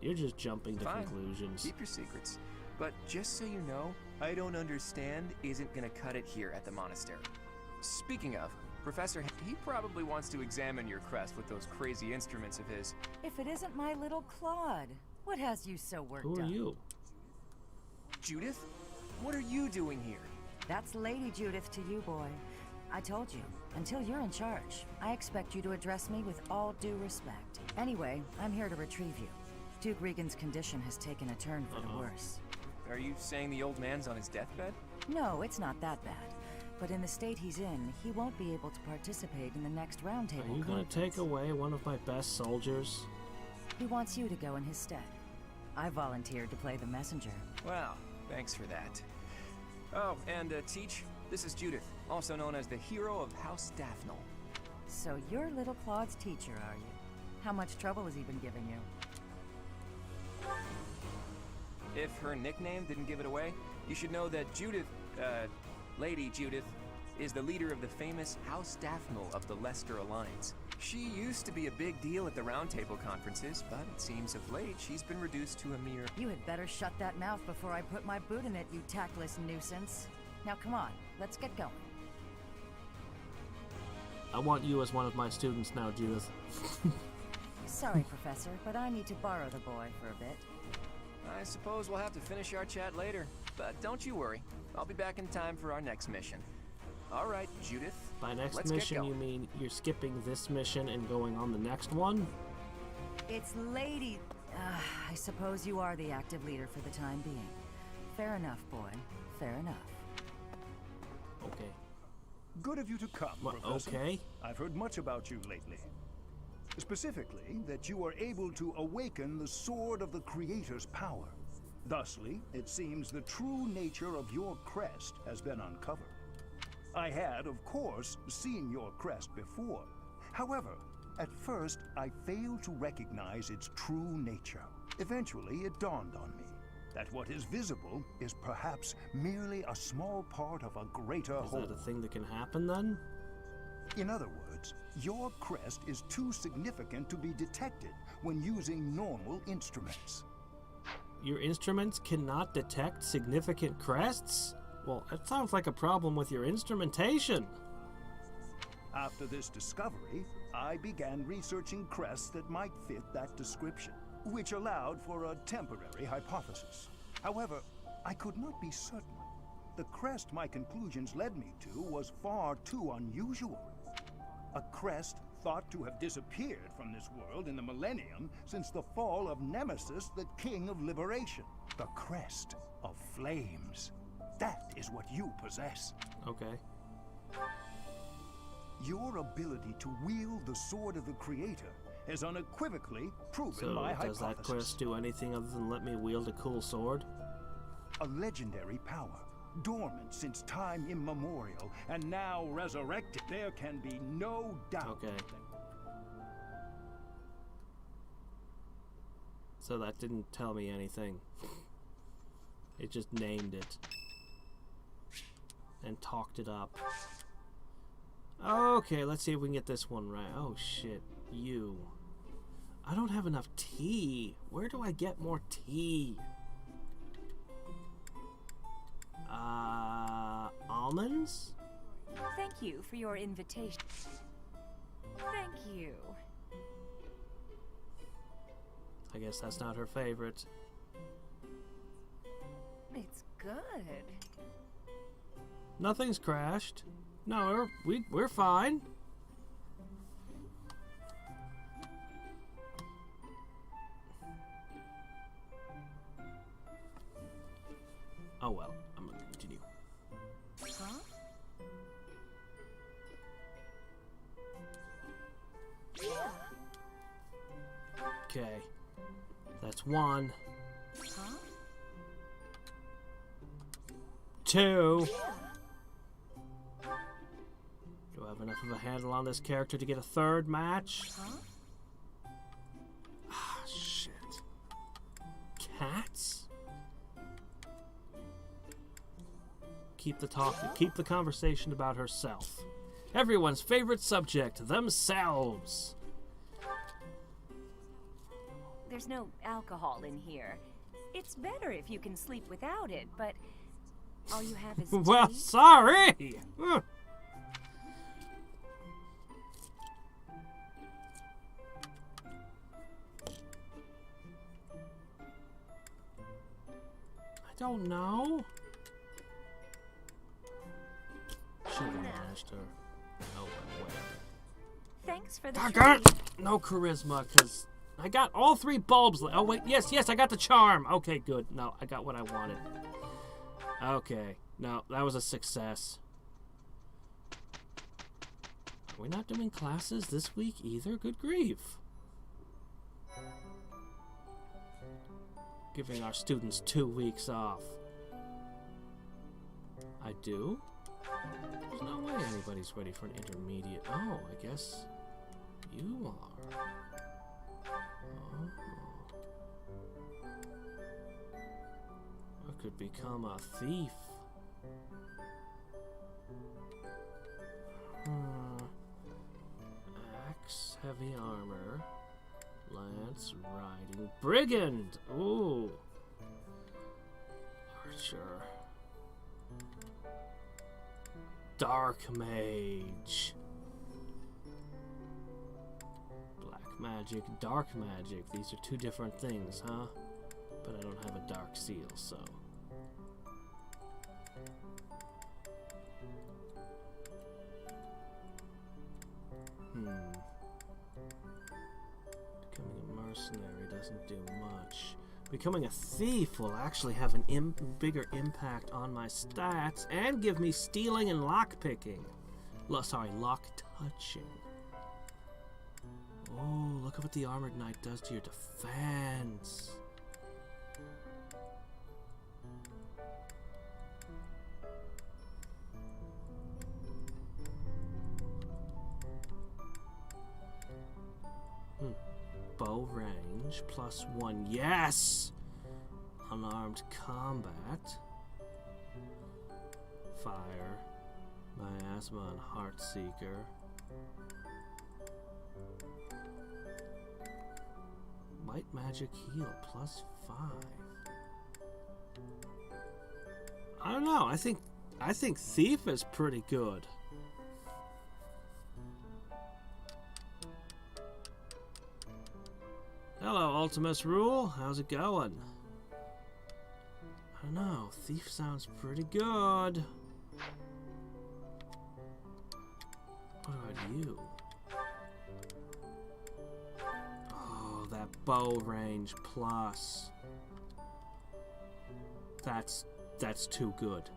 S1: You're just jumping to
S5: Fine.
S1: conclusions.
S5: Keep your secrets. But just so you know, I don't understand isn't gonna cut it here at the monastery. Speaking of, Professor, he probably wants to examine your crest with those crazy instruments of his.
S10: If it isn't my little Claude, what has you so worked up?
S1: Who are you?
S5: Judith? What are you doing here?
S10: That's Lady Judith to you, boy. I told you, until you're in charge, I expect you to address me with all due respect. Anyway, I'm here to retrieve you. Duke Regan's condition has taken a turn for the worse.
S5: Are you saying the old man's on his deathbed?
S10: No, it's not that bad. But in the state he's in, he won't be able to participate in the next roundtable.
S1: Are you gonna take away one of my best soldiers?
S10: He wants you to go in his stead. I volunteered to play the messenger.
S5: Wow, thanks for that. Oh, and Teach, this is Judith, also known as the hero of House Daphnel.
S10: So you're little Claude's teacher, are you? How much trouble has he been giving you?
S5: If her nickname didn't give it away, you should know that Judith, Lady Judith, is the leader of the famous House Daphnel of the Leicester Alliance. She used to be a big deal at the roundtable conferences, but it seems of late she's been reduced to a mere...
S10: You had better shut that mouth before I put my boot in it, you tactless nuisance. Now come on, let's get going.
S1: I want you as one of my students now, Judith.
S10: Sorry, Professor, but I need to borrow the boy for a bit.
S5: I suppose we'll have to finish our chat later, but don't you worry. I'll be back in time for our next mission. All right, Judith.
S1: By next mission, you mean you're skipping this mission and going on the next one?
S10: It's Lady... I suppose you are the active leader for the time being. Fair enough, boy. Fair enough.
S1: Okay.
S8: Good of you to come, Professor.
S1: Okay.
S8: I've heard much about you lately. Specifically, that you are able to awaken the sword of the Creator's power. Thusly, it seems the true nature of your crest has been uncovered. I had, of course, seen your crest before. However, at first, I failed to recognize its true nature. Eventually, it dawned on me that what is visible is perhaps merely a small part of a greater whole.
S1: Is that a thing that can happen, then?
S8: In other words, your crest is too significant to be detected when using normal instruments.
S1: Your instruments cannot detect significant crests? Well, that sounds like a problem with your instrumentation.
S8: After this discovery, I began researching crests that might fit that description, which allowed for a temporary hypothesis. However, I could not be certain. The crest my conclusions led me to was far too unusual. A crest thought to have disappeared from this world in the millennium since the fall of Nemesis, the King of Liberation. The crest of flames. That is what you possess.
S1: Okay.
S8: Your ability to wield the sword of the Creator is unequivocally proven by hypothesis.
S1: Does that quest do anything other than let me wield a cool sword?
S8: A legendary power, dormant since time immemorial, and now resurrected. There can be no doubt.
S1: Okay. So that didn't tell me anything. It just named it. And talked it up. Okay, let's see if we can get this one right. Oh shit, you. I don't have enough tea. Where do I get more tea? Almonds?
S12: Thank you for your invitation. Thank you.
S1: I guess that's not her favorite.
S12: It's good.
S1: Nothing's crashed. No, we're fine. Oh well, I'm gonna continue.
S12: Huh? Yeah.
S1: Okay. That's one.
S12: Huh?
S1: Two. Do I have enough of a handle on this character to get a third match?
S12: Huh?
S1: Ah, shit. Cats? Keep the conversation about herself. Everyone's favorite subject, themselves.
S16: There's no alcohol in here. It's better if you can sleep without it, but all you have is
S1: well,
S16: tea?
S1: sorry. I don't know. Should have managed her. Oh, whatever.
S16: Thanks for the
S1: Doggone! No charisma, because I got all 3 bulbs. Oh, wait. Yes, I got the charm. Okay, good. No, I got what I wanted. Okay. No, that was a success. Are we not doing classes this week either? Good grief. Giving our students 2 weeks off. I do? There's no way anybody's ready for an intermediate. Oh, I guess you are. Oh. I could become a thief. Axe, heavy armor, lance, riding, brigand. Ooh. Archer. Dark mage. Black magic, dark magic. These are 2 different things, huh? But I don't have a dark seal, so. Becoming a mercenary doesn't do much. Becoming a thief will actually have an bigger impact on my stats and give me stealing and lock-picking. Lock-touching. Oh, look at what the Armored Knight does to your defense. Bow range, +1. Yes! Unarmed combat. Fire. Miasma and Heartseeker. White magic heal, +5. I don't know. I think Thief is pretty good. Hello, Ultimus Rule. How's it going? I don't know. Thief sounds pretty good. What about you? Oh, that bow range plus. That's too good.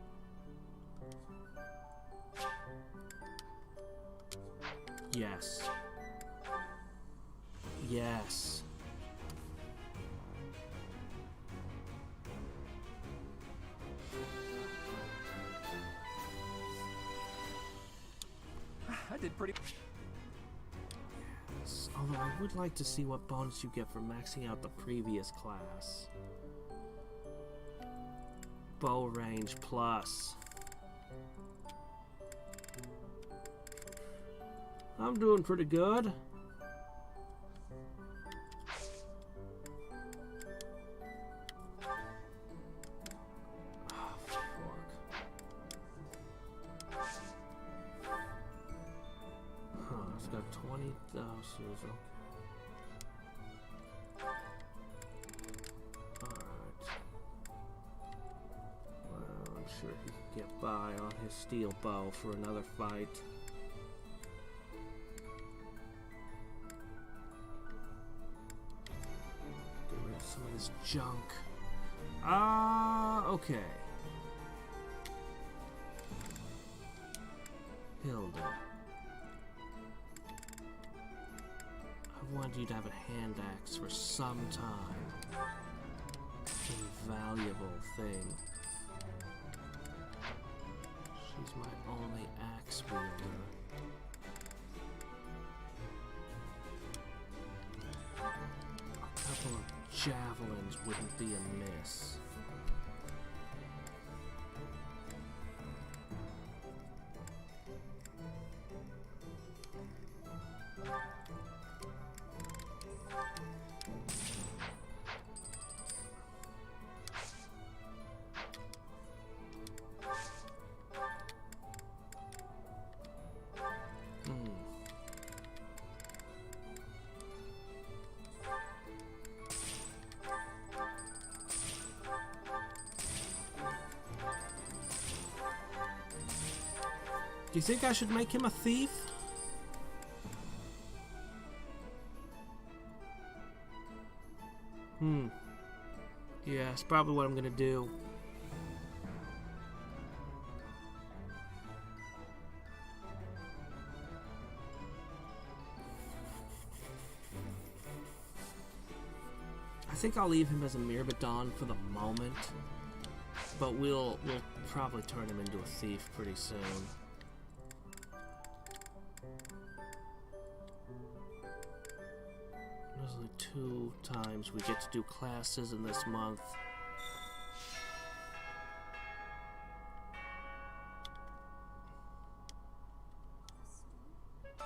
S1: Yes. Yes.
S5: I did pretty.
S1: Yes. Although I would like to see what bonus you get for maxing out the previous class. Bow range plus. I'm doing pretty good. It's got 20,000. Alright. Well, I'm sure he can get by on his steel bow for another fight. Get rid of some of this junk. Okay. Hilda. I wanted you to have a hand axe for some time. Invaluable thing. She's my only axe wielder. A couple of javelins wouldn't be amiss. Do you think I should make him a thief? Yeah, it's probably what I'm gonna do. I think I'll leave him as a Myrmidon for the moment, but we'll probably turn him into a thief pretty soon. There's only 2 times we get to do classes in this month.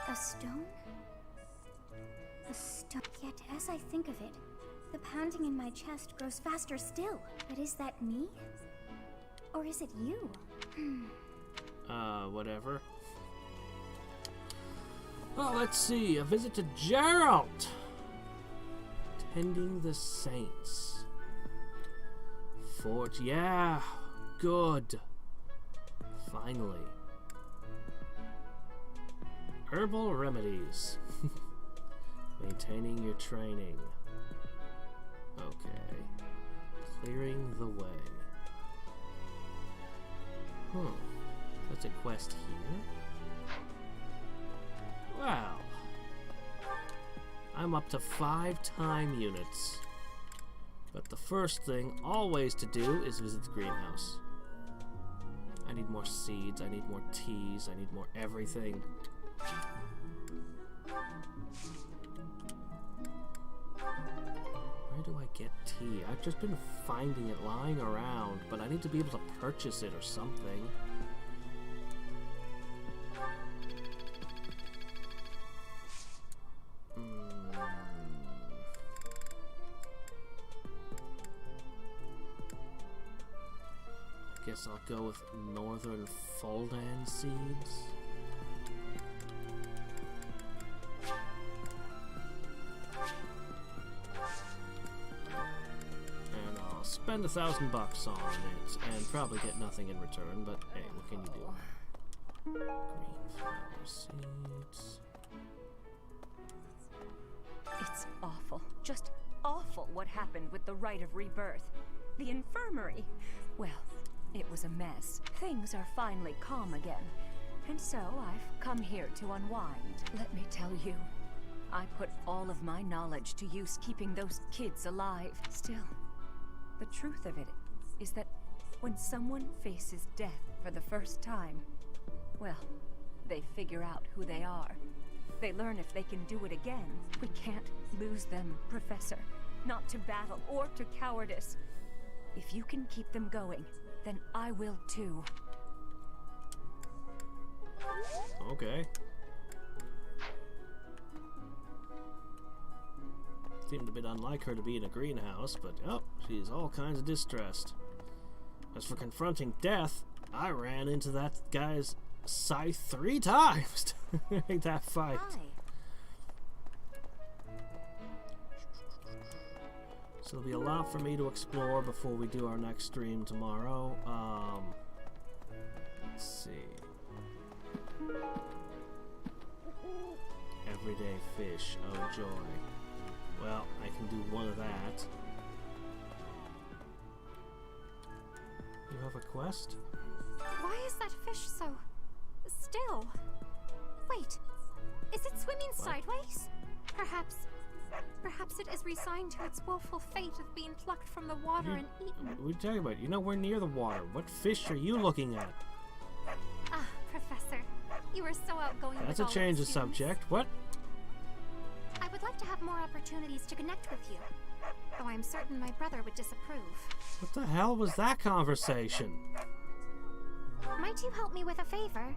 S4: A stone? A stone. Yet, as I think of it, the pounding in my chest grows faster still. But is that me? Or is it you?
S1: Whatever. Oh, let's see. A visit to Geralt! Tending the Saints. Fort, yeah. Good. Finally. Herbal remedies. Maintaining your training. Okay. Clearing the way. That's a quest here. Wow. I'm up to 5 time units. But the first thing always to do is visit the greenhouse. I need more seeds, I need more teas, I need more everything. Where do I get tea? I've just been finding it lying around, but I need to be able to purchase it or something. I guess I'll go with Northern Foldan seeds. And I'll spend $1,000 on it and probably get nothing in return, but hey, what can you do? Green flower seeds.
S16: It's awful. Just awful what happened with the Rite of Rebirth. The infirmary. Well, it was a mess. Things are finally calm again. And so I've come here to unwind. Let me tell you, I put all of my knowledge to use keeping those kids alive. Still, the truth of it is that when someone faces death for the first time, well, they figure out who they are. They learn if they can do it again. We can't lose them, Professor. Not to battle or to cowardice. If you can keep them going, then I will too.
S1: Okay. Seemed a bit unlike her to be in a greenhouse, but oh, she's all kinds of distressed. As for confronting death, I ran into that guy's scythe 3 times during that fight.
S4: Hi.
S1: So there'll be a lot for me to explore before we do our next stream tomorrow. Let's see. Everyday fish. Oh joy. Well, I can do one of that. You have a quest?
S3: Why is that fish so still? Wait, is it swimming sideways? Perhaps it is resigned to its woeful fate of being plucked from the water and eaten.
S1: We tell you what, you're nowhere near the water. What fish are you looking at?
S3: Ah, Professor, you are so outgoing.
S1: That's a change of subject. What?
S3: I would like to have more opportunities to connect with you, though I'm certain my brother would disapprove.
S1: What the hell was that conversation?
S3: Might you help me with a favor?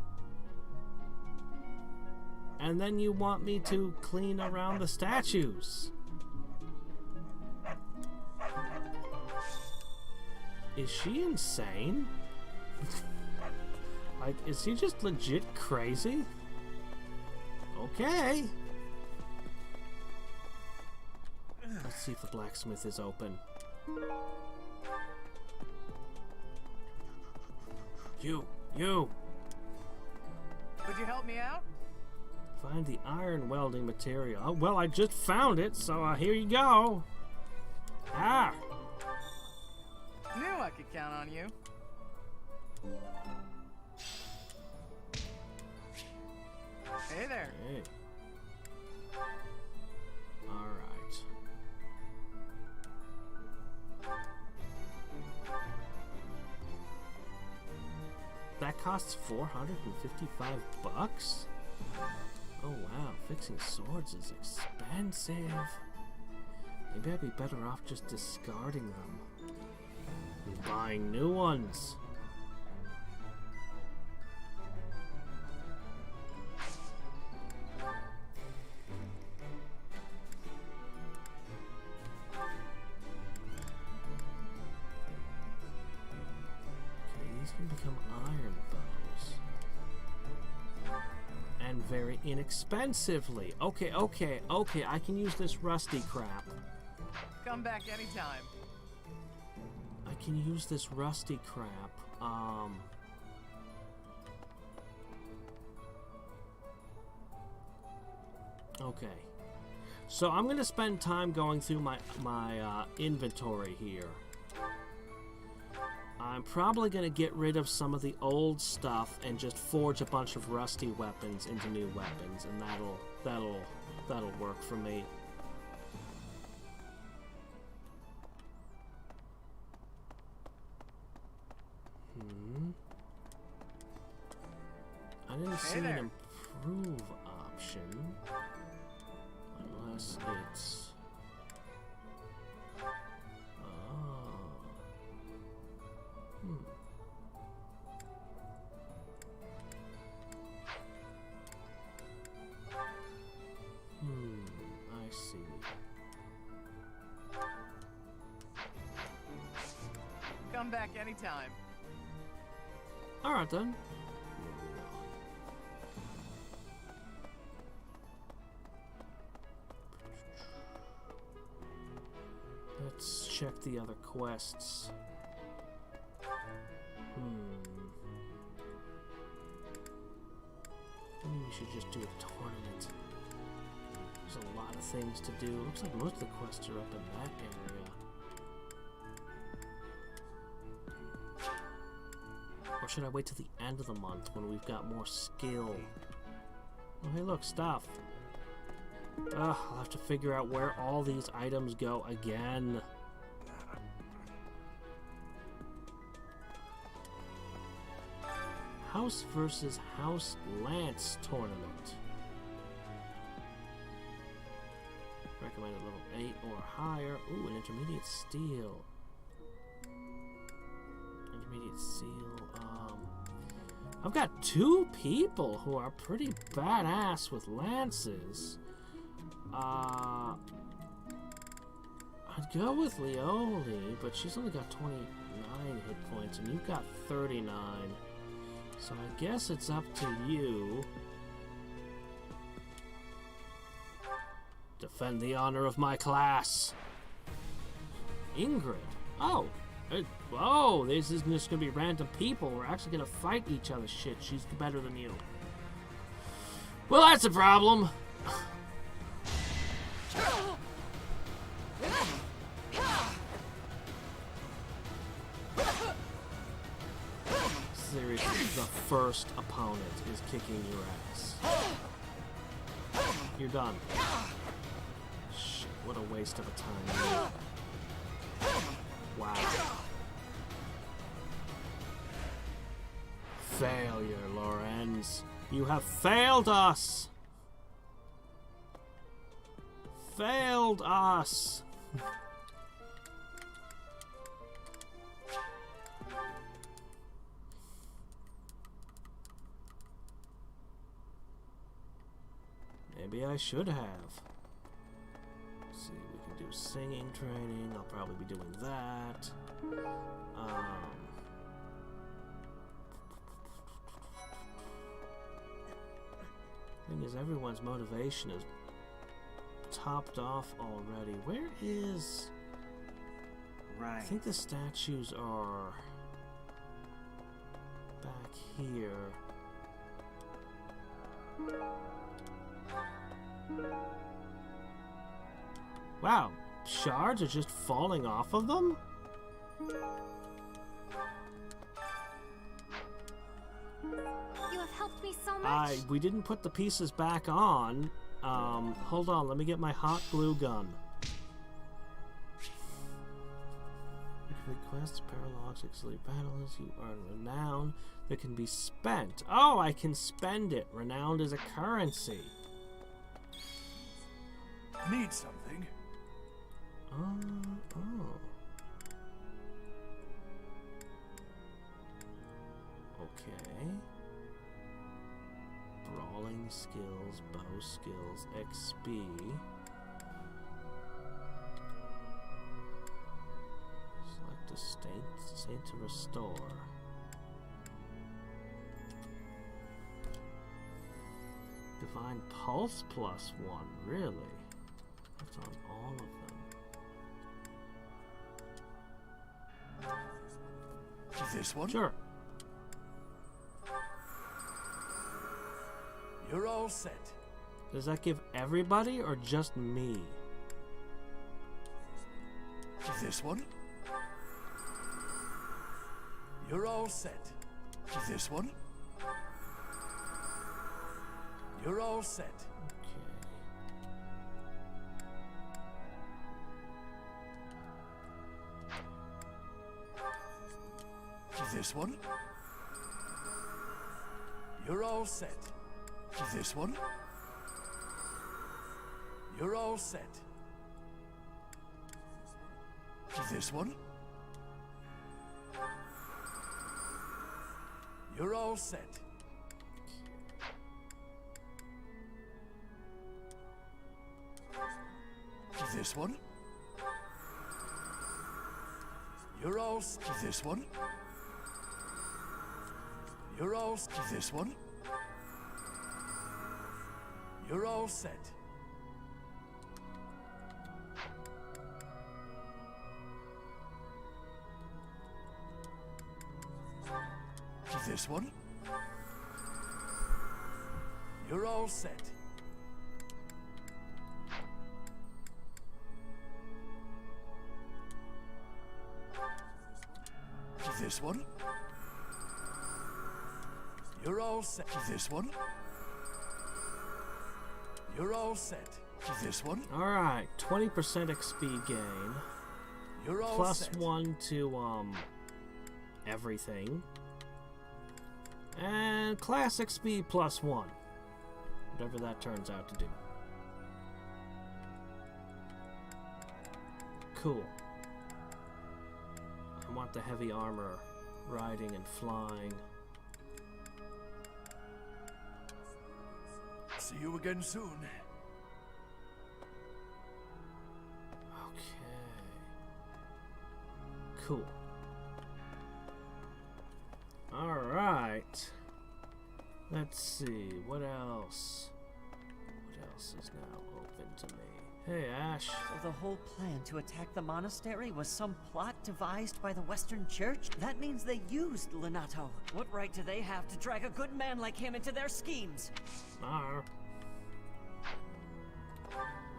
S1: And then you want me to clean around the statues. Is she insane? Like, is she just legit crazy? Okay. Let's see if the blacksmith is open. You!
S5: you help me out?
S1: Find the iron welding material. Oh, well, I just found it, so here you go. Ah!
S5: Knew I could count on you. Hey there.
S1: Hey. Alright. That costs $455 bucks? Oh wow, fixing swords is expensive. Maybe I'd be better off just discarding them and buying new ones. These can become iron bows. And very inexpensively. Okay, I can use this rusty crap.
S5: Come back anytime.
S1: I can use this rusty crap. Okay. So I'm gonna spend time going through my inventory here. I'm probably gonna get rid of some of the old stuff and just forge a bunch of rusty weapons into new weapons, and that'll work for me. I didn't see an improve option, unless it's. I see.
S5: Come back anytime.
S1: Alright then. Let's check the other quests. Maybe we should just do a tournament. There's a lot of things to do. Looks like most of the quests are up in that area. Or should I wait till the end of the month when we've got more skill? Oh, hey, look, stuff. I'll have to figure out where all these items go again. House versus House Lance tournament. Recommended level 8 or higher. Ooh, an intermediate steel. Intermediate steel. I've got 2 people who are pretty badass with lances. I'd go with Leoli, but she's only got 29 hit points, and you've got 39. So I guess it's up to you. Defend the honor of my class. Ingrid. Oh. Whoa, this isn't just gonna be random people. We're actually gonna fight each other. Shit, she's better than you. Well, that's a problem. Seriously, the first opponent is kicking your ass. You're done. Shit, what a waste of a time. Wow. Failure, Lorenz. You have failed us. Failed us. Maybe I should have. Let's see, we can do singing training. I'll probably be doing that. Thing is, everyone's motivation is topped off already. Where is...
S17: Right.
S1: I think the statues are back here. Wow, shards are just falling off of them?
S3: You have helped me so much.
S1: We didn't put the pieces back on. Hold on, let me get my hot glue gun. Quests, paralogs, sleep battles, you earn renown that can be spent. Oh, I can spend it. Renowned is a currency.
S6: Need something?
S1: Oh. Okay. Brawling skills, bow skills, XP. Select a state to restore. Divine Pulse +1, really? That's on all of them.
S6: This one?
S1: Sure.
S6: You're all set.
S1: Does that give everybody or just me?
S6: This one? You're all set. This one? You're all set. This one? You're all set. This one? You're all set. This one? You're all set. This one? You're all this one? You're all this one? You're all set. This one? You're all set. This one? You're all set. This one? You're all set. This one?
S1: Alright, 20% XP gain.
S6: You're all set.
S1: +1 to, everything. And class XP +1. Whatever that turns out to do. Cool. I want the heavy armor, riding and flying.
S6: See you again soon.
S1: Okay. Cool. Alright. Let's see, what else? What else is now open to me? Hey, Ash.
S7: So the whole plan to attack the monastery was some plot devised by the Western Church? That means they used Lenato. What right do they have to drag a good man like him into their schemes?
S1: Arr.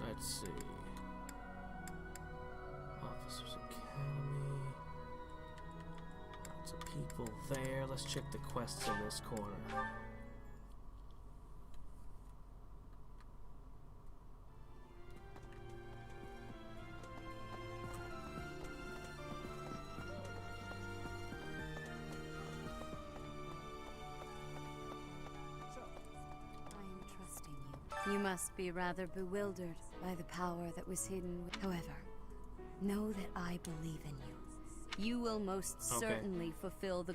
S1: Let's see. Officers Academy. Lots of people there. Let's check the quests in this corner.
S12: You must be rather bewildered by the power that was hidden. However, know that I believe in you. You will most certainly fulfill the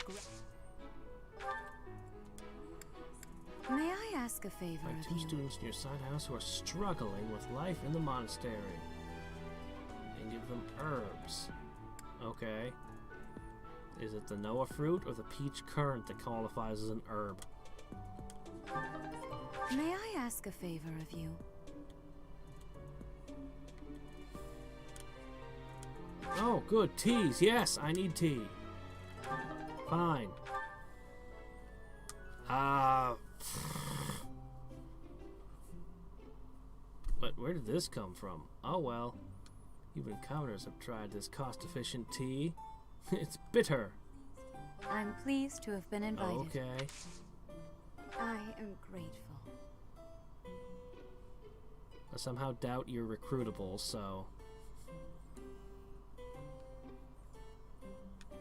S12: May I ask a favor
S1: Find
S12: of
S1: 2
S12: you?
S1: students near Side House who are struggling with life in the monastery. And give them herbs. Okay. Is it the Noah fruit or the peach currant that qualifies as an herb?
S12: May I ask a favor of you?
S1: Oh, good. Teas. Yes, I need tea. Fine. Where did this come from? Oh well. Even commoners have tried this cost-efficient tea. It's bitter.
S10: I'm pleased to have been invited.
S1: Okay.
S10: I am grateful.
S1: I somehow doubt you're recruitable, so...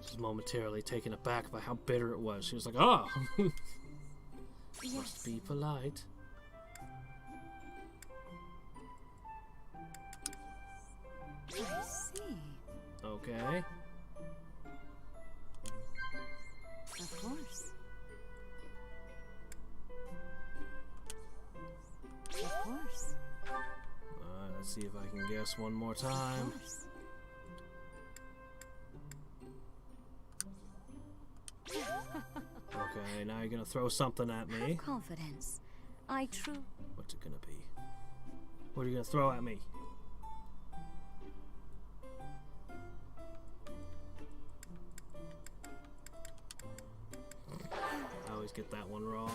S1: She's momentarily taken aback by how bitter it was. She was like, oh!
S10: Yes.
S1: Must be polite.
S10: I see.
S1: Okay.
S10: Of course. Of course.
S1: Alright, let's see if I can guess one more time.
S10: Of course.
S1: Okay, now you're gonna throw something at me.
S10: Have confidence.
S1: What's it gonna be? What are you gonna throw at me? I always get that one wrong.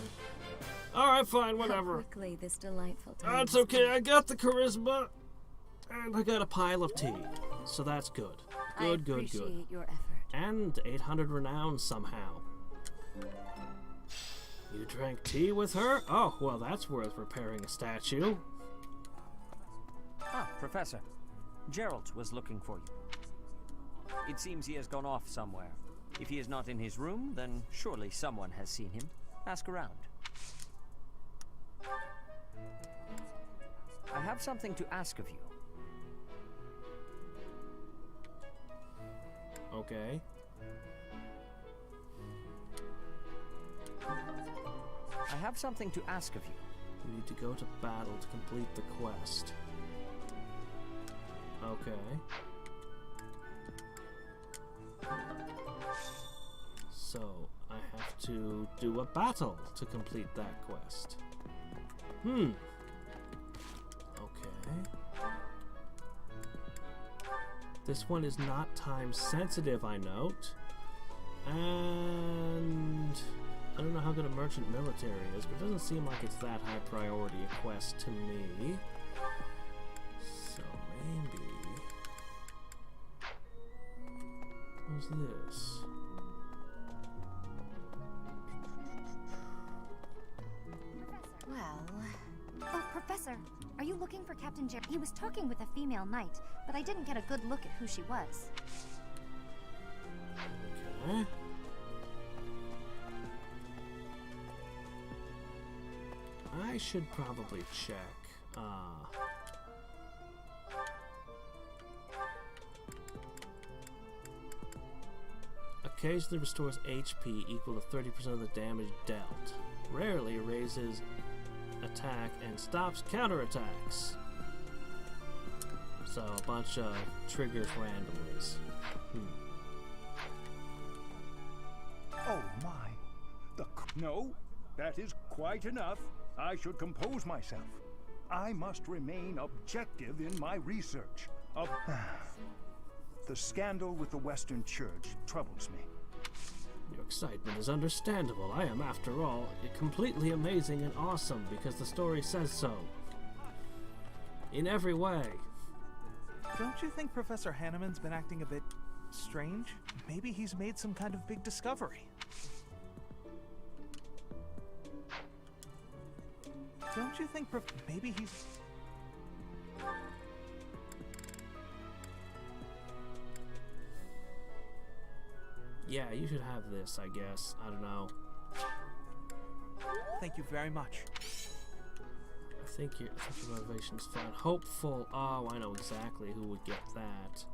S1: Alright, fine, whatever.
S10: How quickly this delightful time.
S1: That's okay, I got the charisma. And I got a pile of tea. So that's good. Good, good, good.
S10: I appreciate your effort.
S1: And 800 renown somehow. You drank tea with her? Oh, well, that's worth repairing a statue.
S7: Ah, Professor. Gerald was looking for you. It seems he has gone off somewhere. If he is not in his room, then surely someone has seen him. Ask around. I have something to ask of you.
S1: Okay.
S7: I have something to ask of you.
S1: You need to go to battle to complete the quest. Okay. So, I have to do a battle to complete that quest. Okay. This one is not time sensitive, I note. And I don't know how good a merchant military is, but it doesn't seem like it's that high priority a quest to me. So maybe... What's this?
S3: Well... Oh, Professor, are you looking for Captain Jerry? He was talking with a female knight, but I didn't get a good look at who she was.
S1: Okay. I should probably check. Occasionally restores HP equal to 30% of the damage dealt. Rarely raises attack and stops counterattacks. So a bunch of triggers randomly.
S8: Oh my. No, that is quite enough. I should compose myself. I must remain objective in my research. The scandal with the Western Church troubles me.
S1: Your excitement is understandable. I am, after all, completely amazing and awesome because the story says so. In every way.
S6: Don't you think Professor Hanneman's been acting a bit strange? Maybe he's made some kind of big discovery. Don't you think maybe he's...
S1: Yeah, you should have this, I guess. I don't know.
S6: Thank you very much.
S1: I think your motivation's fine. Hopeful. Oh, I know exactly who would get that.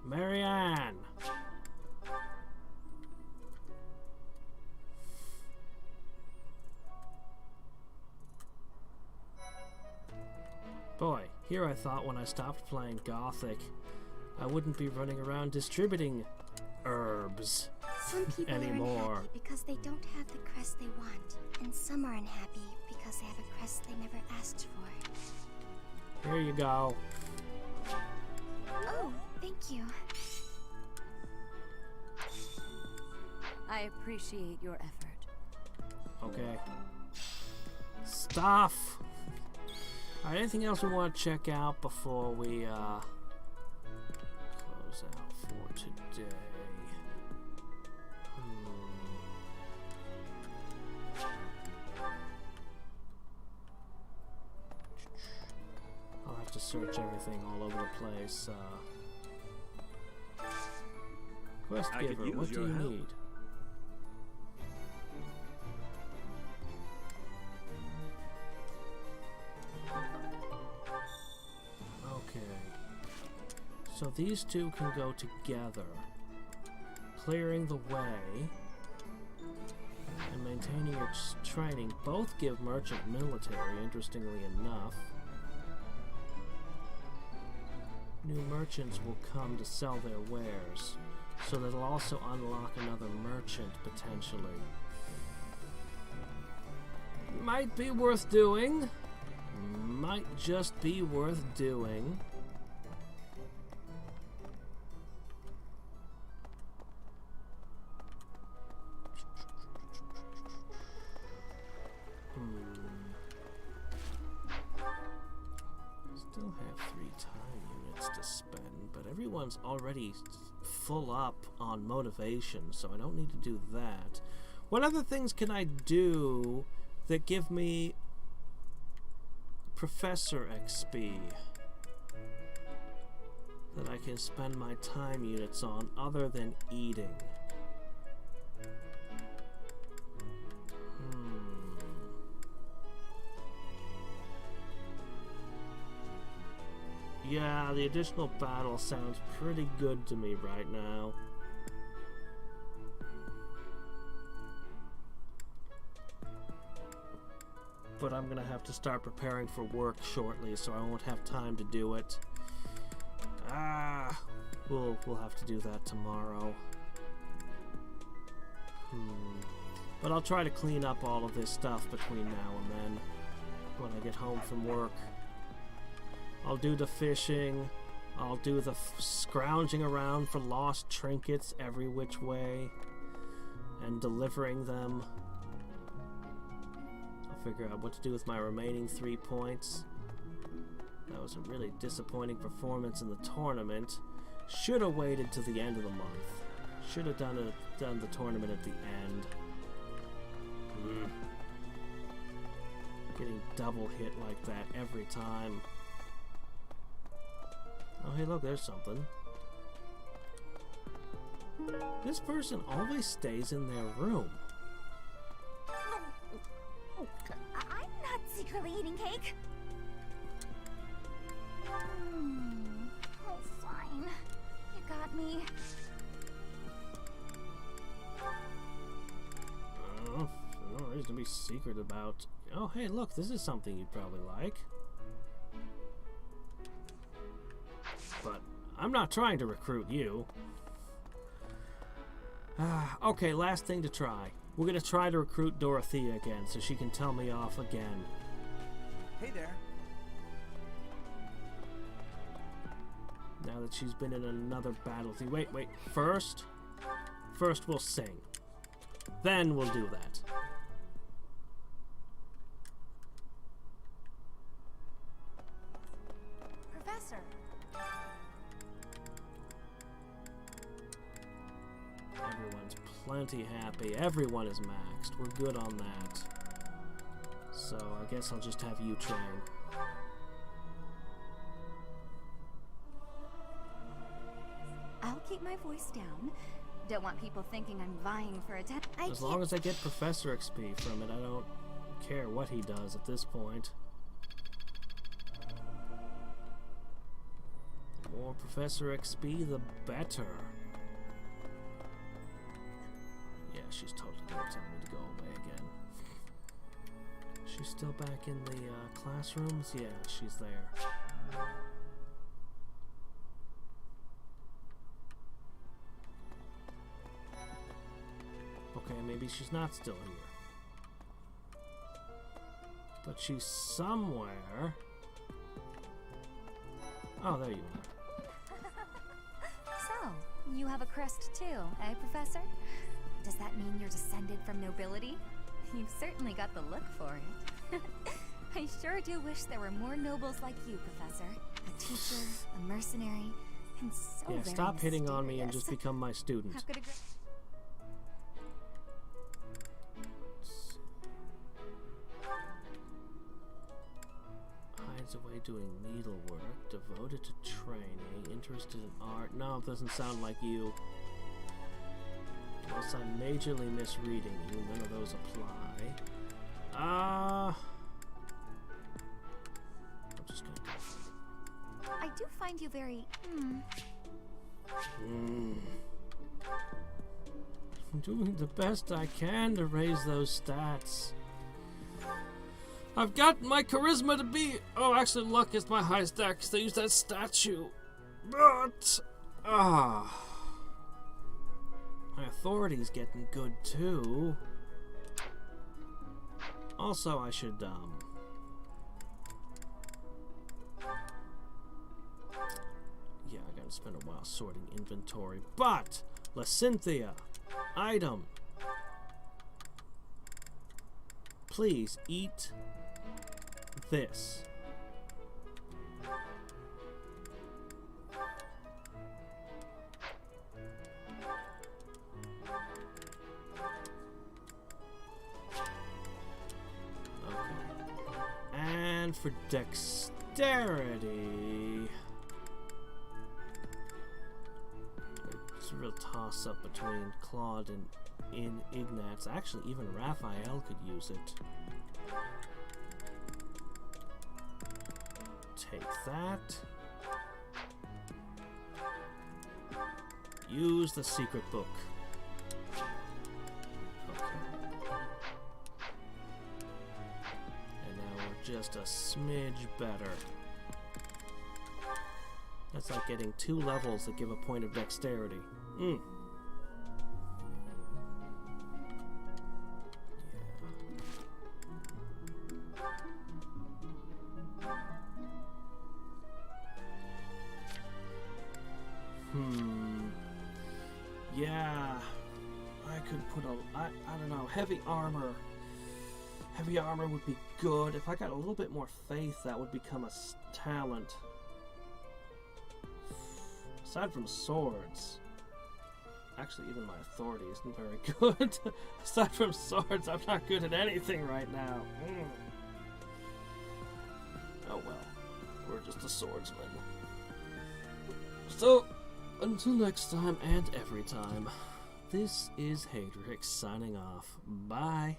S1: Marianne! Boy, here I thought when I stopped playing Gothic, I wouldn't be running around distributing herbs
S4: Some people
S1: anymore.
S4: are unhappy because they don't have the crest they want, and some are unhappy because they have a crest they never asked for.
S1: Here you go.
S4: Oh, thank you.
S10: I appreciate your effort.
S1: Okay. Stuff! Alright, anything else we want to check out before we close out for today? I'll have to search everything all over the place. Quest giver, what do you need? So these two can go together, clearing the way and maintaining its training. Both give merchant military, interestingly enough. New merchants will come to sell their wares, so that'll also unlock another merchant, potentially. Might be worth doing. Might just be worth doing. Still have 3 time units to spend, but everyone's already full up on motivation, so I don't need to do that. What other things can I do that give me Professor XP that I can spend my time units on other than eating? Yeah, the additional battle sounds pretty good to me right now. But I'm gonna have to start preparing for work shortly, so I won't have time to do it. We'll have to do that tomorrow. But I'll try to clean up all of this stuff between now and then when I get home from work. I'll do the fishing, I'll do the scrounging around for lost trinkets every which way, and delivering them. I'll figure out what to do with my remaining 3 points. That was a really disappointing performance in the tournament. Should have waited to the end of the month. Should have done the tournament at the end. Getting double hit like that every time. Oh, hey, look, there's something. This person always stays in their room.
S4: I'm not secretly eating cake. Oh, fine. You got me.
S1: No reason to be secret about. Oh, hey, look, this is something you'd probably like. But I'm not trying to recruit you. Okay, last thing to try. We're gonna try to recruit Dorothea again so she can tell me off again.
S6: Hey there.
S1: Now that she's been in another battlefield. Wait. First we'll sing. Then we'll do that.
S3: Professor.
S1: Everyone's plenty happy. Everyone is maxed. We're good on that. So I guess I'll just have you train.
S3: I'll keep my voice down. Don't want people thinking I'm vying for attention.
S1: As long as I get Professor XP from it, I don't care what he does at this point. The more Professor XP, the better. Yeah, she's totally gonna tell me to go away again. She's still back in the classrooms? Yeah, she's there. Okay, maybe she's not still here. But she's somewhere. Oh, there you are.
S3: So, you have a crest too, eh, Professor? Does that mean you're descended from nobility? You've certainly got the look for it.
S4: I sure do wish there were more nobles like you, Professor. A teacher, a mercenary, and so
S1: yeah,
S4: very
S1: stop hitting on me and
S4: mysterious.
S1: just become my student.
S4: How could a
S1: Hides away doing needlework, devoted to training, interested in art. No, it doesn't sound like you. Unless I'm majorly misreading you, none of those apply. I'm just gonna go.
S4: I do find you very,
S1: I'm doing the best I can to raise those stats. I've got my charisma to be... Oh, actually, luck is my high stat because they use that statue. But... my authority's getting good, too. Also, I should, yeah, I gotta spend a while sorting inventory. But, Lacynthia, item. Please eat this. Okay. And for dexterity, it's a real toss-up between Claude and Ignatz. Actually, even Raphael could use it. Take that. Use the secret book. Okay. And now we're just a smidge better. That's like getting 2 levels that give a point of dexterity. Yeah, I could put I don't know, heavy armor. Heavy armor would be good. If I got a little bit more faith, that would become a talent. Aside from swords. Actually, even my authority isn't very good. Aside from swords, I'm not good at anything right now. Oh well, we're just a swordsman. So, until next time and every time, this is Hadriex signing off. Bye.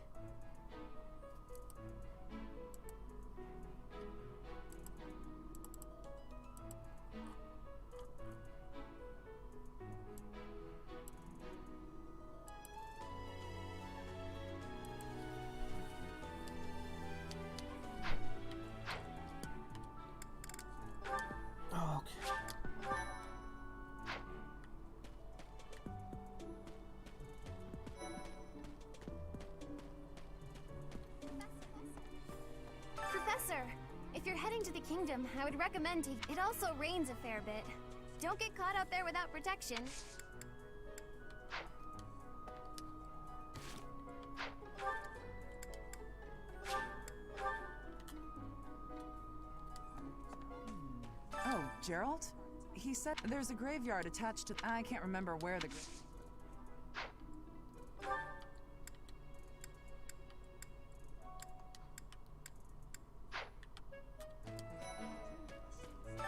S4: If you're heading to the kingdom, I would recommend it also rains a fair bit. Don't get caught out there without protection.
S18: Oh, Gerald? He said there's a graveyard attached to... I can't remember where the...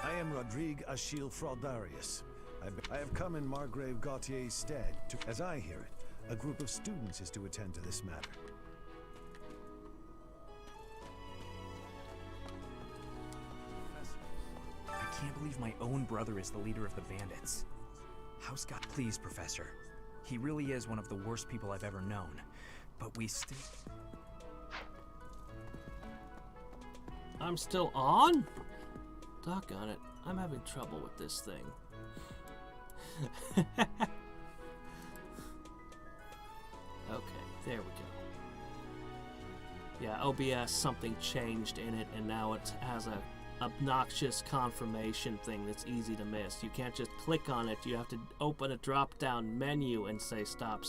S8: I am Rodrigue Achille Fraudarius. I have come in Margrave Gautier's stead to, as I hear it, a group of students is to attend to this matter.
S19: I can't believe my own brother is the leader of the bandits. House God, please, Professor. He really is one of the worst people I've ever known. But we still...
S1: I'm still on? Doggone it. I'm having trouble with this thing. Okay, there we go. Yeah, OBS, something changed in it, and now it has a obnoxious confirmation thing that's easy to miss. You can't just click on it. You have to open a drop-down menu and say stop